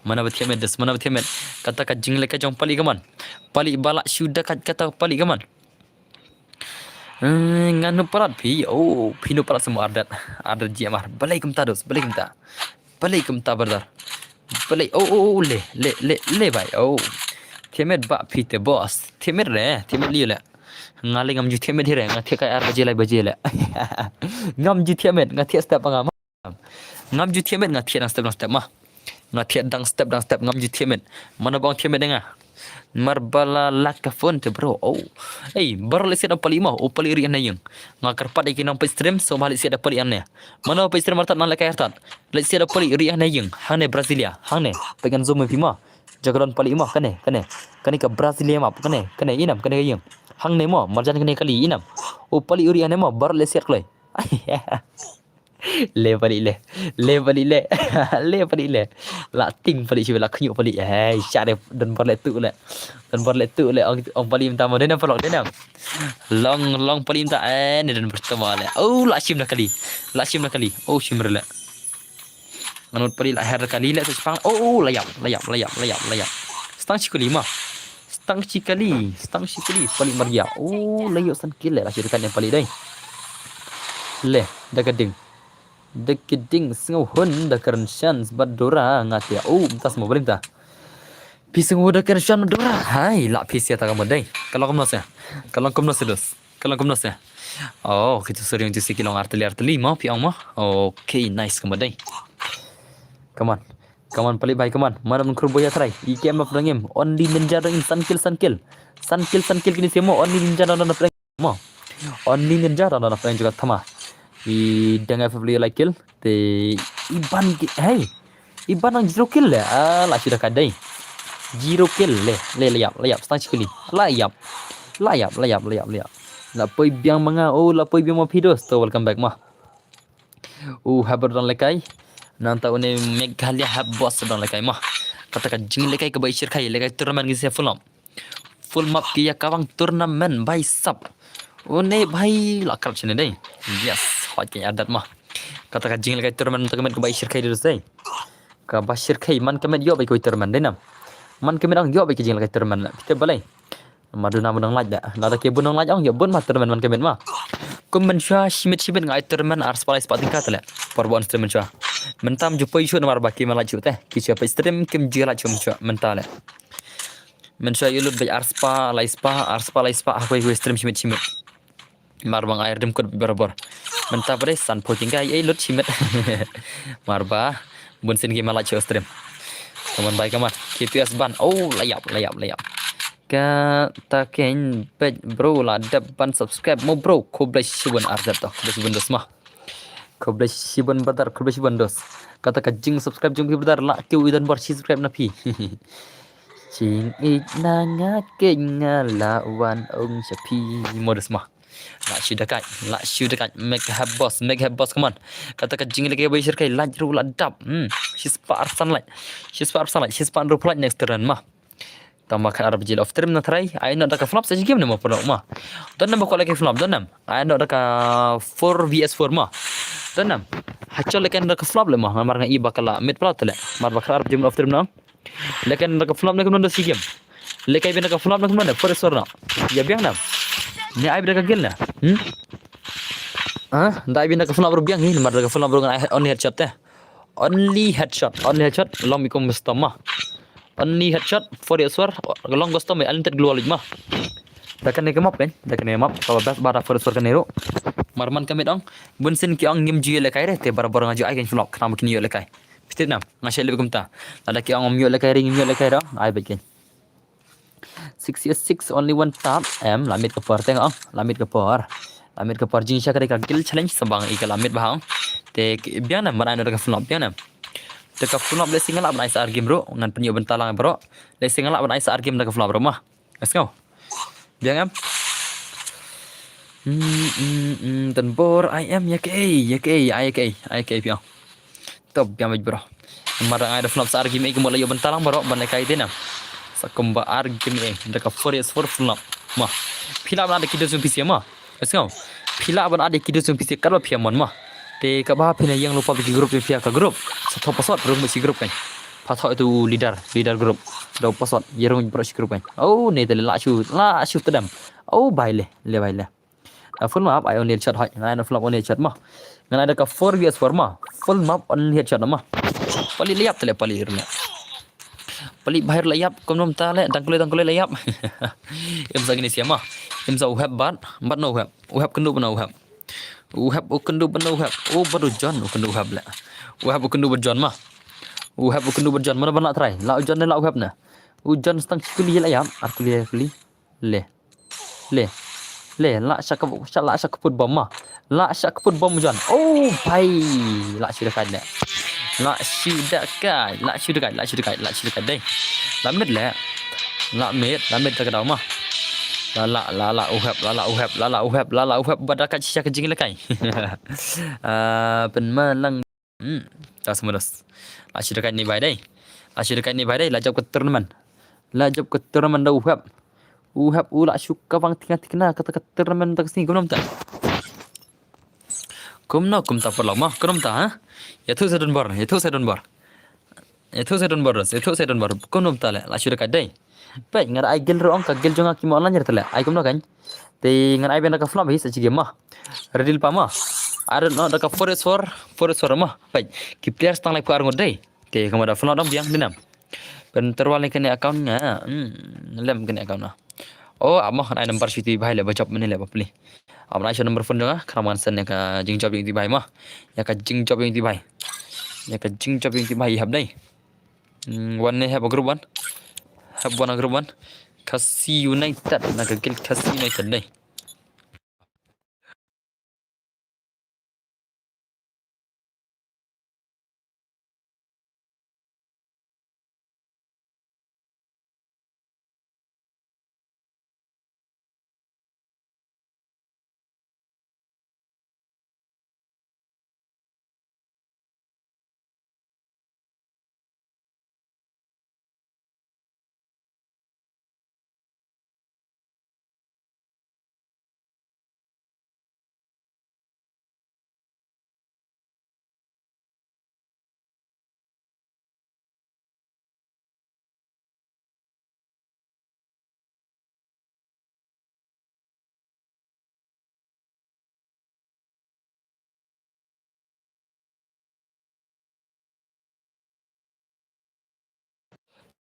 mana bet Tiamet des mana bet Tiamet kata ka jingle ka jong pali gaman pali balak shu da kata pali gaman nganu parat pi pinu parat semua adat jiamar balai kum tados balai kum tabardar balai le bai Tiamet ba pi te boss Tiamet li la ngali ngam ju Tiamet here ngathi kai ar baje la ngam ju Tiamet ngathi step ngam ngam ju Tiamet ngathi dang step mah ngathi dang step ngam ju Tiamet mana bang Tiamet denga marbala laka phone te bro baru lesi ada pali mah pali ri anayeng ngakar pada kinam pe stream so balik si ada pali anne mana pe stream martat nang lekai hartat lesi ada pali ri anayeng hane Brasilia hane pengen zoom pima jagaran pali mah kane ka Brasilia mah kane inam kane yang hang ne mo marjan kane kali inam pali uri ane mo bar le siak loi le pali le la ting pali si la khyu pali cha de dan bar le tu le ong pali minta mo dena pelok dena long pali minta ne dan bertemu le la sim kali sim rela manut pali la her kali le sepang layap stang cikali pali maria layo san kile la syirikan yang pali dai le dekeding singo hun da karan chance badora ngati tas mo berinta pising udah karan chance badora hai la pisia ta kamodai kalau komnos dos kita sering tu sikilong arteli mau piang mah okay nice kamodai come on pali bhai come on maram khurboya try I game of rangem only ninja rangem sun kill kini semo only ninja rana prank mo only ninja rana prank juga thama I dengar family like kill te iban ang 0 kill le la sudah kadai 0 kill le layap stang sekali layap la poi biang manga la poi biang mo pidos to welcome back mah habar dan lekai nanta une Meghalaya hab boss dan lekai mah katakan jing lekai ke bai shirkai lekai turnamen gise full map kia kawang turnamen bai sap une bai la krap sini dai yes hot ke adat mah katakan jing lekai turnamen ke bai shirkai dus dai ka ba shirkai man kemet yo bai ko turnamen dai nam man kemet ang yo bai ke jing lekai turnamen kita balai maduna bunang laj da nada ke bunang laj ang yo bun mah turnamen man kemet mah kum mensha shimit ngai turnamen ars palai spating katla perbon stream mensha mentam jupai shu nomor baki malaju teh kisah pa stream kim jila chum chu mentale mensha yulut bai arspa laispa aku stream shimit marbang air dem kod berabor menta bre san poking gai lut shimit marba bun sin ki malaju stream kaman bai kaman KPS ban layap ka ken page bro la depan subscribe mo bro koblai shibun arzat to koblai desmah koblai shibun badar koblai shibun dos kata ka jing subscribe jing badar la kiu idan bar subscribe na pi jing ikna ngake ngalawan ong sapi modus mah la syudakai make have boss come on kata ka jing lagi bai shirkai la ru la dap she's part sunlight ru flight next turn mah tambahkan Arab jil of term na try ay no daka flop sa game na mo puno ma donam ko lagi flop donam ay no daka 4 vs 4 ma donam hachol lekan daka flop le ma mar nga iba kala mid plat le mar bakar Arab jil of term na lekan daka flop na kuno si game lekay bin daka flop na kuno for sor na ya biang nam ni ay daka gel na dai bin daka flop ru biang ni mar daka flop ru ngan only headshot te only headshot long bikom mustama only headshot for the sword long gusto may alinted glue mah dakan ni kemap kan dakan ni map kalau bas bara for sword kan nero marman kami dong bunsin ki ang ngim ji le kai re te bara bara ngaju ai kan vlog kana kini le kai pistit nam ngasel le kumta ada ki ang ngim le kai ring ngim le kai dong ai bagian 6 only one tap lamit ke por tengok lamit ke por jing sya ka kill challenge sambang ikal lamit bahang te biang nam mana ada vlog biang nam dekat flop le singal ab nice game bro ngan penyu bentalang bro le singal ab nice game dekat flop bro mah let's go biang am tempor I am ya ke biang top biang bro marang ada flop sa game ke mulai bentalang bro ban kai denam sakumba game dekat 4 flop mah pila ban ada kido sum pc mah let's go pila ban ada kido sum pc karba piamon mah te ka ba phina yang lupa bagi grup pia ka grup satho pasot rung si grup kan patho itu leader grup do pasot yerung bro si grup kan oh ne tele la chu tedam oh baile full map I only headshot hoi ngai no flop only headshot mah ngai ada ka 4 vs 4 mah full map only headshot mah pali liap tele pali irna pali bahir layap komnom ta le dangkule layap em sa gini siama em sa uhab bat no uhab kendu bana uhab ukendu bana baru John ukendu uhab la uhab ukendu berjon mah uhab ukendu berjon mana bana try la John la uhab na John stang kuli la yam kuli le la syak put bom mah la syak put bom John oh bai la sudah kan la sudah kan dai la mid le la mid ta ka mah la uhab badakat syak jing lekai pen malang ta semedos la sudah kan ni bai dai la job ke tournament da uhab ula syuka bang tingna kata tournament tak sini kumnom ta perlu mah kumnom ta ha ya thu sedon bor kumnom ta la sudah kan dai baik ngar ai gel ro ka gel jonga ki mo lan tele ai kumno kan te ngar ai bena ka flop hi sa game mah redil pa mah ada no da ka forest mah baik ki players tang lai par ngodai te kamada flop dong biang dinam pen terwal ni kene account nga lem kene account na oh amah ai number siti bhai le bachop mene le bapli amna ai number phone dong kraman sen ka jing job ti bhai mah ya ka jing job ti bhai hab dai one ne have a group one have one group one Kasi United nagagil Kasi United dai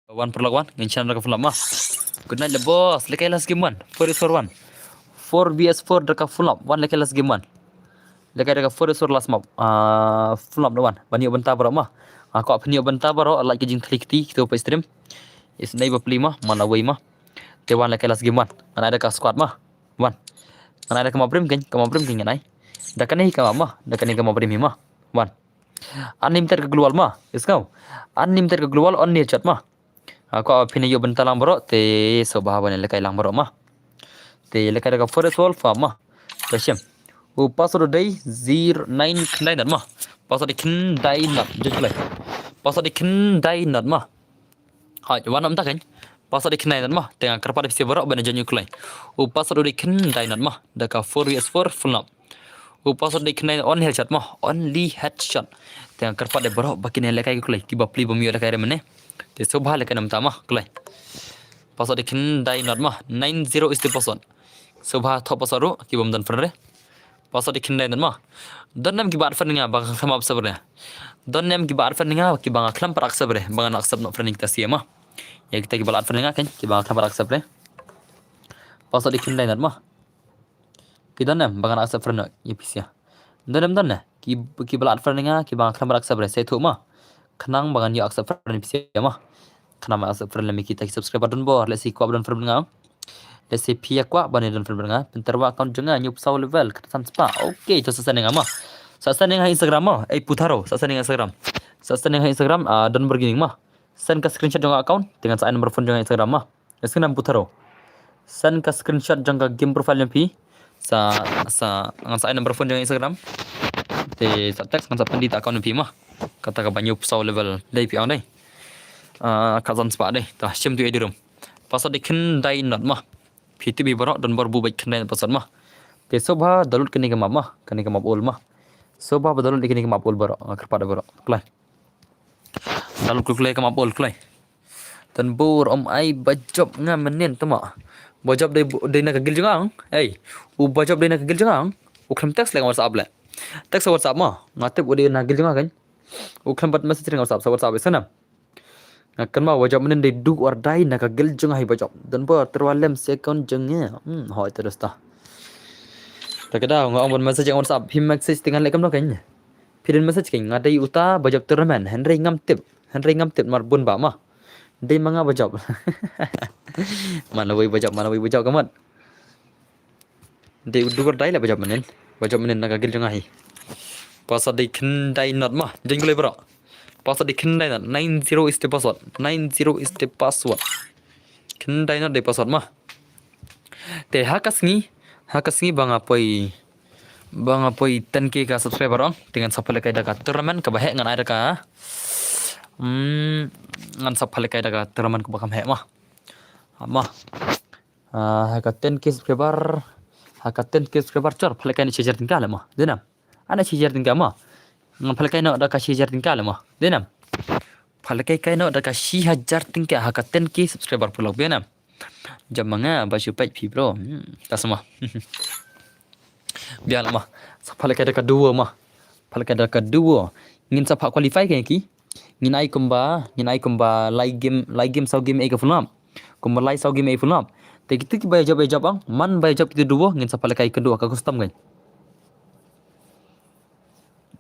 one per one ngenchan ka full mah good night le boss lekai last game 1 4 for 1 4 vs 4 daka full up one lekai last game 1 lekai daka 4 for last map full up one bani bentar bro mah aku apni bentar bro like jing klikti kita up stream is neighbor play mah mana way mah te one lekai last game 1 mana ada ka squad mah one mana ada kama prim kan nai daka ni kama mah daka ni kama prim mah one unlimited ke global mah is kau unlimited ke global on ni chat mah aku apini yo bentalang bro te sobahaban lekai lang bro mah te lekai daga forest wall fa mah tashem u password dai 09 knainan mah password kin dai nat jujlai password kin dai nat mah ha wanam ta kan password dikenai dan mah tengah kerpat bisa berok bana janyu klai password dikenai dan mah daka 4vs4 full nap password dikenai on headshot mah only headshot tengah kerpat de berok bakin lekai klai kiba pli bumi ada kaya mene te sobha lekai nam tamah klai password dikenai dan mah 90 is the password sobha top password ru kibam dan frere password dikenai dan mah dan nam kiba arfan nga bang sama sabre dan nam kiba arfan nga kiba ngaklam parak sabre bang nak sab no friending tasia mah ya kita kibalat frenga kan kiba kamar accept le password dikenai dan mah kidan nam bangan accept frenga yepisia dan kibalat frenga kiba kamar accept le setu mah kenang bangan yo accept frenga yepisia mah kenama accept frenga mi kita subscribe dan bor le si kwa dan frenga le si pia kwa ban dan frenga penterwa account jenga nyup saw level ketan spa okay to sasan nga mah sasan nga Instagram mah putaro sasan nga Instagram dan bergini mah send ke screenshot jangka account dengan saya nomor phone jangka Instagram mah. Sekarang putaro. Send ke screenshot jangka game profile pi dengan saya nomor phone jangka Instagram. Sa text dengan sa pandit account pi mah. Kata ka banyu saw level dai pi dai. Kazan spa dai. Ta sim tu edirum. Password diken dai not mah. Pi tu bi barok dan baru buat kena password mah. Sobha download kene ke mah. Kene ke map all mah. Sobha download kene ke map all barok. Kerpada barok. Klai. Lalu kulai ke mapol kulai dan bor ai bajob nga menen tama bajob dai nak gil jangang bajob dai nak gil jangang uklam text le WhatsApp le text WhatsApp ma ngate ode nak gil jangang kan uklam bat message dengan WhatsApp sana ngakan ma bajob menen dai du or dai nak gil jangang bajob dan bor terwalem second jengnya hoi terus ta takada ngong bon message WhatsApp him message dengan le kam no kan pidin message kan ngadai uta bajob turnamen Henry ngam tip marbun ba mah dai manga bajob mana wei bajob kamat dai udur dai la bajob menen naga gil jangai password dai kendai not mah jeng gule bro password dai kendai not 90 is the password kendai not dai password mah te hakas ngi bang apoi 10k ka subscriber orang dengan sapale kai daga turnamen ka bahe ngan ada ka ngan sapale kai daga turnamen ka bakam he mah haka 10k subscriber cor pale kai ni share tinggal mah denam ana share tinggal mah ngan pale kai no da ka share tinggal mah denam pale kai no da ka 1000 tinggal haka 10k subscriber pulau denam jamanga baju page pi bro ta semua biar mah sapal kada kedua mah pal kada kedua ngin sapa qualify kan ki ngin ai kumba lai game sau game e ka funam kumba lai sau game e funam te kita ki bay job bang man bay job kita dua ngin sapa kai kedua ka custom kan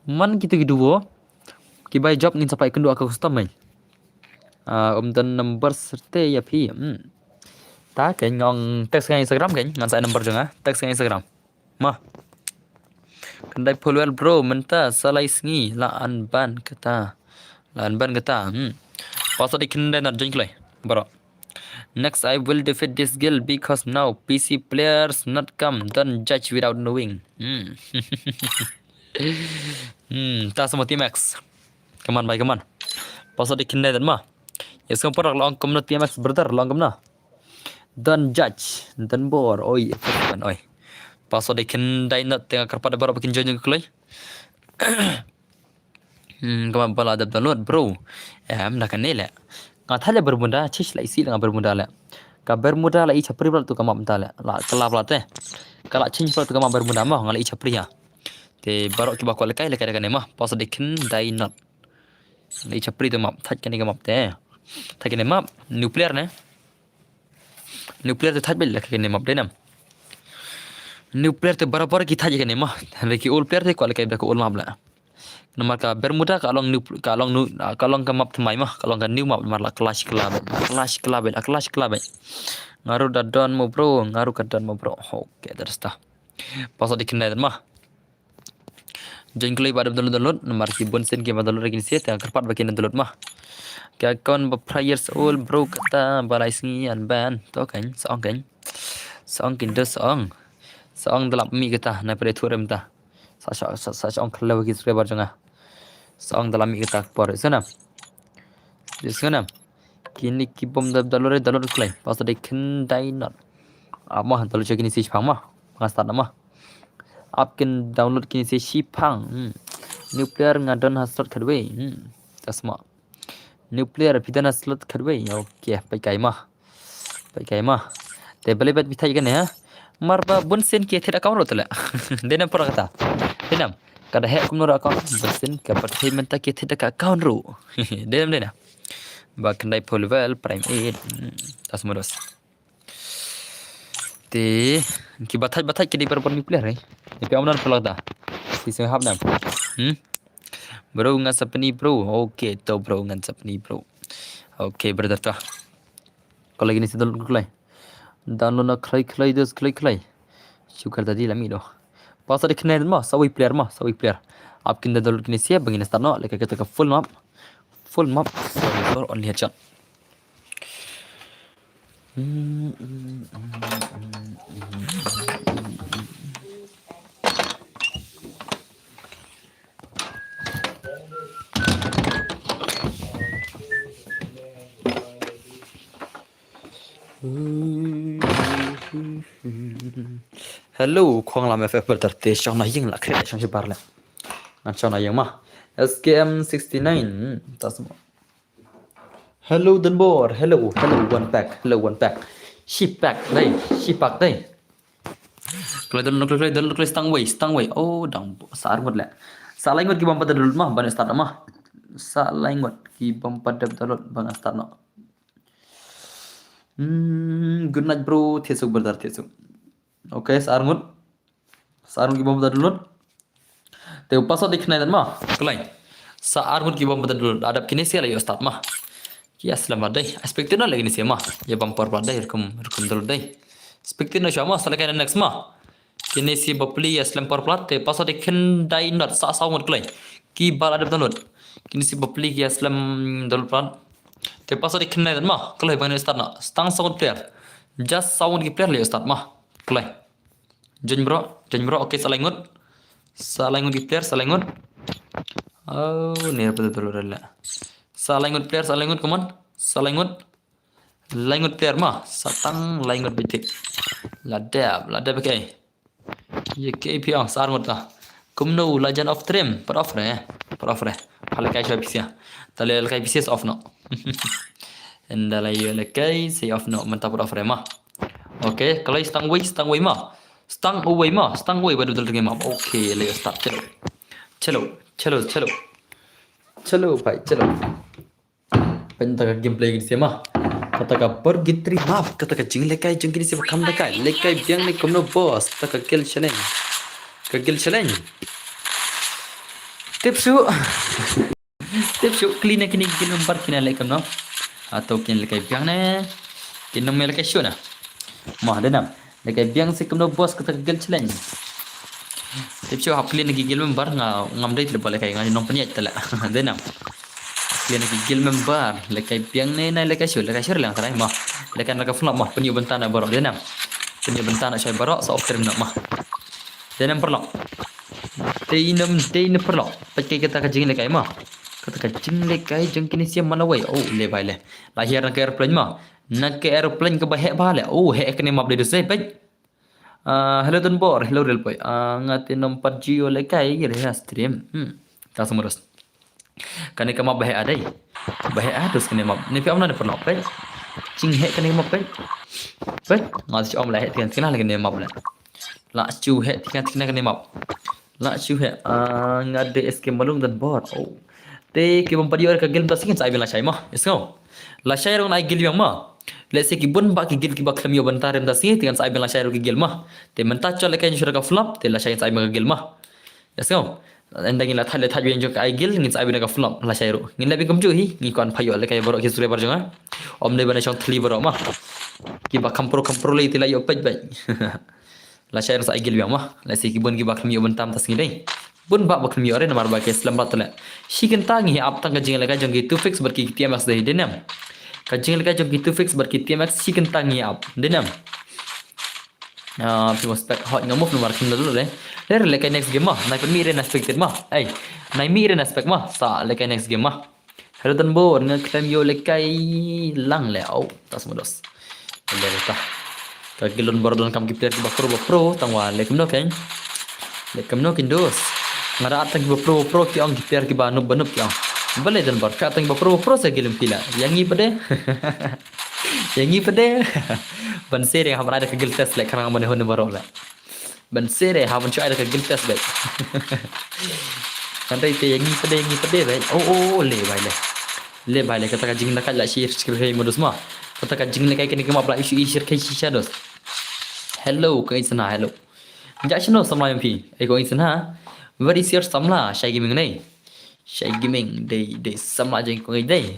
man kita kedua ki bay job ngin sapa kedua ka custom kan dan number serte ya pi ta kan ngong text kan Instagram kan ngan saya number janga text kan Instagram mah kendai poluel bro menta salai sngi laan ban kata password kendai nak jengklai bro next I will defeat this girl because now PC players not come don't judge without knowing ta semua TMX come on password kendai dan mah ya semua orang long kom TMX brother long kom na don't judge dan bor oi password kendai not tengah kerpada baru bikin join kulai kamu bala ada download bro nak nela ngatale bermuda cish la isi dengan bermuda la ka bermuda la i chapri bal tu kama mentala la kelap la te kala chin bal tu kama bermuda mah ngali chapri ya te baru kiba ko lekai lekai kan mah password kendai not la i chapri tu map thaj kan map te thaj kan map nuclear tu thaj bel lekai kan map denam nuclear te barabar kita je kan mah leki all player te ko lekai dak all mabla nomor ka bermuda kalong ka map tmai mah kalong ka new map marla clash club ngaru da don mo bro okay terus ta password dikenai mah jengklei pada download nomor ki bonsen ki download lagi ni ta kerpat bakin download mah ka account players all bro kata balai singi an ban to kan song dalam mi kita na pada turem ta sa ong kalau ki subscriber janga song dalam mi kita por sana Kini kibom dalur klay. Pas ada kendai not. Mah dalur kini si Shipang mah. Pengastar mah. Apkin download kini si Shipang. Nuclear ngadon haslot kadwe. Tasma. Nuclear pidan haslot kadwe. Oke, pakai mah. Te balik bat bitai kan ya. Marba bunsen ki tidak kau rotela. Denam pura kata. Denam. Kada hek kumno account bunsen ka patai menta ki tidak account ru. Denam. Ba kendai polvel prime 8. Tas modos. Te ki batai ki di perpon nuclear Ni amnan pula kata. Si sehab nam. Bro ngan sapni bro. Oke to bro ngan sapni bro. Oke brother ta. Kalau gini sedul kulai. Download nak klay des klay. Syukar tadi lami doh. Pas ada kena mah, sawi player. Apkin dah download kini siap begini start no. Leka kita ke full map. Sorry for only headshot. Hello, Kuang Lam FF berdarte Shang na ying la kre Shang si barle. Shang na ying mah. SKM 69 tas mo. Hello Dunbor. Hello one pack. Ship pack đây. Kalau dulu stang way. Oh dang saar mut le. Salah ingat ki bam pada dulu mah ban start mah. Salah ingat ki bam pada dulu ban start no. Good night bro. Tesuk berdar tesuk. Oke, saarngun ki bom dulu. Te upasa dikhna dan mah. Kelai. Saarngun ki bom dulu. Adap kini sih lagi start mah. Ya selamat day. Expected na lagi ni sih mah. Ya bumper day rekum dulu day. Expected na siya mah. Salah kaya next mah. Kini sih bapli ya selampar plat. Te pasa dikhendai not saungun kelai. Ki bal adap dulu. Kini sih bapli ya selam dulu plat. Te pasa dikhendai dan mah. Kelai bang start na. Stang sound player. Just sound ki player lagi start mah. Kelai. Jen bro, oke salah ingut di player, salah ingut. Oh, ini apa betul rela. Salah ingut player, come on. Salah ingut player mah, satang la ingut bitik. Ladab pakai. Ye KP sar ingut ta. Kumno legend of trim, per off. Hala kai shop sia. Tale kai pieces off no. Endala yo kai say off no, mantap per off mah. Oke, kalau stang way mah. Stang away baru betul game map. Oke, let's start. Chalo. Bhai, chalo. Pentaka gameplay gini sih mah. Kata pergi tri map, kata jing lekai jing gini sih kam lekai biang le komno boss, kata kill challenge. Tips clean kini nomor kini lekam no. Atau kini lekai biang ne. Kini nomor lekai show na. Mah denam. Lekai biang si kumno boss kata gel challenge. Tipsyo hapli nagi gel member ngam daitle boleh kai ngani nom peniat tala. Denam. Hapli nagi gel member lekai biang ne na lekai shur lang tarai mah. Lekai naga flop mah penyu bentana barok denam. Penyu bentana syai barok sa off nak mah. Denam perlok. Teinam perlok. Pakai kata kajing lekai mah. Kata kajing lekai jeng kini siam mana way. Oh le bai le. Lahir nak airplane mah. Nak ke aeroplane ke bahek bale. Oh, hek kene map de dusai pek. Hello Dunbor, hello real boy. Ngati nomor Gio lekai gire ya stream. Tak semurus. Kane ke map bahek adai. Bahek adus kene map. Ni pe amna de perlo pek. Cing hek kene map pek. Ngati om la hek tikan kena kene map la. La chu hek tikan kene map. La chu hek ngade SK malung Dunbor. Oh. Te ke bom padi or ka game tasing sai bela sai mah. Isngau. La sai rong ai gil yang mah. Let's say ki bun ba ki gil ki ba khamio bantar em dasi tigan sai bela sai ro ki gil mah. Te menta chole kai shura ka flop te la sai bela gil mah. Isngau. Endang ila thale thaj yang joka ai gil ngin sai bela ka flop la sai ro. Ngin labi kamju hi ngi kon phayo le kai borok ki sure barjonga. Om ne bana chong thli borok mah. Ki ba kampro le tila yo pej bai. La sai ro sai gil yang mah. Let's say ki bun ki ba khamio bantam tas ngi dai. Bun ba bakal mi ore namar ba ke selamat tele. Shikin tangi ap tang kajing lega jong gitu fix ber ki TMX deh denam. Kajing lega jong gitu fix ber ki TMX shikin tangi ap denam. People spec hot ngamuk nomor kin dulu deh. Der lekai next game mah. Nai mi ren expected mah. Nai mi ren expect mah. Sa lekai next game mah. Hello Tân Bồ, nghe claim yo lấy cây lăng lẻo, tak semua dos. Boleh dah. Kaki lon baru dalam kam kita pro tangwa lekum no kan. Lekum no kindos. Ngara atang pro ki ong kita ki ba nub ki ong. Boleh dan bar ka atang pro saya gilim pila. Yang ni pade. Yang ni pade. Ban sere ham ada kegil test lek karang mana hon baru la. Ban sere ham cu ada kegil test baik. Kantai te yang ni pade baik. Oh le baik le. Le baik le kata jing nak la share skri modus ma. Kata jing le kai kini kema pula isu kai shisha dos. Hello kai sana hello. Jakshno samla MP. Eko insana. What is your samla? Shy gaming nei. Shy gaming they samla jeng ko dei.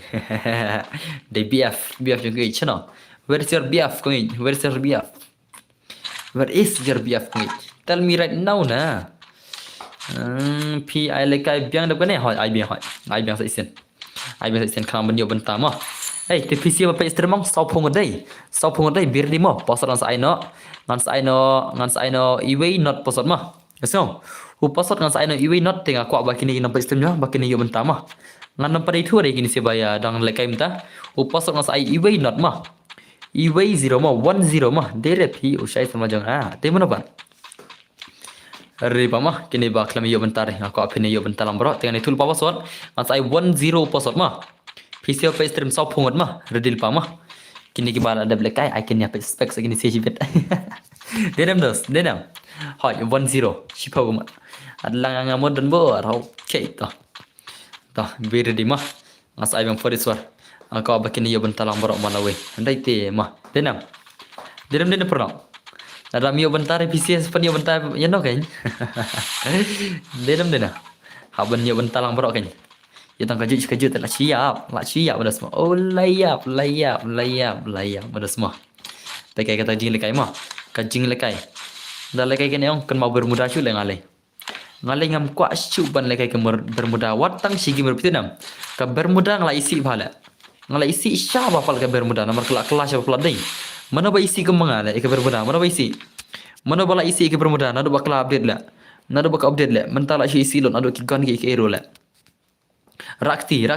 They BF jeng ko chano. Where is your BF ko? Where is your BF? Where is your BF ko? Tell me right now na. P I like I biang da ne hoi I biang sa isen. I biang sa isen kram ban yo ban ta ma. Hey, the PC apa instrument sau phung ở đây bir đi mo password ngan sai no iway not password ma so hu password ngan sai no iway not tengah kwa bakini nampak instrument bakini yo benta ma ngan nampak itu ada kini sebaya dang lekai mta hu password ngan sai iway not ma iway 0 ma 10 ma dere phi usai sama jang te mana ba riba ma kini ba klam yo benta re ko apine yo benta lam bro tengah ni tul password ngan sai 10 password ma PC apa stream sau phung ma redil pa ma kini ki bala ada black eye icon apa spek segini sejibet denam hỏi 10 shipa ma adlang nga modern bo rau ke to bir di ma ngas ai bang foris war ko bakini yo bentalang borok mana we ndai te ma denam pernah ada mio bentar PC sepan yo bentar ya no kan denam haban yo bentalang borok kan ya tang kejut tak siap pada semua oh layap pada semua pakai kata jing lekai mah kajing lekai dah lekai kene ong kan mau bermuda cu le ngalai ngam kwa cu ban lekai ke bermuda watang sigi berpitinam ka bermuda ngala isi bhala ngala isi sya ba pal ka bermuda nomor kelas apa dai mana ba isi ke mangala ke bermuda mana ba isi mana bala isi ke bermuda nado ba kala update la nado ba ka update la mentala isi lon ado ki gan ki ero la Rakti.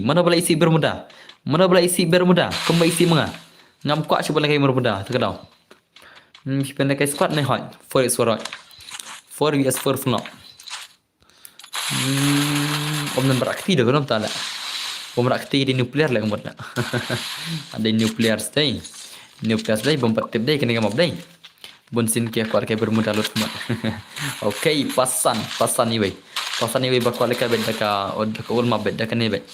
Mana boleh isi bermuda? Kembali isi menga. Ngam kuat cuba lagi bermuda. Terkadang. Pendek kai squad ni hoi. 4 suara. 4 vs 4 full. Om nan berakti dah kan tak lah. Om berakti di nuklear lah kemudian. Ada nuklear stay. Bombat tip day kena gamap day. Bunsin kia kuat kai bermuda lut kemudian. Okay, pasan ni bay. Pasan ni bay bakal kai bed daka ulma bed daka ni bay.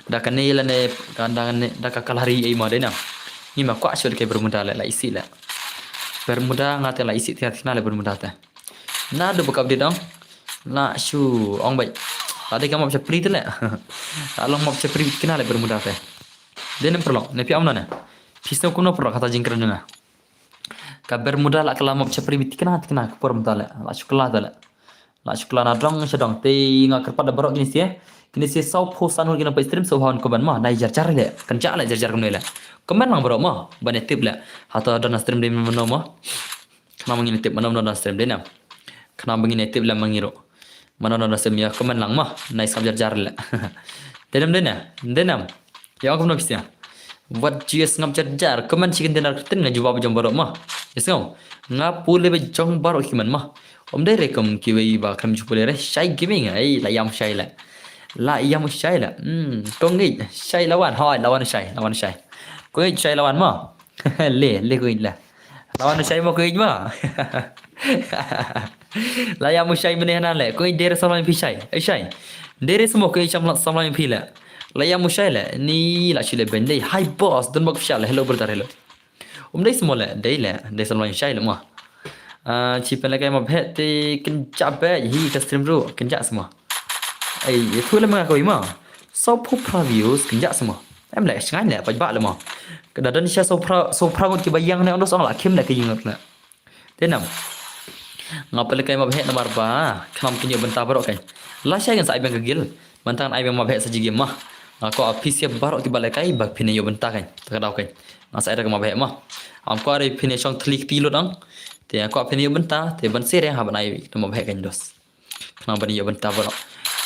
Daka ni la ne kandang ne daka kalari ai ma dena. Ni ma kuat kai bermuda la isi la. Bermuda ngate la isi tiat kena la bermuda ta. Na do bakal dia dong. La shu ong bay. Tadi kamu macam pri tu la. Kalau mau macam pri kena la bermuda ta. Dena perlu. Ne pi amna ne. Pisau kuno perlu kata jingkran dengar. Kabar muda lah kalau mau cepri biti kena kupur mentala lah syukur na dong sedang te ngak pada barok kini sih sau posanul kena pa stream sau hawan koban mah nai jar le kenca le jar kemne le komen mang barok mah bane tip le hata dana stream de meno mah kena mangin tip mana dana stream de na kena mangin tip le mangiro mana dana stream ya komen lang mah nai sam jar le denam ya aku nak kisah What GS ngam jar komen chicken dinner tin nga jawab jam barok mah yes ngau nga pule be jong barok kiman mah om dai rekom ki we ba kam chupule re shy gaming ai la yam shy la kongi shy lawan hoi lawan shy ko shy lawan mah le ko la lawan shy mo ko mah la yam shy mene hanan le ko dere salam pi shy dere semua ko salam pi la Laya musyala ni la chile bendai hi boss dan bak fyala hello brother hello dai semua la dai sama syai la chipen la kai ma bhet te kenca ba hi ka stream ru kenca semua ai thu la ma ko ma so phu previews kenca semua em lại ngai la ba la ma ka dan sha so pra ngot ki bayang ne ondos ong la kim la ki yingat la tenam ngapel kai ma bhet nomor ba khnam kinyo benta barok kai la syai kan sai bang gil mantan ai bang ma bhet saji game mah ko PC barok ki balai kai bak phine yo benta kan takadau kan nasa ada kama bae mah am ko ari phine chong klik ti lo dang te ko phine yo benta te ban sere ha banai to ma bae kan dos kana bani yo benta barok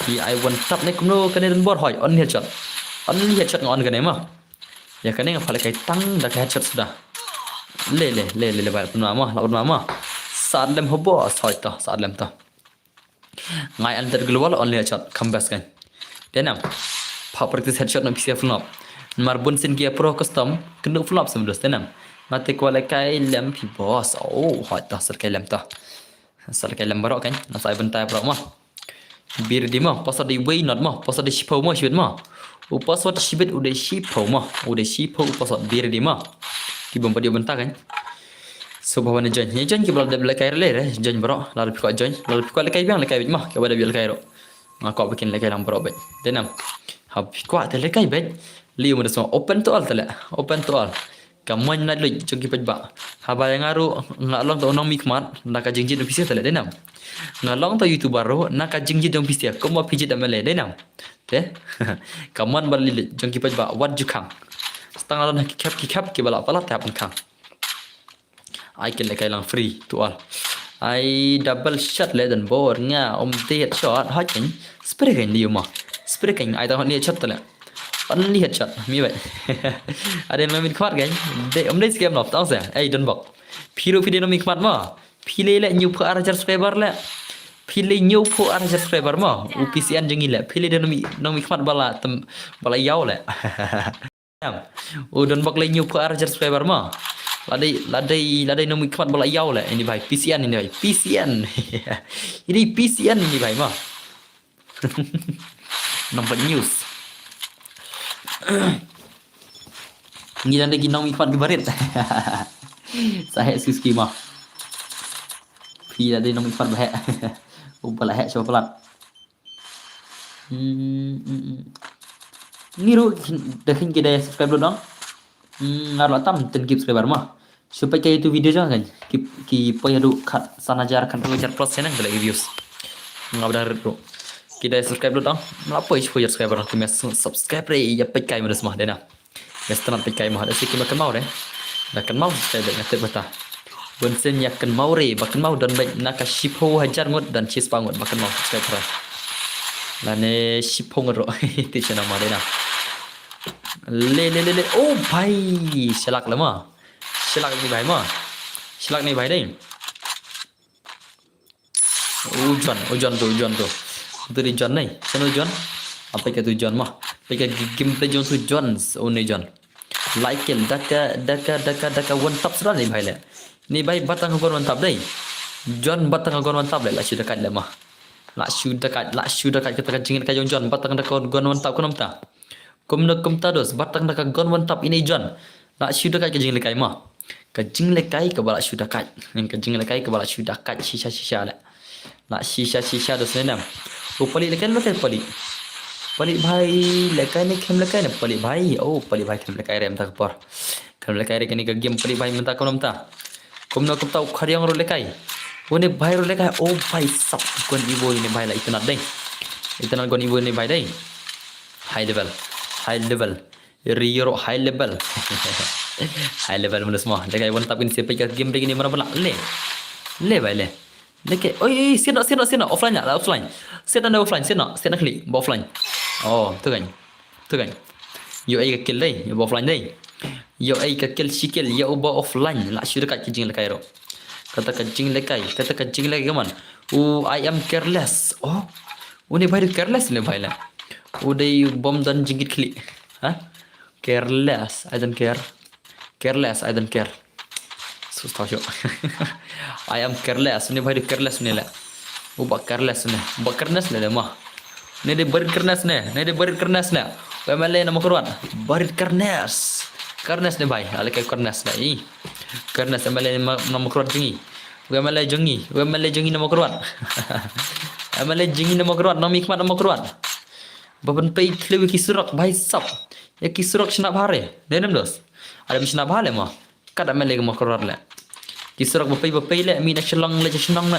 Thì I want tap này cũng nó cái này bot hỏi on headshot. On headshot ngon cái này mà. Ya cái này nggak phải cái tăng đã cái headshot sudah. Le bài pun mama, lawan mama. Saat lem hobo soi to, saat lem to. Ngai antar global on headshot comeback kan. Dia nam. Pak practice headshot nam bisa flop. Marbun sin gear pro custom kena flop semedus dia nam. Mati kuala kai lem pi boss. Oh, hot to sar kai lem to. Sar kai lem barok kan. Nasai bentai barok mah. Bir di mah, pasal di way not mah, pasal di shipau mah shibet mah. Pasal di shibet udah shipau mah, udah shipau pasal bir di mah. Ki bom dia bentar kan. So bawa ni join. Ni join ki belum dah kai le join barok. Lalu pikir join, lalu pikir lekai biang lekai bit mah. Ki pada bil kai ro. Kau bikin lekai lam barok bet. Denam. Hab pikir te lekai bet. Liu mudah semua open to all tele. Open to all. Kamu nak lu jom ki pejba. Haba yang ngaru ngalong to nong mikmat nak jingjit official tele denam. Ngalong to YouTuber ro nak jingjit dong official. Kamu pijit amale denam. Te. Kamu balik jom ki pejba what you come. Setengah nak ki cap ki balap pala tap kang. I can lekai lang free to all. I double shot le dan bor nga te shot hot kan. Spray kan liu mah. Spray kan I tahu ni shot tele. Only headshot mi vậy. Ada yang main kuat kan? Đây game nộp tao sẽ. Don bọc. Piro nó mình kuat mà. Pile lại nhiều per ajar subscriber lại. Pile nhiều per ajar subscriber mà. UPCN jangan lại. Pile nó mình kuat bala yau lại. Don bọc lại nhiều per ajar subscriber mà. Ladai nó mình kuat bala yau lại. Ini bài PCN ini bài. PCN. Ini PCN ini bài mà. Nomor news. Ngi dan lagi nong ikmat di barit. Saya ski mah. Pi ada nong ikmat bah. Upala hek coba pelan. Ni ru dekin kita subscribe dulu dong. Ngaruh tam ten subscriber mah. Supaya kayak itu video jangan kan. Ki poya du kat sanajar kan pengajar plus senang balik views. Ngabdar bro. Kita subscribe dulu dong. Melapoi supaya subscriber aku mes subscribe re ya pekai mudah semua dena. Mes tenang pekai mah ada sikit makan mau deh. Makan mau saya dah ngerti betul. Bunsen ya kan mau re, makan mau dan baik nak shipo hajar ngut dan cheese pangut makan mau subscribe. Lane shipo ngero itu channel mah dena. Le. Oh bhai, selak lama. Selak ni bhai mah. Selak ni bhai deh. Ujan tu. Tujuan nih, tujuan apa ke tujuan mah? Pakai game tujuan one John. Like daka one tap sudah nih bhai le. Ni bhai batang gon one tap deh. John batang gon one tap le, lah sudah kat le mah. Lah sudah kat kita jingin kajon John batang daka gon one tap kunam ta. Kum ta dos batang daka gon one tap ini John. Lah sudah kat jingin lekai mah. Kajing lekai ke balak sudah kat. Kajing lekai ke balak sudah kat sisa le. Lah sisa dos nenam. Oh pelik lekai pelik. Pelik bhai lekai ni kem lekai ni pelik bhai. Oh pelik bhai kem lekai rem tak por. Kem lekai ni ke game pelik bhai minta konom ta. Kom nak tahu khariang ro lekai. Oh ni bhai ro lekai. Oh bhai sap kon ibo ni bhai la itna dei. Itna kon ibo ni bhai dei. High level. Rio high level. High level mana semua. Lekai one tap ni siapa game begini mana pula. Le bhai le. Dekat, siap nak offline lah offline. Siap nak offline, siap nak klik, offline. Oh, tu kan. Yo ai kill deh, yo offline deh. Yo ai kill sikil, yo offline. Lah sudah kat kecing lekai ro. Kata kecing lekai kaman. I am careless. Oh, ni bhai careless le bhai la. Dei bom dan jingit klik. Careless, I don't care. Susah syok. I am careless. Ni bhai careless ni lah. Ubak careless le mah. Ni de berit careless ne. Pemale nama keruan. Berit careless ni bhai. Ale kai careless lah. Careless pemale nama keruan jengi. Pemale jengi nama keruan. Pemale jengi nama keruan. Nama hikmat nama keruan. Bapan pay tlewi kisurak bhai sap. Ya kisurak snap hare. Denam dos. Ada snap hale mah. Kada mele ma keluar le. Kisurak bapai le mi nak selong le senang le.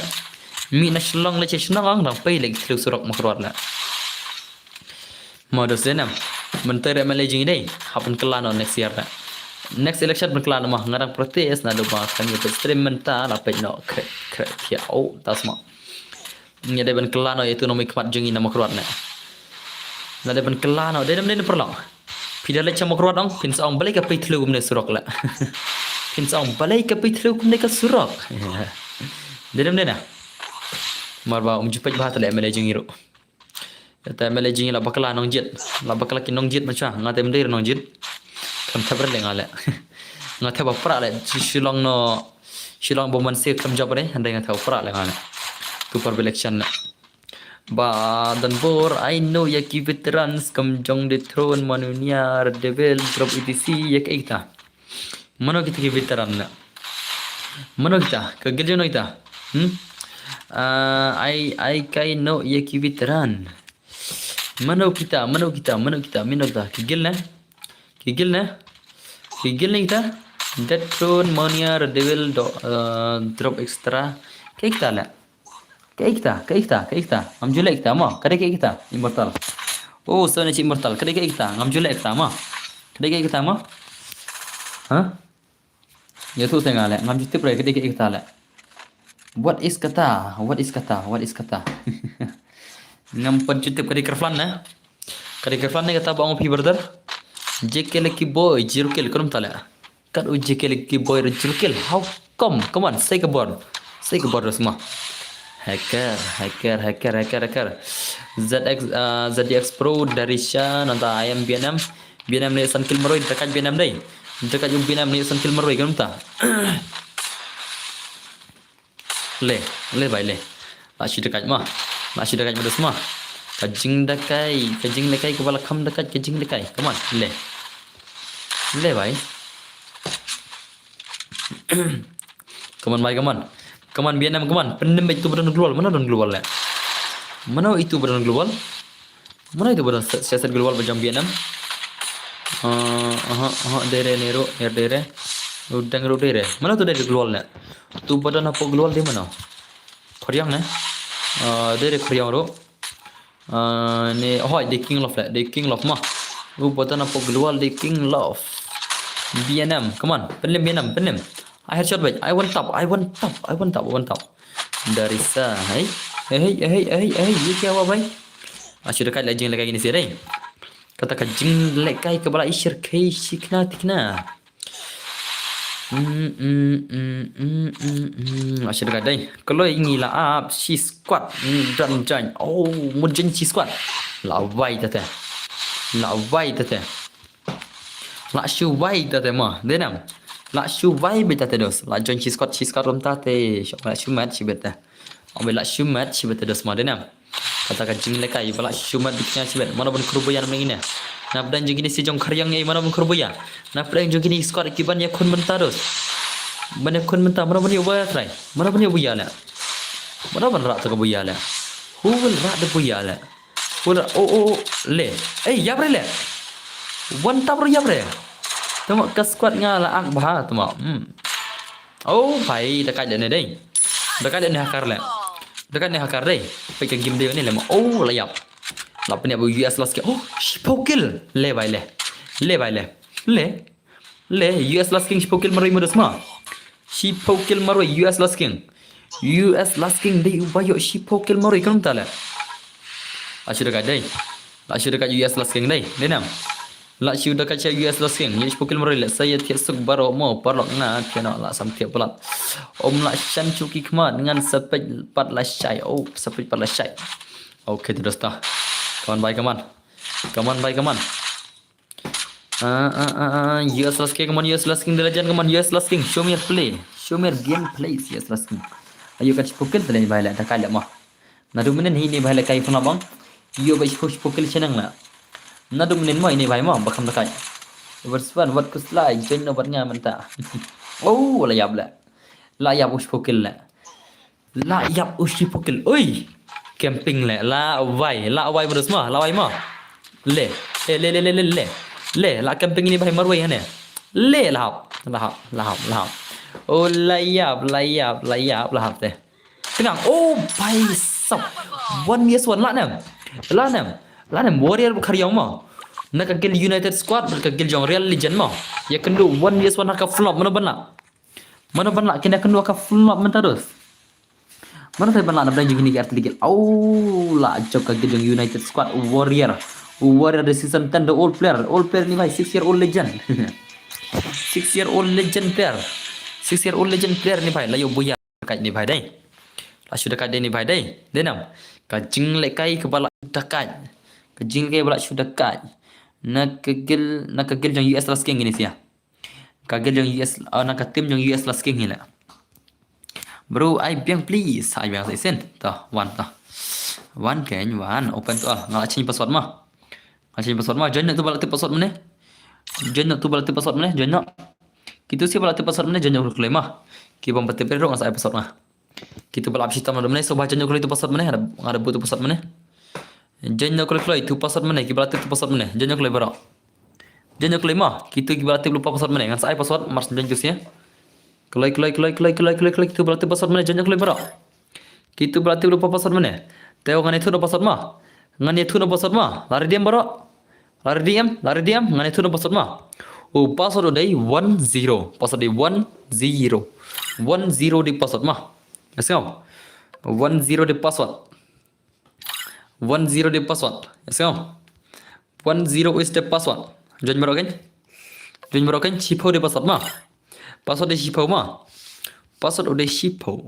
Mi nak selong le senang ang dah pai le kelu surak ma keluar le. Modus denam. Menteri mele jing dei. Happen kelan on next year le. Next election berkelan mah ngarang protes na do ba kan stream menta la pe no kre ya. Oh, tas ma. Nya de ban kelano itu nomi kmat jengi nama keruat na. La de ban kelano de nam de perlo. Pida le chamo keruat ong pin song balik ke pitlu kumne surok la. Pin song balik ke pitlu kumne ka surok. De nam de na. Marba jupet bah tale mele jengi ro. Kata mele jengi la bakala nong jit. La bakala ki nong jit macam ngate mde nong jit. Kam tabar le ngale. Ngate ba pra le Shillong boman se kam job re handai ngate pra le ngale. Tu per election ba dan bor I know ya ki veterans kam jong de throne manunia devil drop etc ya kita mano kita ki veteran na mano kita ka giljo no ita I kai no ya ki veteran mano kita mino ta ki gil na kita that throne mania devil drop extra kayak kita la kayak kita ngamjule kita mah kada kayak kita immortal oh so ni immortal kada kayak kita ngamjule kita mah kada kayak kita mah ya tu tengah le ngamjute pre kada kayak kita le what is kata ngam penjutip kada kerflan na kata bang pi brother jekele ki boy jirukil kurum tala kad ujekele ki boy jirukil how come on say kebor semua hacker ZDX Pro dari Sha nanta ayam Vietnam ni san kill maroi dekat Vietnam dai dekat yung Vietnam ni san kill maroi kan ta le bai le masih dekat mah semua kajing dekai kepala kham dekat kajing dekai come on le bai come on Vietnam come on pendem itu badan global mana global itu badan siasat global macam Vietnam dere nero dere udang ro dere mana tu dari global la tu badan apa global di mana Koreang na dere Koreang ro ni the king love mah tu badan apa global the king love Vietnam come on pendem Vietnam pendem I headshot baik. I want top. Dari sa, hey, you kya apa baik? Asyik dekat lagi gini sih, deh. Kata kajing lekai ke bala isyir kai sikna tikna. Asyik dekat deh. Kalau ini lah up, si squad dan jan. Oh, mungkin si squad. Lawai tete. La shu wai tete mah, denam. La shu vai beta terus. La join si squad rom tate. La shu mat si beta. Ambil la shu mat si beta terus madena. Kata kajing lekai bala shu mat biknya si beta. Mana pun kerubuyan mengina. Napdan jeng ini si jong karyang ai mana pun kerubuya. Napdan jeng ini squad kiban ya kun mentarus. Mana kun mentar mana pun uba try. Mana pun uba la. Mana pun rak tu kebuya la. Who will rak the buya la. Oh le. Ya bre le. One tap ya bre. Tengok ke squad ngala ak bah tengok. Oh bai dekat dia ni. Dekat ni hakar deh. Pakai game dia ni lama. Oh layap. Lap ni abu US last kill. Oh shipokil. Le US last king shipokil maroi modus mah. Shipokil maroi US last king deh ubayo shipokil maroi kan tala. Asyik dekat US last king deh. Denam. La shu dekat US last king ni spokil meroi saya tiap suk baro mo parlok na piano la sam tiap pelat la shan cuki kema dengan sepet pat la syai sepet pat la syai okey terus dah kawan baik kawan US last king the legend kawan US last king show me gameplay US last king ayo kan spokil tadi baik dah kala mah nadu menen ini baik kai pun abang yo baik spokil senang lah nadu menin mo ini bai mo bakam dekai berswan wat kuslai join no barnya menta oh la yab uspokil oi camping la wai berus mah la wai mah le la camping ini bai marwai hane le lahap oh la yab lahap teh tenang oh bai sap one yes one la nam warrior karyang mah nak kagil United Squad kagil jong Real Legend mah ya kendu one yes one ka flop mana banla kena kendu ka flop mentarus Mana saya pernah ada yang gini kayak sedikit. La jok kaget yang United Squad Warrior. Warrior the season 10 the old player. Old player ni bhai 6 year old legend. 6 year old legend player. 6 year old legend player ni bhai. Layo buya kat ni bhai dai. La sudah kat ni bhai dai. Denam. Kajing lekai kepala dekat. Kajing lekai kepala sudah dekat. Nak kegel yang US last king ini sih ya. Kagel yang US nak tim yang US last king ni lah. Bro, I biang please. I biang saya sen. Tah, one tah. One kan, one. Open tu ah. Ngalah change password mah. Ngalah change password mah. Join nak tu balik tu password mana? Join nak tu balik tu password mana? Join nak. Kita sih balik tu password mana? Join nak klaim mah. Kita bang betul perlu ngasih password mah. Kita balik apsi tamu mana? So baca join nak klaim tu password mana? Ada butuh password mana? Join nak klaim tu password mana? Kita balik tu password mana? Join nak klaim berapa? Join nak klaim mah. Kita balik lupa password mana? Ngasih password mars join jusnya. Kelai itu berarti password mana jangan kelai berapa? Kita berarti lupa password mana? Teo ngan itu no password mah. Ngan itu no password mah. Lari diam berapa? Lari diam. Ngan itu no password mah. Oh password udah 10. Password di 10. 10 di password mah. Yes kau? 10 di password. 10 di password. Yes kau? 10 is the password. Jangan berapa kan? Jangan berapa kan? Cipo di password mah. Password udah shipau mah. Password udah shipau.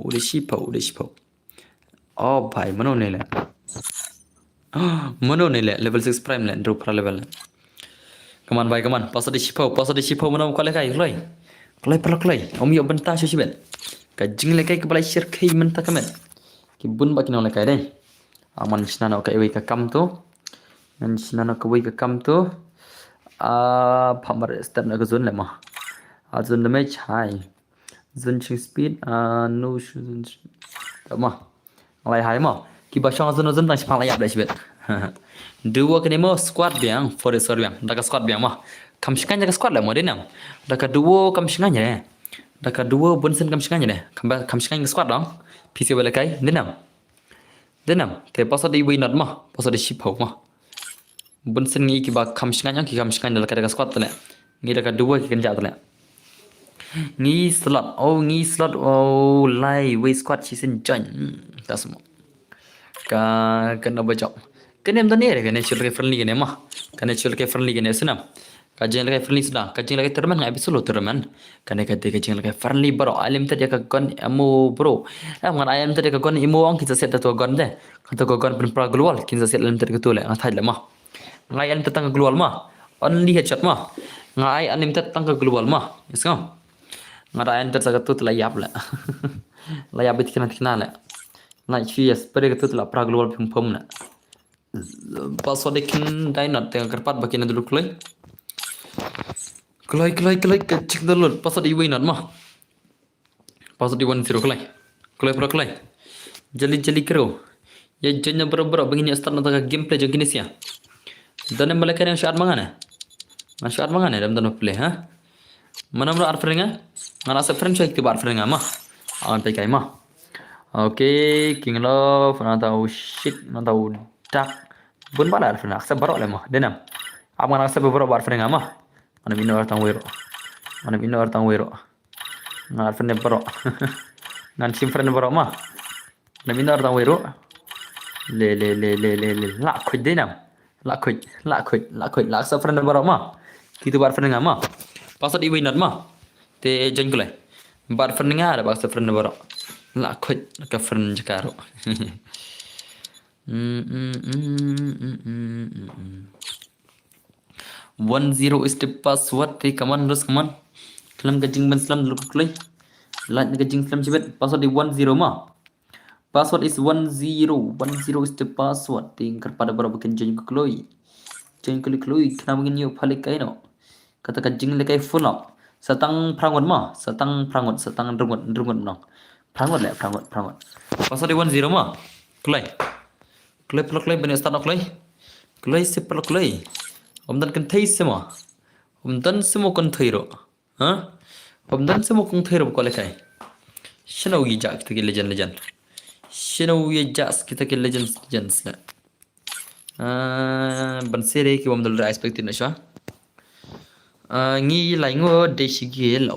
Oh bhai, mana ni lah? Mana ni lah? Level 6 prime lah, drop level. Come on bhai, come on. Password udah shipau mana kau lekai? Kelai. Om yo bentah sih ben. Kajing lekai kepala share kai mentah kamen. Kibun baki nong lekai deh. Aman sina nak kai wei ke kam tu. Dan sina nak wei ke kam tu. Pamar step nak ke zone lah mah. Zone damage high. Zone speed no zone. Tak mah. Alai high mah. Kiba shang zone tak sepang layap dah sibet. Dua kene mo squad biang, forest biang. Daka squad biang mah. Kamshikan jaga squad lah mo denam. Daka dua kamshikan je. Daka dua bunsen kamshikan je. Kamshikan squad dong. PC balakai denam. Te pasal di winat mah. Pasal di ship mah. Bunsen ngi kiba kamshikan yang ki kamshikan daka squad tu le. Ngi daka dua ki kenjat tu le. Ngi slot lai way squad season join tak semua kena baca kena mta ni kena natural friendly kena mah kena natural friendly kena senam kajing lagi friendly sudah kajing lagi terman ngai episode terman kena kata kajing lagi friendly bro alim tadi ka gon emo bro ngan ayam tadi ka gon emo ang kita set tu gon deh kata gon pen pra global kita set alim tadi tu le ngai le mah ngai alim tetang global mah only headshot mah ngai alim tetang global mah yes kau ngarain tersagat tu layap lah. Layap itu kena lah. Nak cheers pada tu lah pra global pum lah. Password ikan dinot tengah kerpat bagi nak dulu kelai kecik dulu password iwi not mah. Password di 10 kelai. Jali kero. Ya jenya berapa begini start nak gameplay jadi ni sia. Dan mereka yang shot mangana. Shot mangana dalam tanah play ha. Mana arfrenga? Ngana sa friend check tiba arfrenga mah. Awan pai kai mah. Okay, King Love, tahu shit, tahu dark. Bun bala arfrenga, sa barok le mah. Denam. Ab ngana sa barok arfrenga mah. Mana bino artang wero. Ngana arfrenga barok. Ngan sim friend barok mah. Mana bino artang wero. Le. La kuit denam. La kuit. Sa friend barok mah. Kita arfrenga mah. Pasal ibu inat mah, te jangan kulai. Bar friend ada pasal friend baru. Lah kau ke friend cakap. 10 is the password. Te kaman. Kelam kajing Islam dulu kulai. Light kajing Islam cibet. Password di 10 mah. Password is 10. 10 is the password. Te pada baru bikin jangan kulai. Kenapa begini balik kau no? Kata kajing lekai full up. Setang prangot mah, setang drungut nong. Prangot. Pasal di 10 mah. Klay benar start nak klay sepel klay. Omdan kan thai semua. Omdan semua kan thai ro. Ha? Omdan semua kan thai ro ko lekai. Shino gi jak kita ke legend. Shino ye jak kita ke legends la. Bansere ki omdal expected na sha. Ngi laingo desigil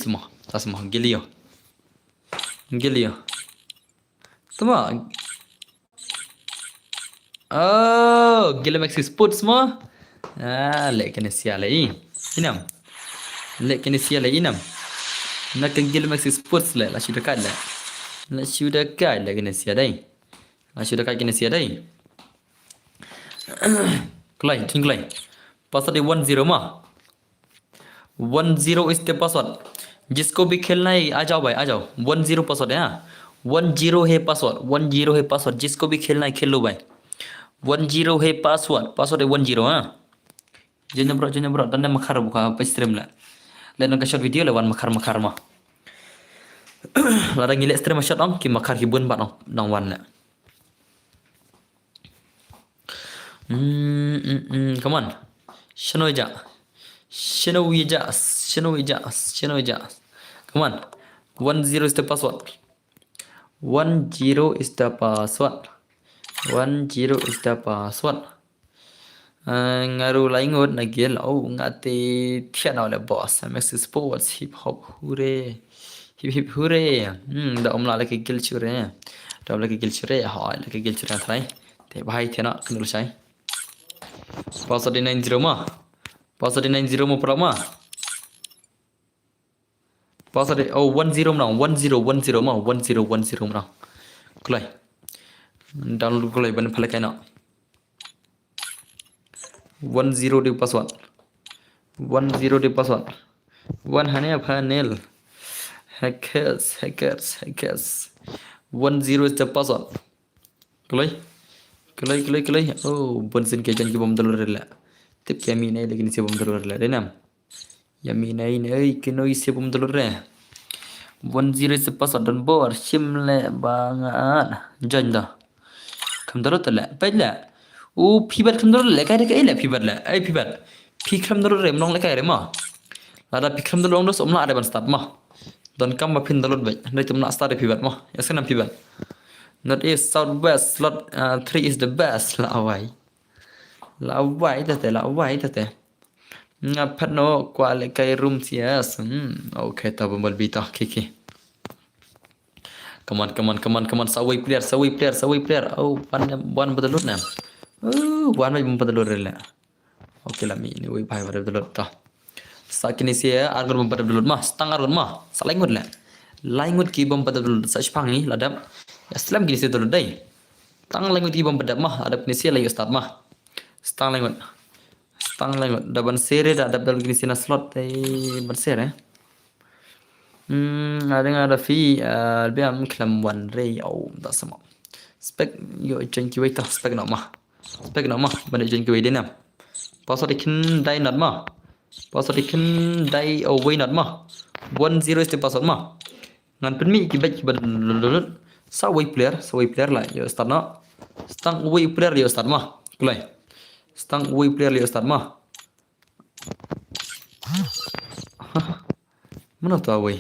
semua. Tak semua gilio. Semua. Oh, gila Maxi Sport semua. Lek kena sial lagi. Inam. Lek kena sial lagi inam. Nak gila Maxi Sports lah sudah kad lah. Lah sudah kad lah kena sial dah. Lah sudah kad kena sial dah. Kelai, tinggalai. Password 10 mah. 10 is the password. जिसको भी खेलना है आ जाओ भाई आ जाओ 10 पासवर्ड है हाँ 10 है पासवर्ड 10 है पासवर्ड जिसको भी खेलना है खेल लो भाई 10 है पासवर्ड है 10 हाँ jangan bro tanda makar buka apa stream lah lihat nang short video lawan makar mah lara ngilek stream short ong ki makar ki bun bat nang wan lah come on Shinoja come on 10 is the password 10 is the password 10 is the password ngaru laingot nagel ngate thian ole boss Maxi Sports hip hop hure da omla la ke gil chure da la ke gil chure ha la ke gil chure thai te bhai thena knul sai password 90 ma password 90 ma pura ma password 10 ma 10 ma 10 ma kulai download kulai ban phale kai na 10 di password 10 di password 100 panel hackers 10 is the password kulai bonsin ke jan ki bom dalur la tip yami nay lekin se bom dalur la denam yami nay nei ke noi se bom dalur re 10 is the password don bor simle banget janda kam dalur la pajla pibat kham dor le kai re kai le pibat la ai pibat pi kham dor re mnong le kai re ma lada pi kham dor long dos omla are ban start ma don kam ma phin dor bai nei tum na start re pibat ma yasan pibat not is southwest slot 3 is the best la awai tate nga phatno kwa le kai room cs okay ta bombal bita kiki come on sawai player one badalut na wan mai badalur rela oke lah mi ni wei bhai badalur ta sakini sia argon badalur ma stang argon ma salaingut la laingut ki bom badalur sa spangi ladam islam gini sia dalur dai tang laingut ki bom badap ma adap ni sia lai ustad ma stang laingut daban sere da adap dalur gini sia slot dai ban sere ada fi biam klam wan re au da sama spek yo jenki wei ta spek na ma bani jen kwe denam password ikin dai not ma password ikin dai away not ma 10 is the password ma ngan pen mi ki baj ban sa way player la yo start na stang way player yo start ma kulai stang way player yo start ma mana tu away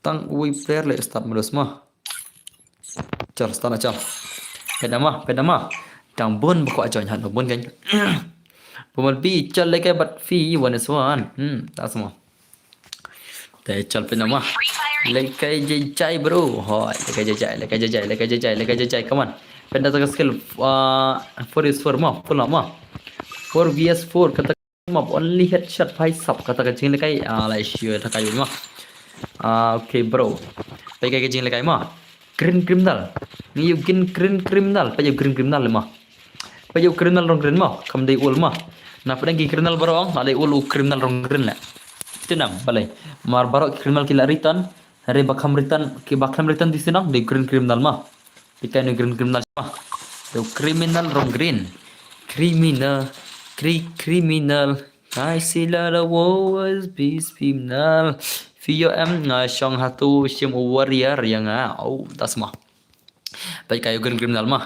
stang way player la start modus ma chal start na chal pedama tang bon bako ajon han bon kan pemal bi chal le ke bat fi one is one ta semua te chal pedama le ke jai bro hoy le ke jai come on penda ta skill 4 is 4 ma full ma 4 vs 4 kata ma only headshot 5 sub kata ka jing le kai la issue ta kai ma okay bro pe ke jing le kai ma green criminal ni you green criminal pa you green criminal ma pa you criminal rong green ma kam dei ul ma na padang ki criminal barong ale ul criminal rong green la tinam balai mar barok criminal ki laritan hari bakham ritan di sinang de green criminal ma pikai ni green criminal ma de criminal rong green criminal I see la was peace criminal Vio em song hatu sim warrior yang tas mah. Baik kayu green criminal mah.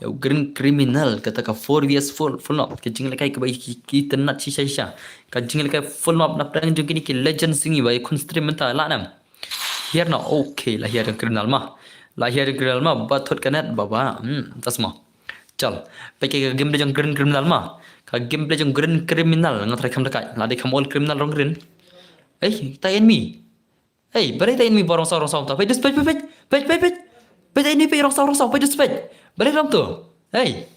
Ya green criminal kata ka 4 vs 4 full up kecing lekai ke baik kita nak sisa kecing lekai full up nak perang jung kini ki legend singi baik instrumental lah nam. Here na okay lah here criminal mah. Lah here criminal mah bathot kanet baba tas mah. Chal baik ka game le jung green criminal mah. Ka game le jung green criminal ngat rekam dekat. Lah de kam all criminal rong green. Ta enemy Hey, balik tayo ini borong sorong sorong. Pej, pej ini pej rong sorong. Pej, balik ram tu. Hey,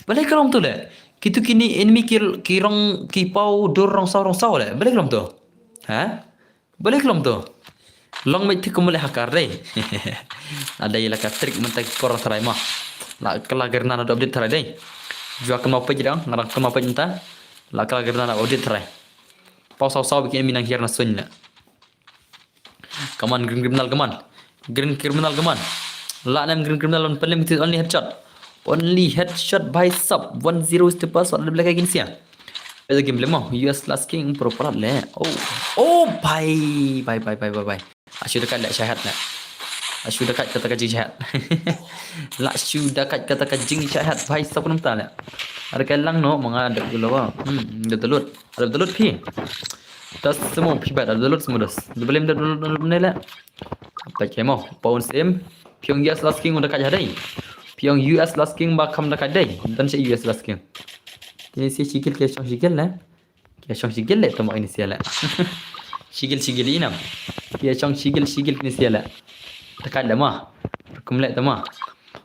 balik ram tu le. Kitu kini enemy kirong kipau dorong sorong le. Balik ram tu. Ha? Balik ram tu. Long mai ti kumule hakar deh. Ada ila ka trik mentak kor try mah. La kala gerna na update try deh. Jua kan mau pej dang, ngarang kan mau pej entah. La kala gerna na update try. Pau saw bikin minang hirna sunya. Come on, green criminal, come on. Green criminal, come on. Laknam green criminal on pelim itu only headshot. Only headshot by sub 1-0 is the pass. Ada belakang gini siang. Ada game lemah. US last king proper le. Oh, bye. Asyik dekat lek syahat nak. Asyik dekat kata kajing syahat. Lak syuk dekat kata kajing syahat. By sub pun tak lek. Ada kelang no mengadap dulu lah. Ada telut pi. Das semua pibat ada dulu semua das. Belum dah dulu menela. Apa kemo? Pound sim. Pyong US last king udah kat jadi. Pyong US last king bakam dekat day. Dan si US last king. Ini si sikil ke syong sikil lah. Ke syong sikil lah temu ini siala. Sikil ini nam. Ke syong sikil ini siala. Dekat dah mah. Kumlek temu.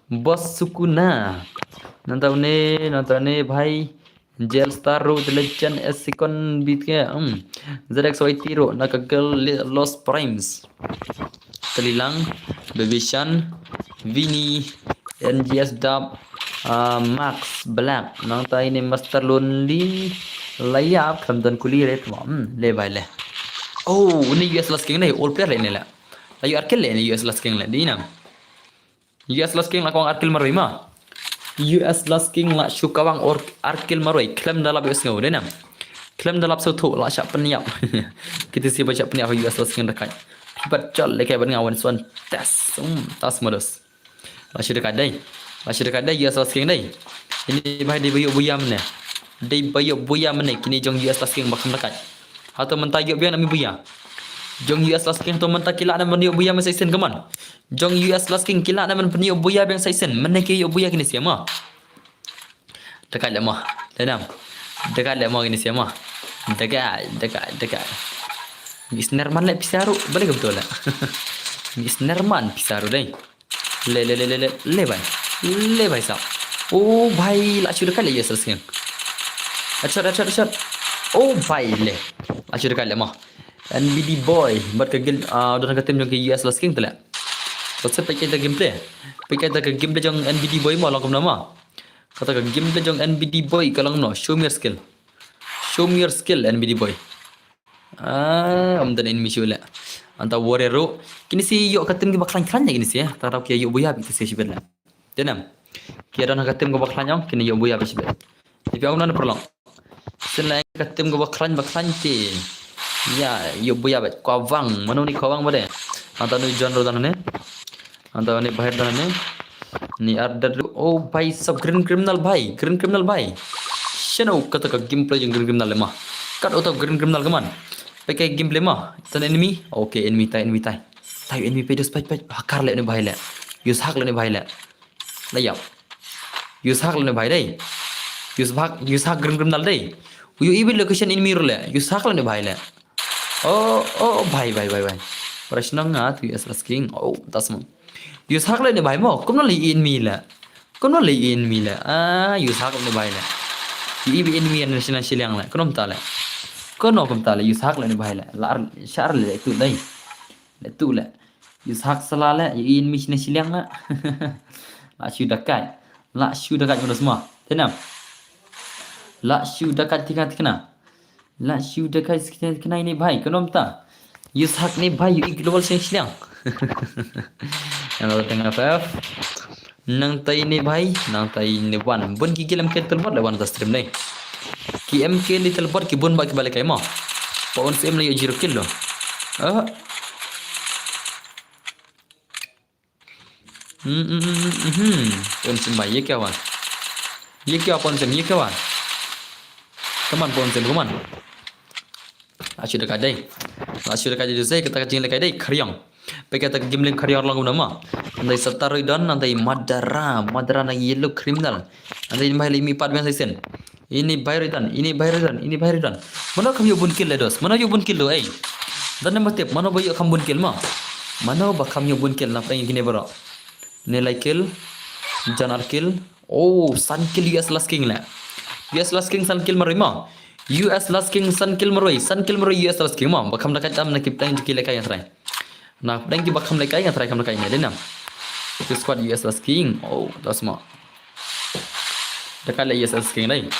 Bos sukuna. Nonton ni bhai. Jail Star Road Legend Second beat ke ZXYT Road Nakagal Lost Primes Telilang Bebishan Vini NGS Dub Max Black nang tay ni Master Lonely Layap Kamdan Kuli Red le bai le oh ni US Last King ni all player ni la layu arkil le ni US Last King le di nam US Last King la kong arkil marima US Last King la syukawang or arkil maroi klem dalap US ngau denam klem dalap sotu la syak peniap kita si baca peniap US Last King dekat baca lekai ban ngawan suan tas modus la syuk dekat dai US Last King dai ini bahai di bayuk buyam ne dai bayuk buyam ne kini jong US Last King bakam dekat atau mentayuk biang nami buya jong US Last King tu mentak kilak nama niuk buya masa isen keman jong US Last King kilak nama niuk buya biang saisen meneki yuk buya kini siapa dekat lemah denam dekat lemah kini siapa dekat Misnerman le pisaru boleh ke betul lah Misnerman pisaru dai le bai sap oh bhai la chu dekat le US Last King achat oh bhai le la chu dekat lemah NBD boy buat ke game udah nak tim jong ke US Last King tu lah. Pasal pakai ta gameplay. Pakai ta gameplay jong NBD boy mau langkum nama. Kata ke gameplay jong NBD boy kalau no show me your skill. Show me your skill NBD boy. Amdan enemy show lah. Anta warrior ro. Kini si yok katim ke baklan kran kini si ya. Tarau kia yok buya bi si sibet lah. Denam. Kia dah nak katim ke baklan jong kini yok buya bi sibet. Tapi aku nak perlong. Selain katim ke baklan ti. Ya, yuk buya bet. Kawang, mana ni kawang bade? Antara ni genre dan ni, antara ni bahir dan ni ada. Oh, bhai sab green criminal bhai. Shano kata ke gameplay yang green criminal lemah. Kat atau green criminal keman? Pakai gameplay mah. Tan enemy. Okay, enemy tai. Tai enemy pedus pai. Hakar le ni bhai le. Use hak le ni bhai le. Layap. Use hak le ni bhai dai. Use hak green criminal dai. You even location enemy le. Use hak le ni bhai le. Oh, bhai. Prashna nga tu US Last King. Oh, tas mo. Use hak le ni bhai mo. Kom na li in mi la. Use hak le bhai la. Ibi in mi national silang la. Kom ta la. Kom ta la use hak le ni bhai la. Lar syar le tu dai. Le tu la. Use hak salala in mi national silang la. La syu dekat mana semua. Tenam. La syu dekat tingkat La syu dekat kena ini bhai konom ta use hak ni bhai you global change liang yang lalu tengah FF nang tai ni bhai nang tai ni wan bun ki gilam ke telbot lawan ta stream ni ki MK ni telbot ki bun ba ki balik kai mo paun sim ni 0 kill lo paun sim bhai ye kawan paun sim ye kawan kaman paun sim kaman Asyik dekat jadi saya kita kacing dekat dai karyang. Pakai tak game link karyang lang nama. Andai Sataroy dan andai Madara na yellow criminal. Andai ini bahaya 4 biasa sen. Ini bayar dan. Mana kamu yubun kill le dos? Mana yubun kill lo Dan nama tiap mana bayu kam bun kill mah. Mana bakam yo bun kill na peng gini bro. Nilai kill, janar kill. Oh, sun kill US last king lah. US last king sun kill marima. US last king sun kill maroi. Sun kill maroi US last king mah. Bakam dekat jam nak kita yang kill lekai yang try. Nah, peng bakam lekai yang try kam lekai ni denam. Itu squad US last king. Oh, dah semua. Dekat US last king ni.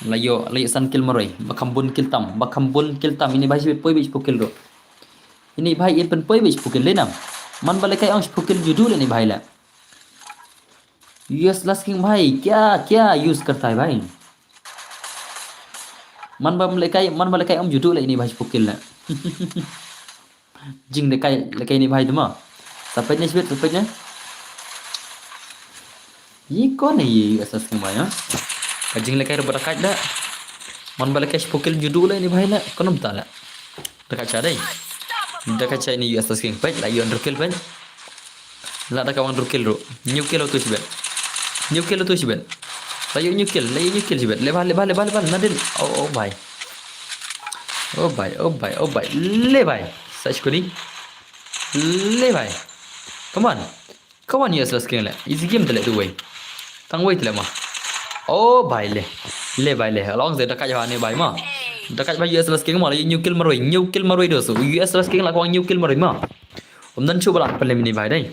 Layo sun kill maroi. Bakam bun kill tam. Bakam bun kill tam. Ini bahasa poi bich pukil do. Ini भाई ये पन पोई बेच पुकिल लेना मन वाले का अंश पुकिल जुडू लेने भाई ला यूएस लस्किंग भाई क्या क्या यूज करता है भाई मन वाले का अंश जुडू लेने भाई पुकिल ला जिंग लेkai ini भाई तुम sampai nya ये कौन है ये यूएस लस्किंग भाई हां जिंग लेkai berdekat dah मन वाले का पुकिल जुडू लेने भाई ला कौन बता ला dekat cara dekat cai ni US King page la yon rukil page la da kawang rukil ro new kill tu sibet la yon new kill sibet lebah nadin oh bhai le bhai search kori le bhai come on US King la easy game tele tu wei tang wei tele ma oh bhai le bhai le long se dekat jawa ni bhai ma dekat baju US King mah new kill maroi dah so US King lah kau new kill maroi mah dan cuba lah pelim ini bahai deh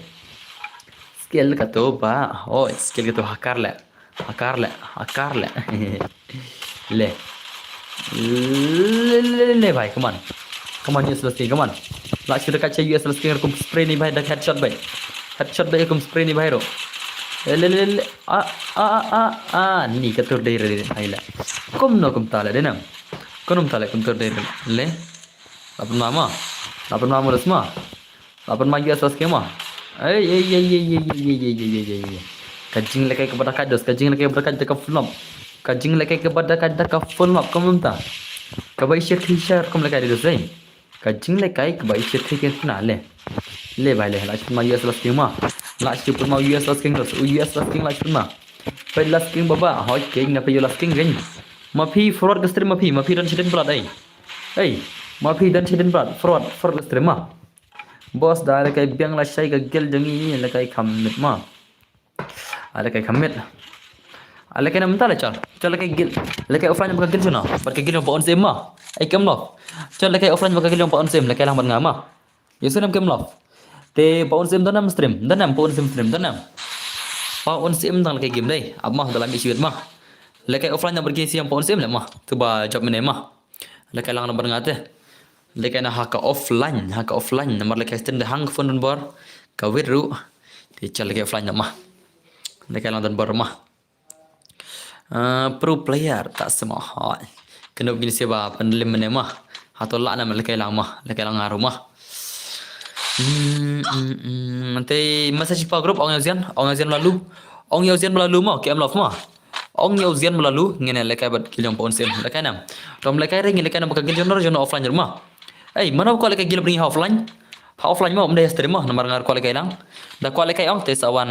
skill kata apa oh skill kata hakar le le bahai come on US King come on lah sudah dekat US King aku spray ni bahai dah headshot bahai aku spray ni bahai ro le ni kata deh bahai lah kum tala deh nam Konum tale kuntur deh le. Lapan mama resma. Lapan magi asas kema. Kajing lekai kepada kados, kajing lekai kepada kados kafulom. Kajing lekai kepada kados kafulom komum ta. Kabai share kom lekai dos deh. Kajing lekai kabai share ke kena le. Le bhai le last magi asas kema. Last pun mau US last king dos. US last king last pun ma. Pai last king baba hoi king na pai last king geng. Mafi fraud ke stream mafi dan hidden blood mafi dan hidden blood fraud ke stream mah bos dah ada kai biang la shai ke gel jangi la kai khamit mah ala kai khamit ala kai namta la chal kai gel la kai offline baka gel jona baka gel pa on sim mah ai kem lof chal la kai offline baka gel pa on sim la kai lang ban ngama yesunam kem lof te pa on sim danam stream danam pa on sim stream danam pa on sim tang la kai game dai abmah dalam isuit mah lekai offline nak pergi siang pon sim lah mah tu ba job mana mah lekai lang number ngate lekai na haka offline number lekai stand hang phone number ka wiru ti chal lekai offline nak mah lekai lang dan bar mah pro player tak semua hal kena begini siapa pendelim mana mah atau lah nama lekai lang ngaruh mah nanti masa siapa grup orang Yazian lalu mah KM Love mah Ong yau zian melalu ngene lekai bat kilang pon sim lekai nam rom lekai ring lekai nam bakal jono offline rumah mana ko lekai gil bring offline mah umda stream mah nomor ngar ko lekai lang da ko lekai ong te sawan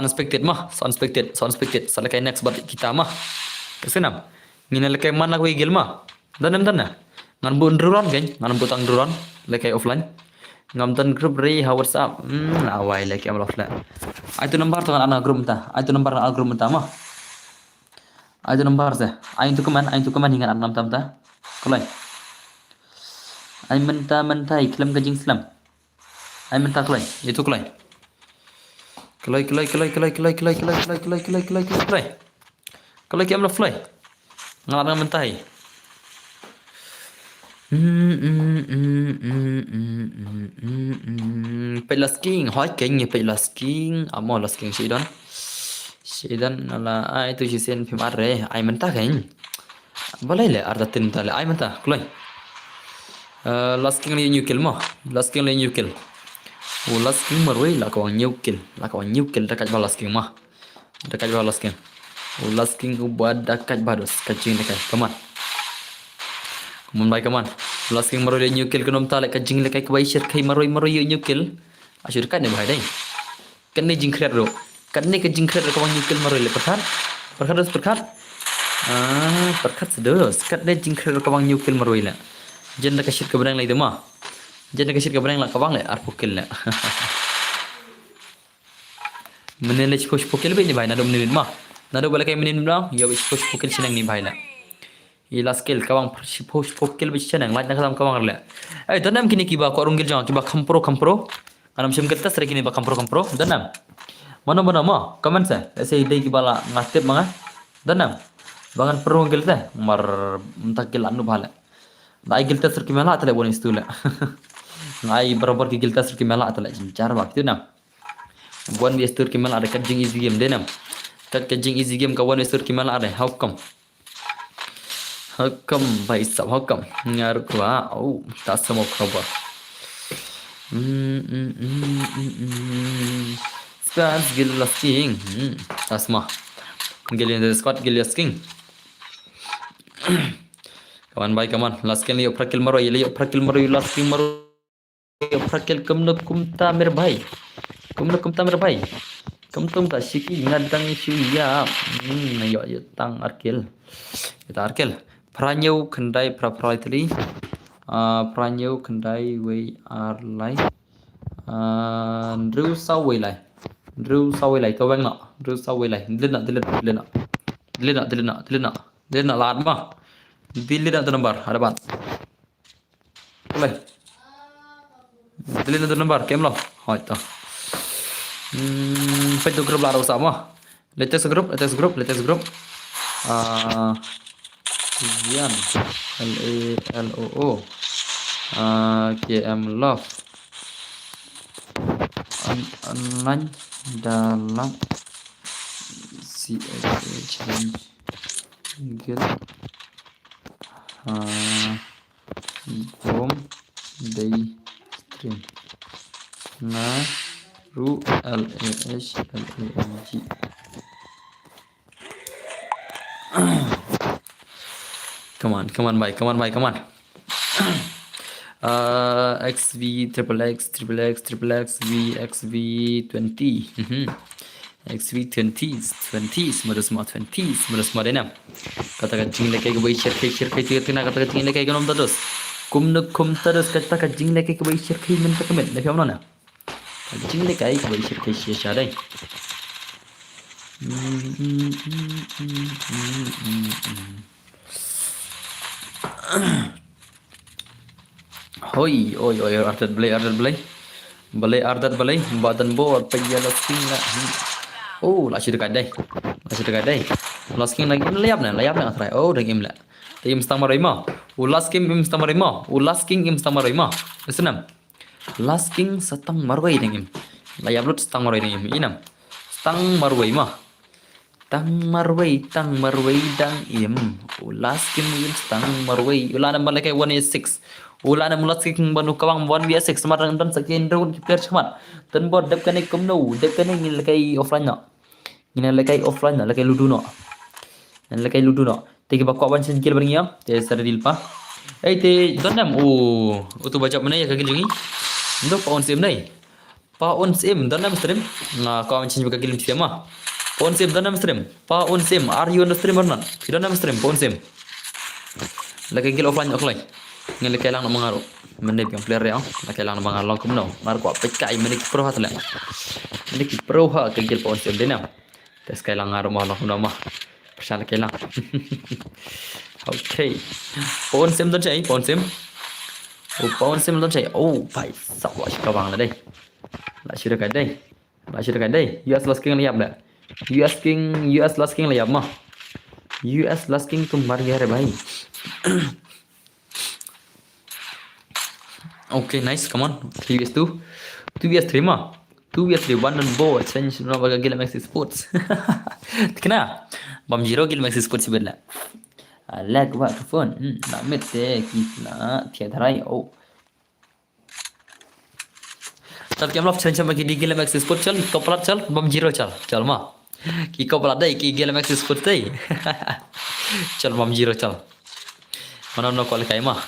expected mah sound expected sa lekai next bat kita mah kesenam ngene lekai mana ko gil mah danam ngan bun druron kan ngan butang druron lekai offline ngam tan group re ha WhatsApp awai lekai am offline itu nomor tu kan anak group ta itu nomor anak group ta mah itu nomor saya ain tu keman hingga enam tam ta kelai ain menta iklam kajing islam ain menta kelai itu kelai kiam la fly ngalang mentai Pelas King hỏi kinh như Pelas King amo Las King Shidan ala ai tu jisen phim arre ai menta kain boleh le arda tin tale ai menta kulai Las King le new kill mo Las King le new kill Las King marwai la kawan new kill dekat Las King mah dekat Las King Las King buat dekat bados kacing dekat kaman Mumbai kaman Las King maroi new kill kenom tale kajing le kai kai shir kai maroi new kill ashur kan ne bhai dai kan ne jing khret ro kan ne ka jing khret ro kawan new kill maroi le perkhat sedos kan ne jing khret ro kawan new kill maroi la Jen la kashit ka barang lai dema. Jen la kashit ka barang la kabang le ar pukil le. Menele push pukil be ni bhai nado menele ma. Nado bala kai menele ma ya push pukil sinang ni bhai la. Ila skill kawang push pukil be sinang laj na kadam kawang le. Danam kini kiba ko rungil jang kiba kampro. Anam sim kertas re kini ba kampro. Danam. Mana ma comment sa. Ese idai kiba la ngatip manga. Danam. Bangan perlu gelte mar mentakil anu bhala. Nai gelte sur kimela tale bon istula. Nai barabar ki gelte sur kimela tale jar waktu nam. Bon bi istur kimela ada kajing easy game denam. Kajing easy game kawan istur kimela ada how come? How come bhai sab how come? Ngar kwa oh tak semua khabar. Spans gillas king. Tasma. Gillian Scott Gillias king. Kawan baik kawan last kill liyo prakil maro last kill maro prakil kumta mer bhai kum ta shiki ngadang ya yo tang arkil kita arkil pranyo kendai proprietary pranyo kendai we are like Drew sau we lai to bang na Drew sau we lai dilena lad ma Dili na number hadapan. Boleh. Dili na number kem lo. Hoi to. Petu grup la sama. Latest group. Yan LALOO. KM Love. Online dalam CH Guild. Bom day stream Naru LASLANG come on bye XV triple X VXV 20 XV 20s modus denam kata kacing lekai ke share kai tina kata kacing lekai ke nom terus kum terus kata kacing lekai ke share kai men comment lekai mana kacing lekai ke share kai share dai hoi ardat belai badan bo payala singa oh la dekat dai last game lagi layap na atrai oh dah game la tim stang marima last game im stang marima senam last king satang marwai dengim layap lut stang marwai dengim inam stang marwai tang marwai dang im last game im stang marwai ulana malakai 186 ulana mulat king banu kawang 1v6 marang dan sakin round player chamat tan bot dep kane kumno dep kane ngil kai offline na ngil kai offline na kai ludu no tegi bakwa ban sen kill beringia te saradil pa te donam tu baca mana ya kagil jungi ndo pa on sim donam stream na ka ban sen juga kill tiama on sim donam stream pa on sim are you on the stream or not donam stream pa on sim lagi kill offline ngel kelang nak mengaruh menit yang player ya nak kelang nak mengaruh kumno mar ko pekai menit pro hat le menit pro ha kegel pon sim denam tes kelang ngaruh mah nama persan kelang okay pon sim don chạy pon sim don chạy phải sọc lại các bạn là đây lại chưa được cái đây US last king liap dah US last king liap mah US last king tu mar gaya bhai Okay, nice. Come on. 3vs2. 2vs3 mah. 2vs3 one on board. Change na baga gila Maxi Sports. Kena. Bam Zero gila Maxi Sports sebelah. Lag wa phone. Nak mete kita tiada rai. Chal ke हम लोग चल बगी गila Maxi Sports चल कपड़ा चल Bam Zero चल mah. Ki कपड़ा दे की gila Maxi Sports दे. चल Bam Zero चल. Mana no call kai mah.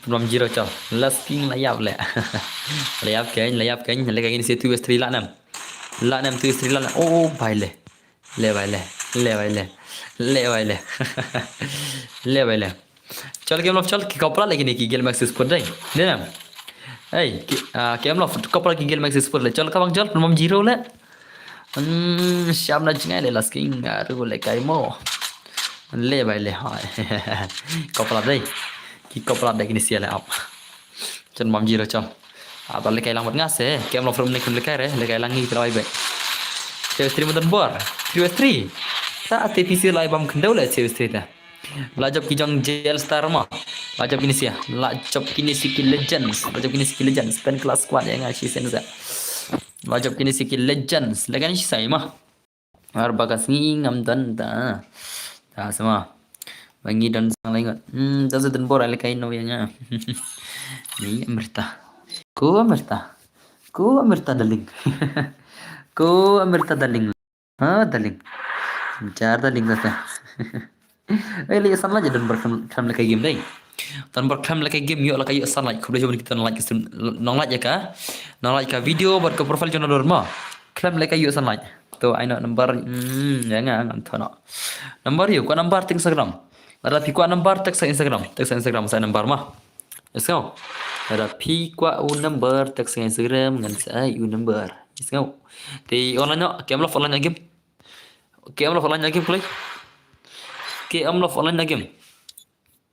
Bam Zero chal last king layap keng le keng se 2vs3 la nam 2vs3 la bhai le चल game लॉफ चल की कपड़ा लेकिन की गेल मैक्स स्पोर्ट dai ni na hey game love कपड़ा की गेल मैक्स स्पोर्ट ले चल ka bang chal mam zero le siap na jingai le lasking aru le kai mo le bai le hai कपड़ा dai की कपड़ा dai kini sia le up chân mam zero chal apa le kai lang mat ngas game love room ni kun le kai re le kai lang ngi trai bai chơi stream dan bor 3v3 ta TPC live bam kendau le chơi stream ta lajab ki jong jail star ma lajab kini sia lajab kini skill legends lajab kini skill legends pen class squad yang ngasih senza lajab kini skill legends legan si sai ma ar bagas ngam dan ta ta sama bangi dan sang lain ta dan bor ale kai no nya ni amerta daling ko amerta daling ha daling jar daling ta lihat sana aja dan berkam lekai game deh. Dan berkam lekai game yuk lekai yuk sana. Kau boleh coba kita nong like ya video buat ke profil channel dorma. Klam lekai yuk sana. Tuh, I know number jangan tuh no. Number yuk, kau number teks Instagram. Ada pi kau number teks Instagram saya number mah. Let's go. Ada pi kau number teks Instagram dengan saya number. Let's go. Di online no, game game. Game game play. KM Love online game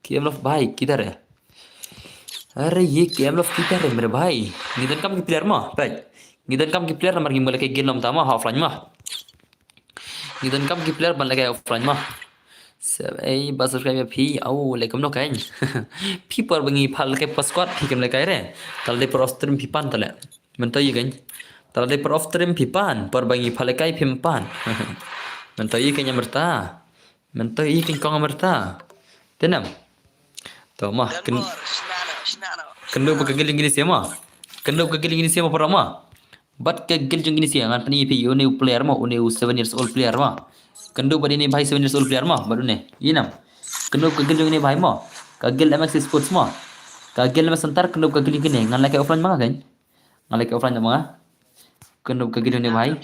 KM Love भाई किधर है अरे ये KM Love किधर है मेरे भाई गिदन कम की प्लेयर मah भाई गिदन कम की प्लेयर नंबर गिम लगे गेम लम तमा ऑफलाइन मah गिदन कम की प्लेयर बन लगे ऑफलाइन मah सब ए बस सब्सक्राइब फी औ लेकम नो काइन फी पर बंगी फाल के पस्क्वाड फी केम लगे रे तल दे पर ऑस्ट्रीम फी पान तले मन तो ये गइन तल दे पर ऑस्ट्रीम फी पान पर बंगी फाल के फी पान मन तो ये कenya merta Mentah ikan kong merta, tenam. Tahu mah, kendo berkegiling gini siapa? Kendo berkegiling gini siapa perama? Bat kegiling gini siapa? Ngan tani pi une player mah, une 7 years old player mah. Kendo badi ni bhai 7 years old player mah, baru ne. Iya nam. Kendo kegiling gini bhai mah. Kagil MX Sports mah. Kagil MX Santar kendo kegiling gini. Ngan lagi offline mah kan? Ngan lagi offline mah. Kendo kegiling ni bhai.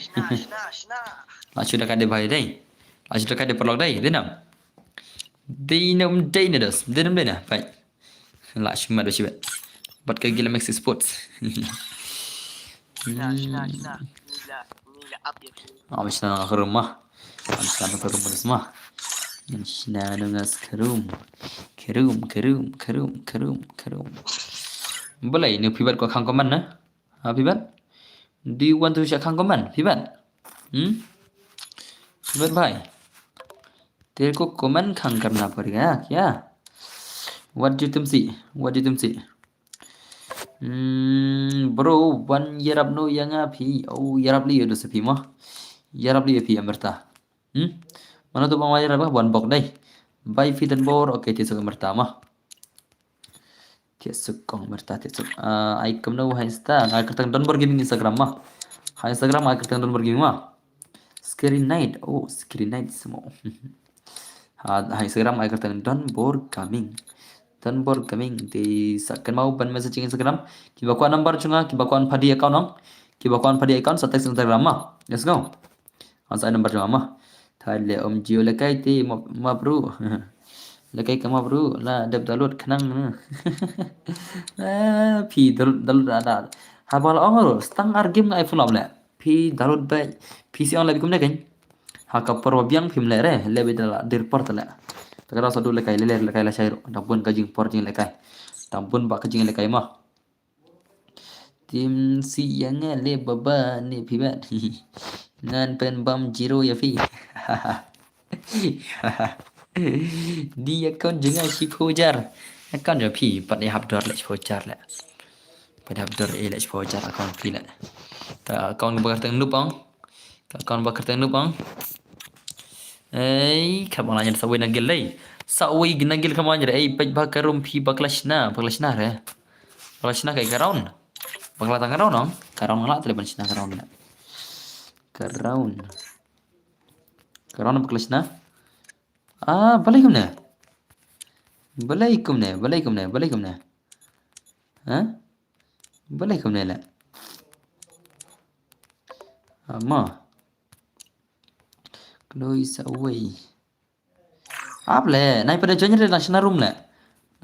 Sudah kada bhai deh. Asyik dekat dia perlog dai, dinam. Dinam das, dinam dina, baik. Lah cuma do sibet. Bat ke gila Max Sports. Nila update. Misna ke rumah. Misna ke rumah semua. Misna nungas kerum. Boleh ni pibat ko khang komen na? Ha pibat? Do you want to share khang komen, pibat? Pibat bhai. तेरे को कमेंट खान करना पड़ेगा क्या what do you see bro 1 year up no yang api oh year up liyo do sepi mah year up liyo pi amerta mana tu bang year up one box dai by fit and bor oke tisu amerta mah tisu kong amerta tisu ai kam no haista ngai kertang don bergaming Instagram mah Instagram ngai kertang don bergaming mah scary night semua Instagram ay kertang don bor coming di sakkan mau ban messaging Instagram ki bakuan number chunga ki bakuan phadi account sa text Instagram ma let's go asa number chunga ma thale jio lekai ti ma bro lekai kama bro la dab download khanang phi download ada habal ongro stang ar game ngai phulom le phi download ba pc online kum ne kan haka perwabiang film lere lebe dala dir port la tagara sadu lekai la shairo dampun kajing port jing lekai dampun ba kajing lekai mah tim siang le baba ni pibat ngan pen bam jiro ya fi dia kon jenga si pojar kan ya pi pat ni habdor le pojar le pada habdor le pojar akon pi le ta akon bakar teng nupang akon bakar teng nupang kamu nanya sawai nagil lay. Sawai ginagil kamu nanya pej bakarum pi baklashna re. Baklashna kayak karaun. Baklatan karaun no? Karaun ngalak tadi baklashna karaun. Karaun baklashna. Balaikum ne. Hah? Balaikum ne la. Amma. Lois away. Apa le? Naik pada joinnya di national room le.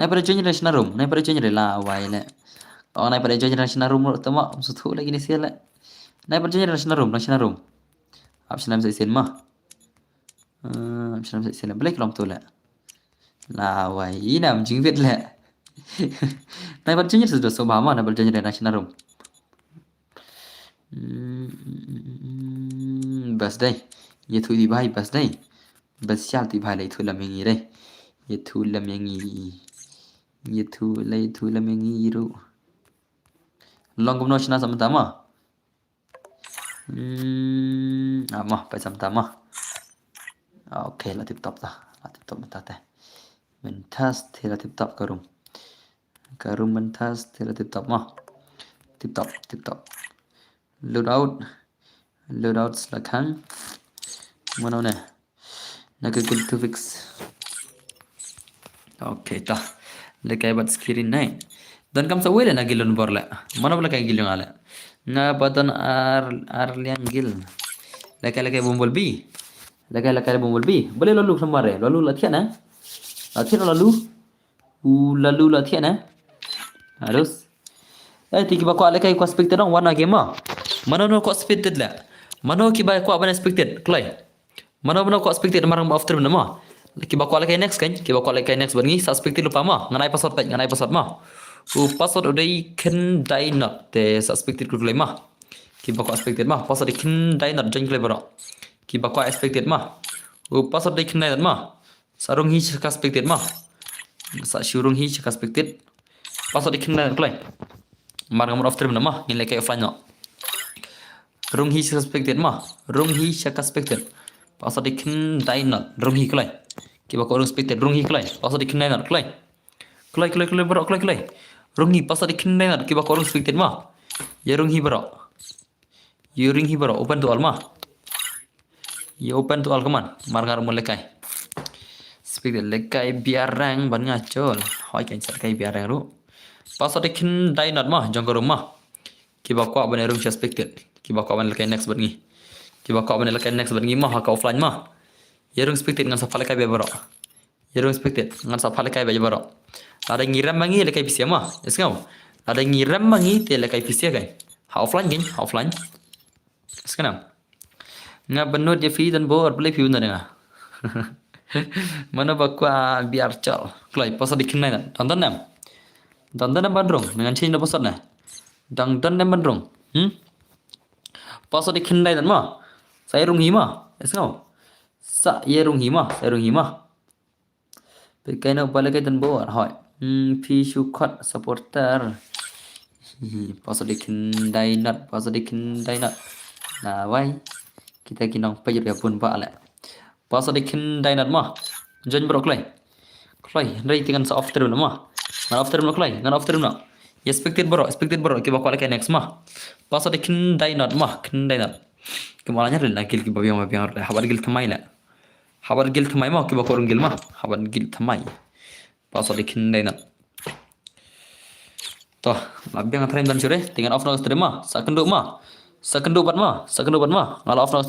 Naik pada generation room, naik pada generation lah why le. Oh naik pada generation room tama sutu lagi ni sia le. Naik pada generation room. Option nam sai mah. Option nam sai balik lom tu le. Là why nam jing Việt le. Naik pada generation sudah sobama naik pada generation room. बस đây ये थू दी भाई बस đây बस चाल ती भाई ले थू लमेंगी रे ये थू लमेंगी ru long cũng nói china sama tama mah phải sama tama ok là tiếp tục ta te mentas thì là tiếp tục karum mentas thì là tiếp tục mah tiếp tục load out là kháng mana nè nak ke to fix ok ta lekay bat screen nai dan kam sa wele na gilon borla mana bola kay gilon ala nga batan liang gil lekay bumblebee lekay bumblebee boleh lalu kemare lalu latihan lalu latihan harus tiki ba ko lekay ko expected dong warna game mana no ko expected la mana ki ba ko ban expected klay mana ko expected marang after nama kiba ko lekay next kan kiba ko lekay next bangi suspected lupa nganai password password udai ken dai not te suspected ku klay kiba ko expected password ken dai not join klay baro kiba ko expected password dai ken dai not sarung hi suspected sa shurung hi suspected password ken dai klay marang after nama ngin lekay offline no rung hi suspected password ken dai not rung hi klay kiba ko expected rung hi klay password ken dai not klay bro klay rung hi password ken dai not kiba ko expected ya rung hi bro open to all ya open to all kaman margar mo lekay expected lekay biarang ban ngacol hoy kan sat kay biarang ru password ken dai not jong ko kiba ko ban rung suspected kiba ko ban lekay next ban ngi kiba ko ban lekay next ban ngi ka offline ya rung expected ngan sa pala kay bro ya rung expected ngan sa pala kay bro ada ngiram mangi lekay pisia esngau ada ngiram mangi te lekay pisia kay offline sekarang nga benut je fi dan board boleh fi benar nga mana bakwa biar cal klay pasal dikenai tonton nam bandrong dengan change pasal na dangdan nam bandrong pasal dikenai dan saya rung hima esngau sa ye rung hima pekai na balik dan board hoy fi shukot supporter pasal dikenai not nah why kita kinong payur ya pun ba ala pasal dikenai not join bro klay dari tingan sa after na ngan after na klay ngan after na expected bro kiba ko lekay next pasal dikenai not kemalanya rin gil kiba biang habar gil thamai kiba ko rung gil habar gil thamai pasal dikenai not toh labiang time dan sure tingan off na terima second bat ngala off na